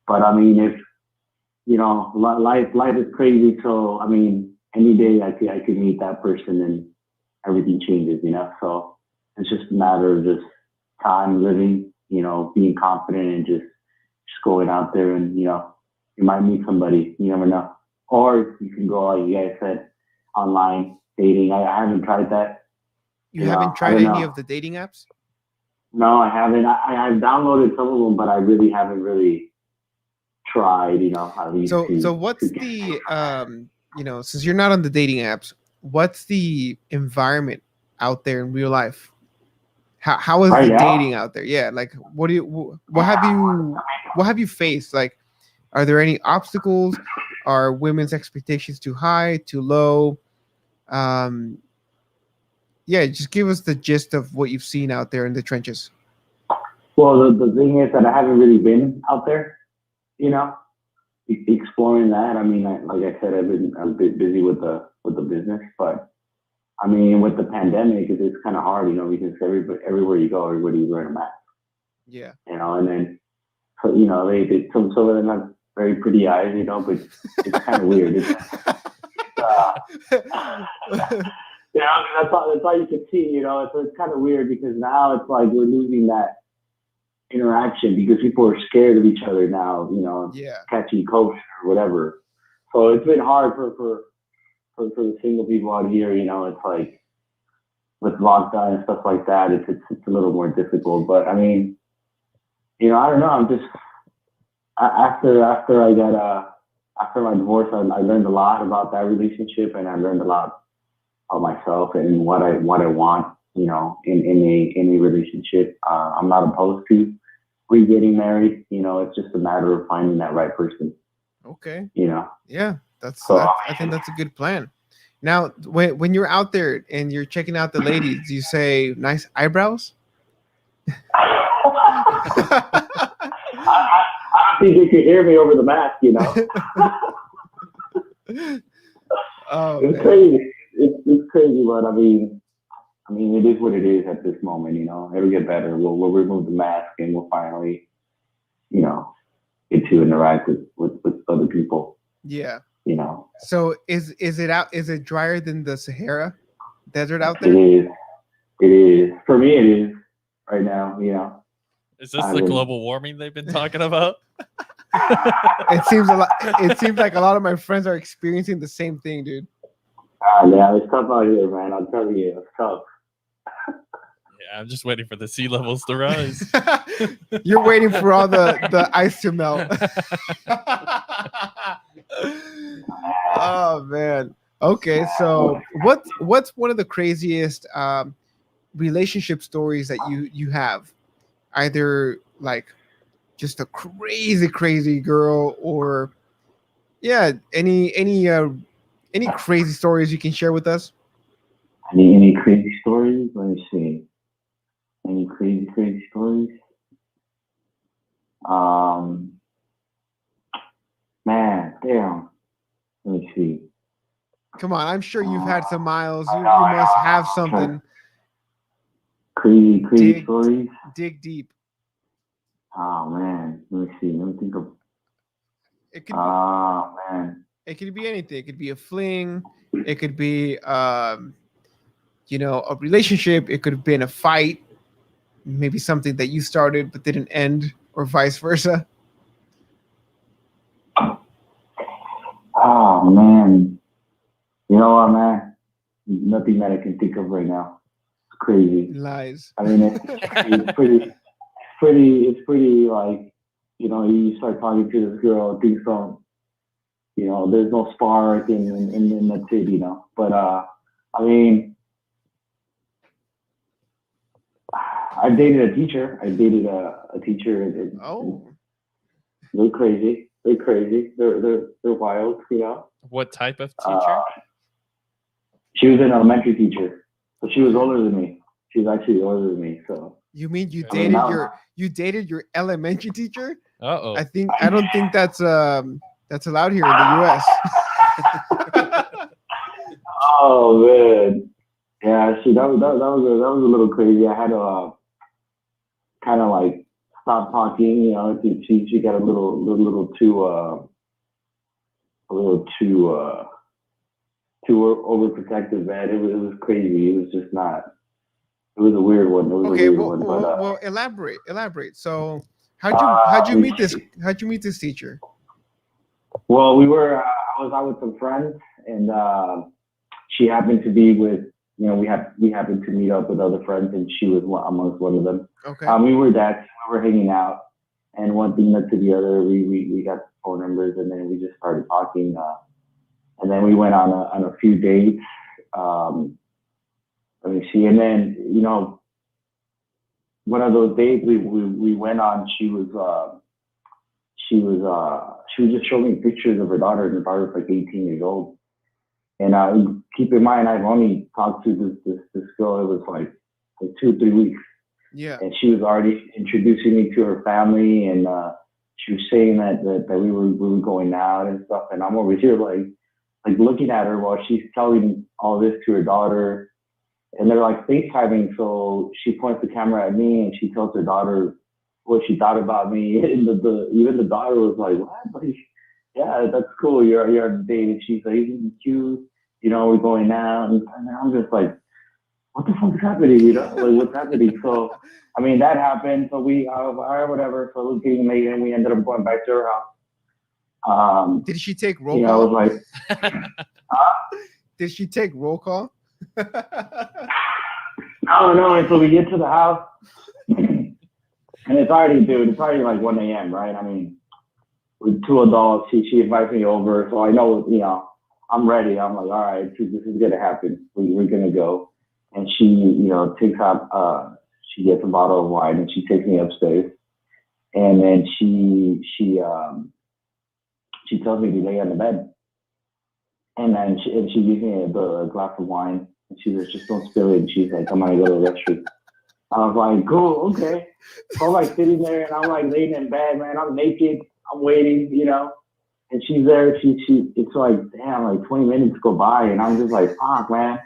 But if life is crazy. So any day I could meet that person and everything changes. So it's just a matter of just time living, being confident and just going out there and, you might meet somebody. You never know. Or you can go, like you guys said, online dating. I haven't tried that. You haven't I tried don't any know. of the dating apps? No, I haven't. I've downloaded some of them, but I really haven't really tried, how these So what's the since you're not on the dating apps, what's the environment out there in real life? How is right the now? dating out there? Yeah, like what have you faced? Like, are there any obstacles? Are women's expectations too high, too low? Um, yeah, just give us the gist of what you've seen out there in the trenches. Well, the thing is that I haven't really been out there, exploring that. I mean, like I said, I've been a bit busy with the business, but I mean, with the pandemic, it's kind of hard, because everywhere you go, everybody's wearing a mask, Yeah. and then, they some of them have very pretty eyes, but it's kind of weird. That's all you can see, so it's kind of weird because now it's like we're losing that interaction because people are scared of each other now, Yeah. catching COVID or whatever. So it's been hard for the single people out here, it's like with lockdown and stuff like that, it's a little more difficult. But I mean, I don't know. I'm just after I got after my divorce, I learned a lot about that relationship, and I learned a lot about myself and what I want, in a relationship. I'm not opposed to getting married. It's just a matter of finding that right person. Okay. Yeah, that's So- I think that's a good plan. Now, when you're out there and you're checking out the ladies, do you say nice eyebrows? I don't think you could hear me over the mask. Oh, It's man. crazy. It's crazy, but I mean, it is what it is at this moment. It'll get better. We'll remove the mask and we'll finally, get to interact with other people. Yeah. You know, So is it drier than the Sahara desert out it there? is. It is for me. It is right now. Is this I the would- global warming they've been talking about? It seems it seems like a lot of my friends are experiencing the same thing, dude. Yeah, it's tough out here, man. I'm telling you, it's tough. Yeah, I'm just waiting for the sea levels to rise. You're waiting for all the ice to melt. Oh man. Okay, so what's one of the craziest relationship stories that you have? Either like just a crazy girl, or yeah, any crazy stories you can share with us? Any crazy stories? Let me see. Any crazy stories? Man, damn. Let me see. Come on, I'm sure you've had some miles. You must have something. Crazy Dig- stories. Dig deep. Oh man, let me see. Let me think of. It could be, Oh man. it could be anything. It could be a fling. It could be a relationship. It could have been a fight. Maybe something that you started but didn't end, or vice versa. Oh man. You know what, man? Nothing that I can think of right now. It's crazy. Lies. I mean, it's pretty like, you start talking to this girl, things don't, there's no spark in the city, But I mean, I dated a teacher. I dated a teacher. Oh, They're crazy. They're wild, What type of teacher? She was an elementary teacher, but she was older than me. She was actually older than me. So you mean you Okay. dated your elementary teacher? Uh-oh. I don't think that's allowed here in the U.S. oh man, yeah. See, that was a little crazy. I had to kind of like stop talking. She got a little too overprotective, man. It was crazy. It was just not. It was a weird one. It was Okay, a weird well, one. well, But well, elaborate. So, how'd you meet this? How'd you meet this teacher? well, we were. I was out with some friends, and she happened to be with. We happened to meet up with other friends, and she was amongst one of them. Okay. We were hanging out, and one thing led to the other. We got phone numbers, and then we just started talking. And then we went on a few dates. Let me see, and then one of those dates we went on. She was just showing me pictures of her daughter, and her daughter's like 18 years old. And keep in mind, I've only talked to this girl. It was like 2-3 weeks. Yeah. And she was already introducing me to her family, and she was saying that we were going out and stuff. And I'm over here like looking at her while she's telling all this to her daughter. And they're like FaceTiming, so she points the camera at me and she tells her daughter what she thought about me. And even the daughter was like, "What? Like, yeah, that's cool. You're on a date." And she's like, "Isn't it cute? We're going out." And I'm just like, what the fuck is happening? Like, what's happening? So, I mean, that happened. So we, whatever. So it was getting late, and we ended up going back to her house. Did she take roll I call? was like, Did she take roll call? no. And so we get to the house, and it's already like 1 a.m., right? I mean, with 2 adults, she invites me over, so I know, I'm ready. I'm like, all right, this is gonna happen. We're gonna go. And she, takes out, she gets a bottle of wine and she takes me upstairs. And then she tells me to lay on the bed. And then she gives me a glass of wine. And she says, "Just don't spill it." And she's like, "I'm gonna go to the restroom." I was like, cool, okay. So I'm like sitting there and I'm like laying in bed, man. I'm naked. I'm waiting, And she's there. It's like, damn, like 20 minutes go by, and I'm just like, fuck, man.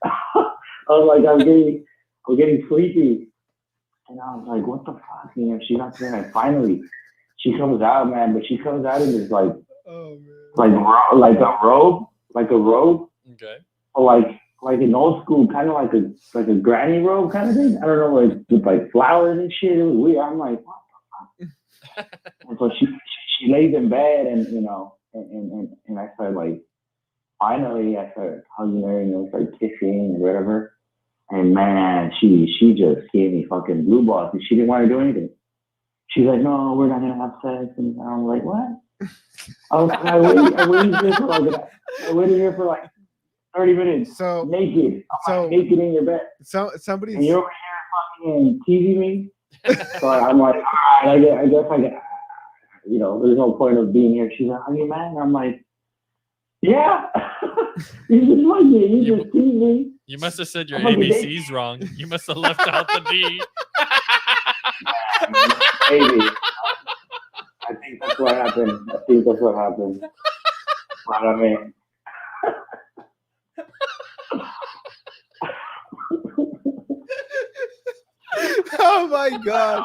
I was like, I'm getting sleepy. And I was like, what the fuck? She's not there. And finally, she comes out, man. But she comes out in this like a robe. Okay. Or like an old school, kind of like a granny robe kind of thing. I don't know, like with like flowers and shit. It was weird. I'm like, what the fuck? And so she lays in bed, and and I started like, finally I started hugging her, started kissing and whatever. And man, she just gave me fucking blue balls, and she didn't want to do anything. She's like, "No, we're not gonna have sex." And I'm like, "What?" I waited here for like 30 minutes. So naked. I'm naked in your bed. So somebody's. And you're over here fucking teasing me. So I'm like, all right, I guess I get. There's no point of being here. She's like, "Are you mad?" And I'm like, "Yeah." You just like me. You just tease me. You must have said your ABCs wrong. You must have left out the D. Maybe. I think that's what happened. But I mean. Oh my god.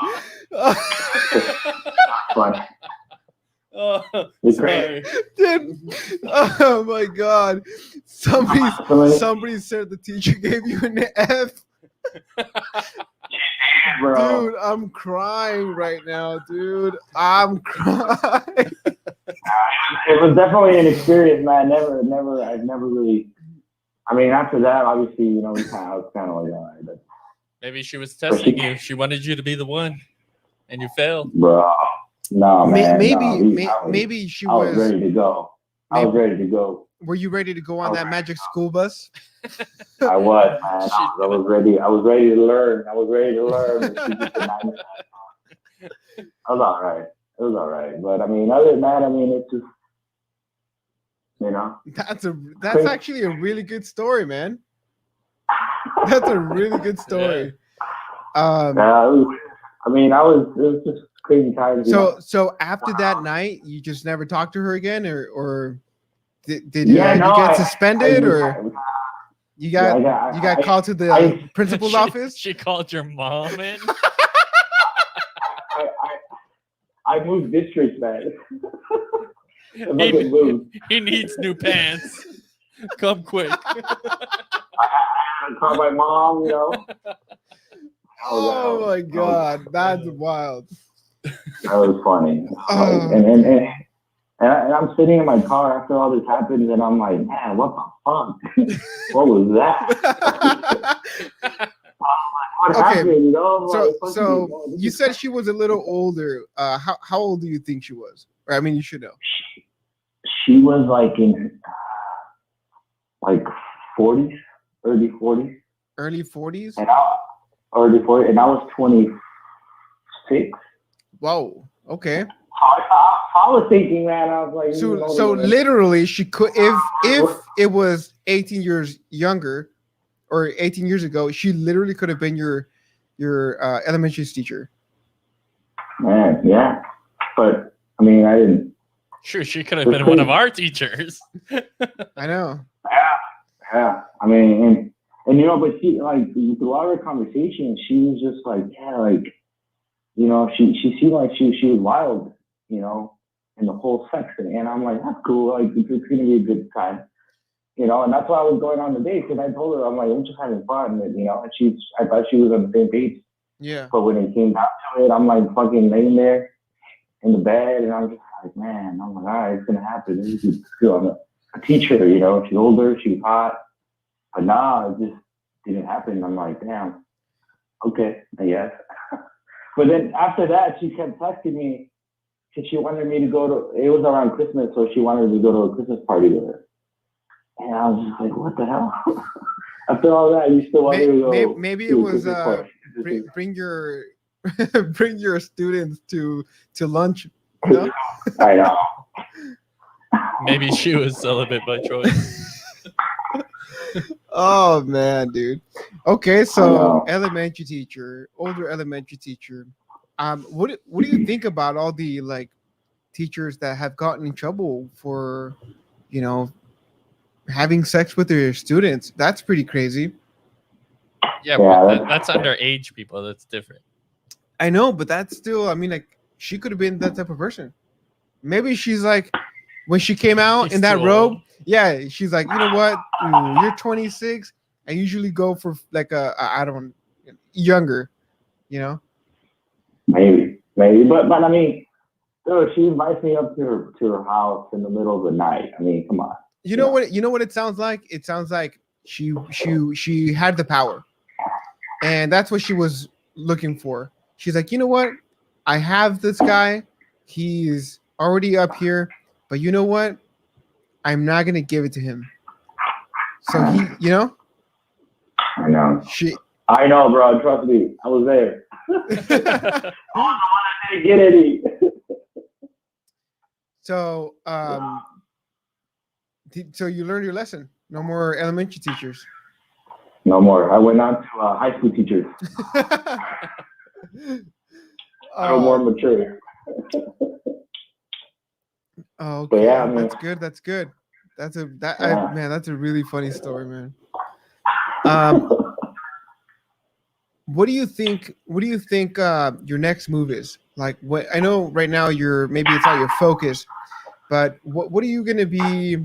But Oh, it's sorry. Dude, oh my god. Somebody said the teacher gave you an F. bro. Dude, I'm crying right now, dude. I'm crying. It was definitely an experience, man. I've never really. I mean, after that, obviously, I was kind of like, all right, but Maybe she was testing you. She wanted you to be the one, and you failed. bro. No, man. Maybe she I was ready to go. I was ready to go. Were you ready to go on that magic school bus? I was, man. I was ready. I was ready to learn. I was ready to learn. It was all right. It was all right. But I mean, other than that, I mean, it's just, That's actually a really good story, man. That's a really good story. Yeah, it was just crazy times. So after that night, you just never talked to her again, or did you get suspended, or you got called to the principal's office? She called your mom in. I moved districts, man. He needs new pants. Come quick. I had to call my mom, Oh my god, that's wild. That was funny. Oh, And I'm sitting in my car after all this happens, and I'm like, man, what the fuck? What was that? What Okay, happened? You know? so you said she was a little older. How old do you think she was? Or, I mean, you should know. She was like in like 40s, early 40s, Early 40s. early 40s, and I was 26. Whoa. Okay. I was thinking, man, I was like, So literally, she could if it was 18 years younger or 18 years ago, she literally could have been your elementary teacher. man, yeah. But I mean, I didn't. Sure, she could have been one of our teachers. I know. Yeah. I mean, and you know, but she like throughout our conversation, she was just like, yeah, like, you know, she seemed like she was wild, you know, in the whole section, and I'm like, that's cool, like it's gonna be a good time, you know, and that's why I was going on the date because I told her I'm like, I'm just having fun, and, you know, and I thought she was on the same page, Yeah. but when it came down to it, I'm like fucking laying there in the bed, and I'm just like, man, I'm like, all right, it's gonna happen. This is cool. I'm a teacher, you know, she's older, she's hot, but nah, it just didn't happen. I'm like, damn, okay, I guess. But then after that, she kept texting me because she wanted me to go to, it was around Christmas, so she wanted me to go to a Christmas party with her. And I was just like, what the hell? After all that, you still want me to go? Maybe it was bring your bring your students to lunch. No? I know. Maybe she was celibate by choice. Oh man, dude. Okay, so elementary teacher, older elementary teacher. What do you think about all the like teachers that have gotten in trouble for, you know, having sex with their students? That's pretty crazy. Yeah, but that's underage people. That's different. I know, but that's still, I mean, like, she could have been that type of person. Maybe she's like, when she came out She's in that too robe, old. yeah, she's like, you know what? You're 26. I usually go for like I don't younger, you know? Maybe. But I mean, dude, she invites me up to her house in the middle of the night. I mean, come on. You know what it sounds like? It sounds like she had the power. And that's what she was looking for. She's like, you know what? I have this guy. He's already up here, but you know what? I'm not gonna give it to him. So he, you know, I know. she. I know, bro. Trust me. I was there. I didn't get any. So, so you learned your lesson. No more elementary teachers. No more. I went on to high school teachers. No more mature. Oh, okay. But yeah, I mean, that's good. That's good. Man, that's a really funny story, man. What do you think? What do you think your next move is? Like, what I know right now, maybe it's not your focus, but what are you gonna be?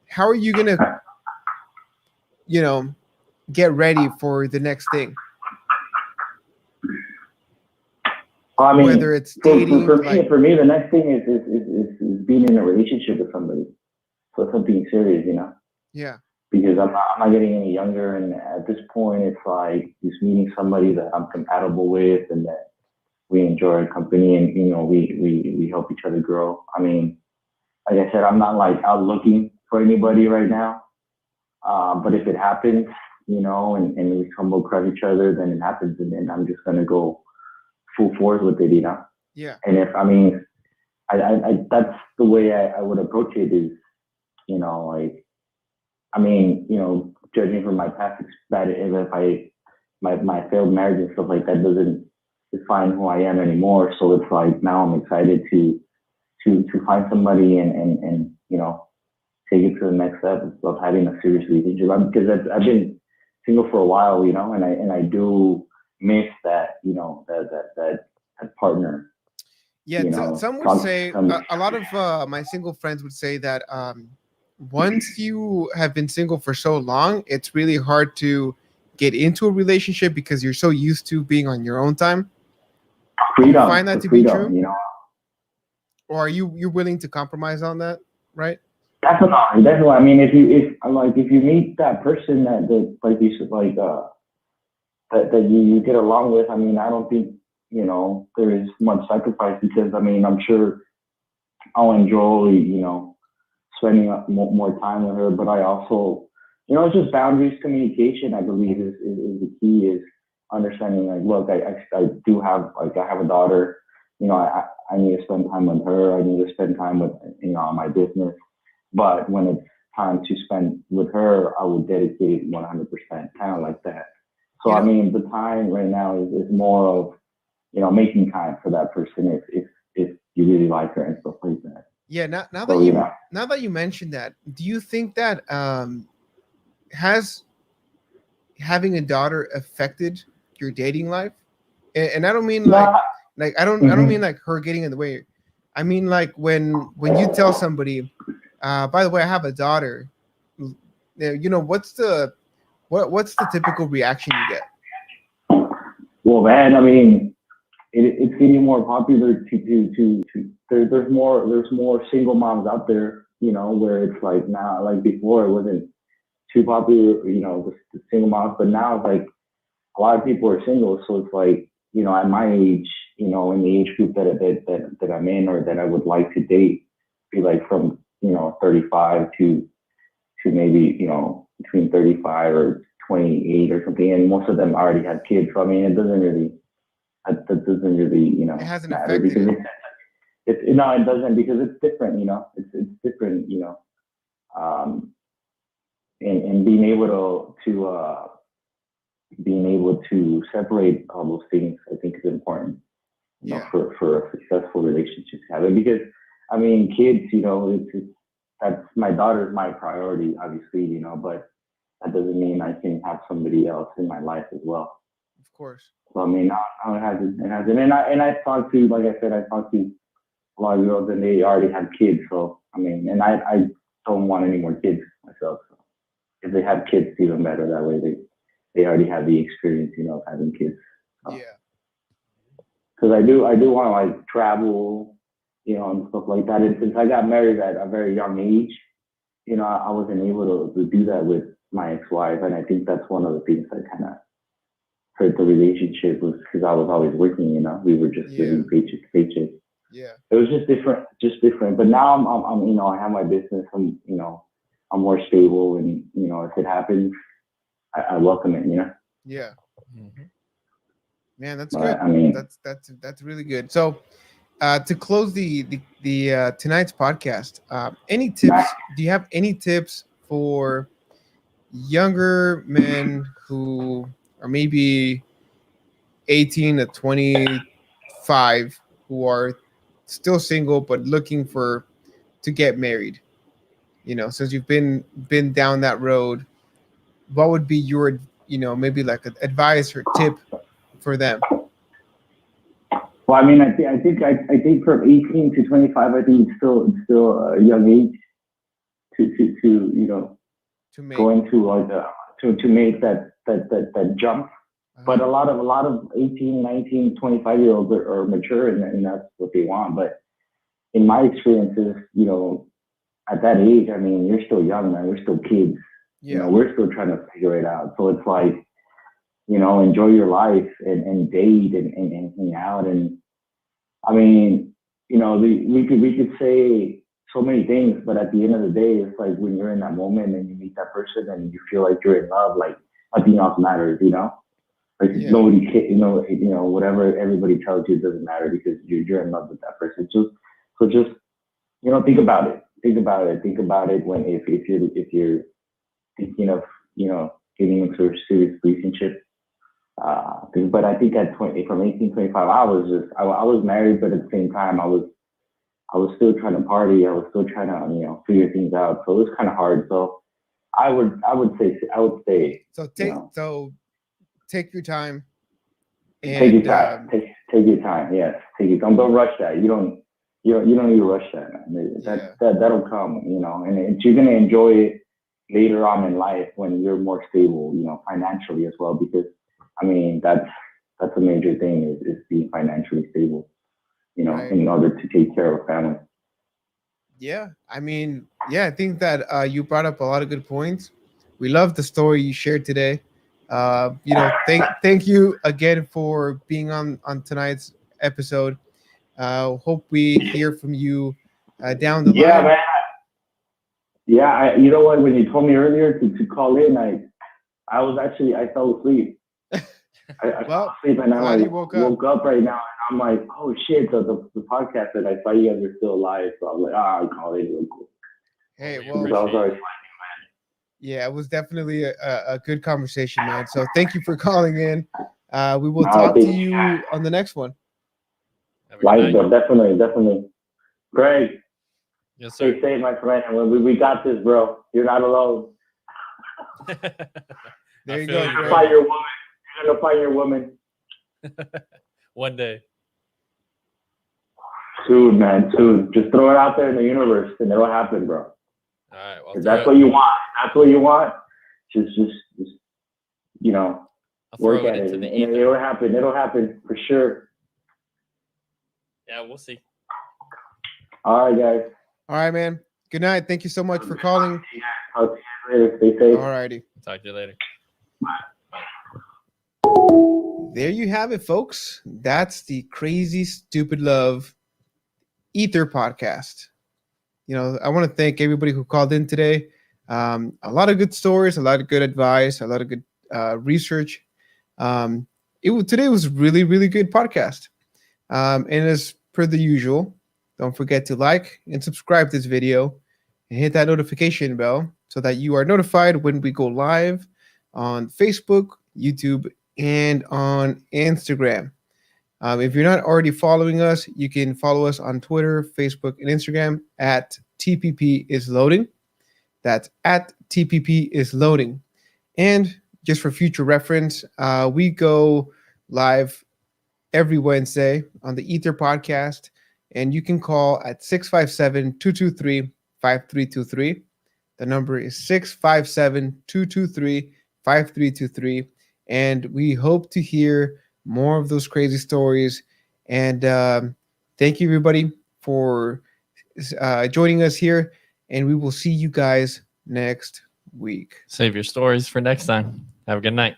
How are you gonna, you know, get ready for the next thing? I mean, whether it's dating, for me, the next thing is being in a relationship with somebody, so something serious, you know. Yeah. Because I'm not getting any younger, and at this point, it's like just meeting somebody that I'm compatible with, and that we enjoy our company, and you know, we help each other grow. I mean, like I said, I'm not like out looking for anybody right now, but if it happens, you know, and we stumble across each other, then it happens, and then I'm just gonna go full force with it, you know. Yeah. And if I mean, I that's the way I would approach it is, you know, like, I mean, you know, judging from my past if my failed marriage and stuff like that doesn't define who I am anymore. So it's like now I'm excited to find somebody and you know, take it to the next step of having a serious relationship. Because I've been single for a while, you know, and I do miss that, you know, that partner. Yeah, you know, some would say a lot of my single friends would say that once you have been single for so long, it's really hard to get into a relationship because you're so used to being on your own time? Freedom, find that the to be freedom, true? you know. Or are you're willing to compromise on that, right? Definitely, definitely. I mean, if you meet that person that like you said, like that you get along with, I mean, I don't think, you know, there is much sacrifice, because I mean, I'm sure I'll enjoy, you know, spending more time with her. But I also, you know, it's just boundaries, communication. I believe is the key. Is understanding, like, look, I do have, like, I have a daughter. You know, I need to spend time with her. I need to spend time with, you know, my business. But when it's time to spend with her, I will dedicate it 100%, kind of like that. So You I know, mean, the time right now is more of, you know, making time for that person if you really like her and stuff like that. yeah. Now that So you know, now that you mentioned that, do you think that has having a daughter affected your dating life? And I don't mean no, I don't mean hmm like her getting in the way. I mean like when you tell somebody, by the way, I have a daughter. You know, what's the typical reaction you get? well, man, I mean, it's getting more popular there's more single moms out there, you know, where it's like now, like before it wasn't too popular, you know, the single moms, but now it's like a lot of people are single, so it's like, you know, at my age, you know, in the age group that I'm in, or that I would like to date, be like from, you know, 35 to maybe, you know, between 35 or 28 or something, and most of them already have kids. So I mean, that doesn't really, you It know, hasn't matter, affected because it. it's no, it doesn't, because it's different, you know, it's different, you know, um, and being able being able to separate all those things, I think, is important, you know, Yeah, for a successful relationship to have it. Because I mean, kids, you know, it's that's my daughter's my priority, obviously, you know, but that doesn't mean I can have somebody else in my life as well. of course. So I mean, now it hasn't, and I talked to, like I said, I talked to a lot of girls, and they already have kids. So I mean, and I don't want any more kids myself. So if they have kids, it's even better. That way they already have the experience, you know, of having kids. Yeah, Because I do want to, like, travel, you know, and stuff like that. And since I got married at a very young age, you know, I wasn't able to do that with my ex-wife, and I think that's one of the things that kind of hurt the relationship, was because I was always working. You know, we were just yeah, living paycheck to paycheck. yeah, It was just different, just different. But now I'm, you know, I have my business. You know, I'm more stable, and you know, if it happens, I welcome it. You know, yeah. Mhm. Man, that's but good. I mean, That's really good. So, to close the tonight's podcast, any nah, tips? Do you have any tips for younger men who are maybe 18 to 25, who are still single but looking for to get married? You know, since you've been down that road, what would be your, you know, maybe like an advice or tip for them well, I mean, I think from 18 to 25, I think it's still a young age to you know, to make? go into, like, to make that jump. But Uh-huh. a lot of 18, 19, 25 year olds are mature, and that's what they want. But in my experiences, you know, at that age, I mean, you're still young, man. We're still kids. You know, Yeah, we're still trying to figure it out. So it's like, you know, enjoy your life, and date, and hang out. And I mean, you know, we could say so many things, but at the end of the day, it's like when you're in that moment and you meet that person and you feel like you're in love, like nothing else matters, you know? Like yeah, nobody can, whatever everybody tells you doesn't matter, because you're in love with that person. So just, you know, think about it. Think about it. Think about it when, if you're thinking of, you know, getting into a serious relationship. But I think at 20, from 18 25, I was married, but at the same time, I was still trying to party. I was still trying to, you know, figure things out. So it was kind of hard. So I would say, you know, take your time take your and time. Take your time. Yes, take your time. Don't rush that. You don't need to rush that, man. yeah, That'll come, you know, and you're gonna enjoy it. later on in life when you're more stable, financially as well. Because I mean, that's a major thing is being financially stable, Right. in order to take care of a family. Yeah, I mean, yeah, I think that you brought up a lot of good points. We love the story you shared today. Thank you again for being on tonight's episode. Hope we hear from you down the Yeah, line. man. Yeah, you know what? When you told me earlier to call in, I fell asleep. I fell Well, asleep and I glad like you woke up. woke up right now and I'm like, oh shit, the podcast, and I saw you guys were still alive, so I'm like, I'll call in real quick. Hey, We well, Because I was already yeah, it was definitely a good conversation, man. So thank you for calling in. We will No, talk to thank you. you on the next one. Have a good night. Bro, definitely. Greg, Yes, sir. stay safe, my friend. We got this, bro. You're not alone. There you feel go, you, Greg. bro. Find your woman. You're gonna find your woman. One day. Soon, man. Soon. Just throw it out there in the universe and it'll happen, bro. All right. Well, If that's what you want. That's what you want. Just I'll work throw at it it. into the And ether. it'll happen. It'll happen for sure. Yeah, we'll see. All right, guys. All right, man. Good night. Thank you so much for calling. I'll see you later. Stay safe. All righty. Talk to you later. There you have it, folks. That's the Crazy Stupid Love Ether podcast. I want to thank everybody who called in today. A lot of good stories, a lot of good advice, a lot of good research. Today was really, really good podcast. And as per the usual, don't forget to like and subscribe to this video and hit that notification bell so that you are notified when we go live on Facebook, YouTube, and on Instagram. If you're not already following us, you can follow us on Twitter, Facebook, and Instagram at TPP is loading. That's at TPP is loading. And just for future reference, we go live every Wednesday on the Ether podcast, and you can call at 657-223-5323. The number is 657-223-5323. And we hope to hear more of those crazy stories. And thank you, everybody, for joining us here. And we will see you guys next week. Save your stories for next time. Have a good night.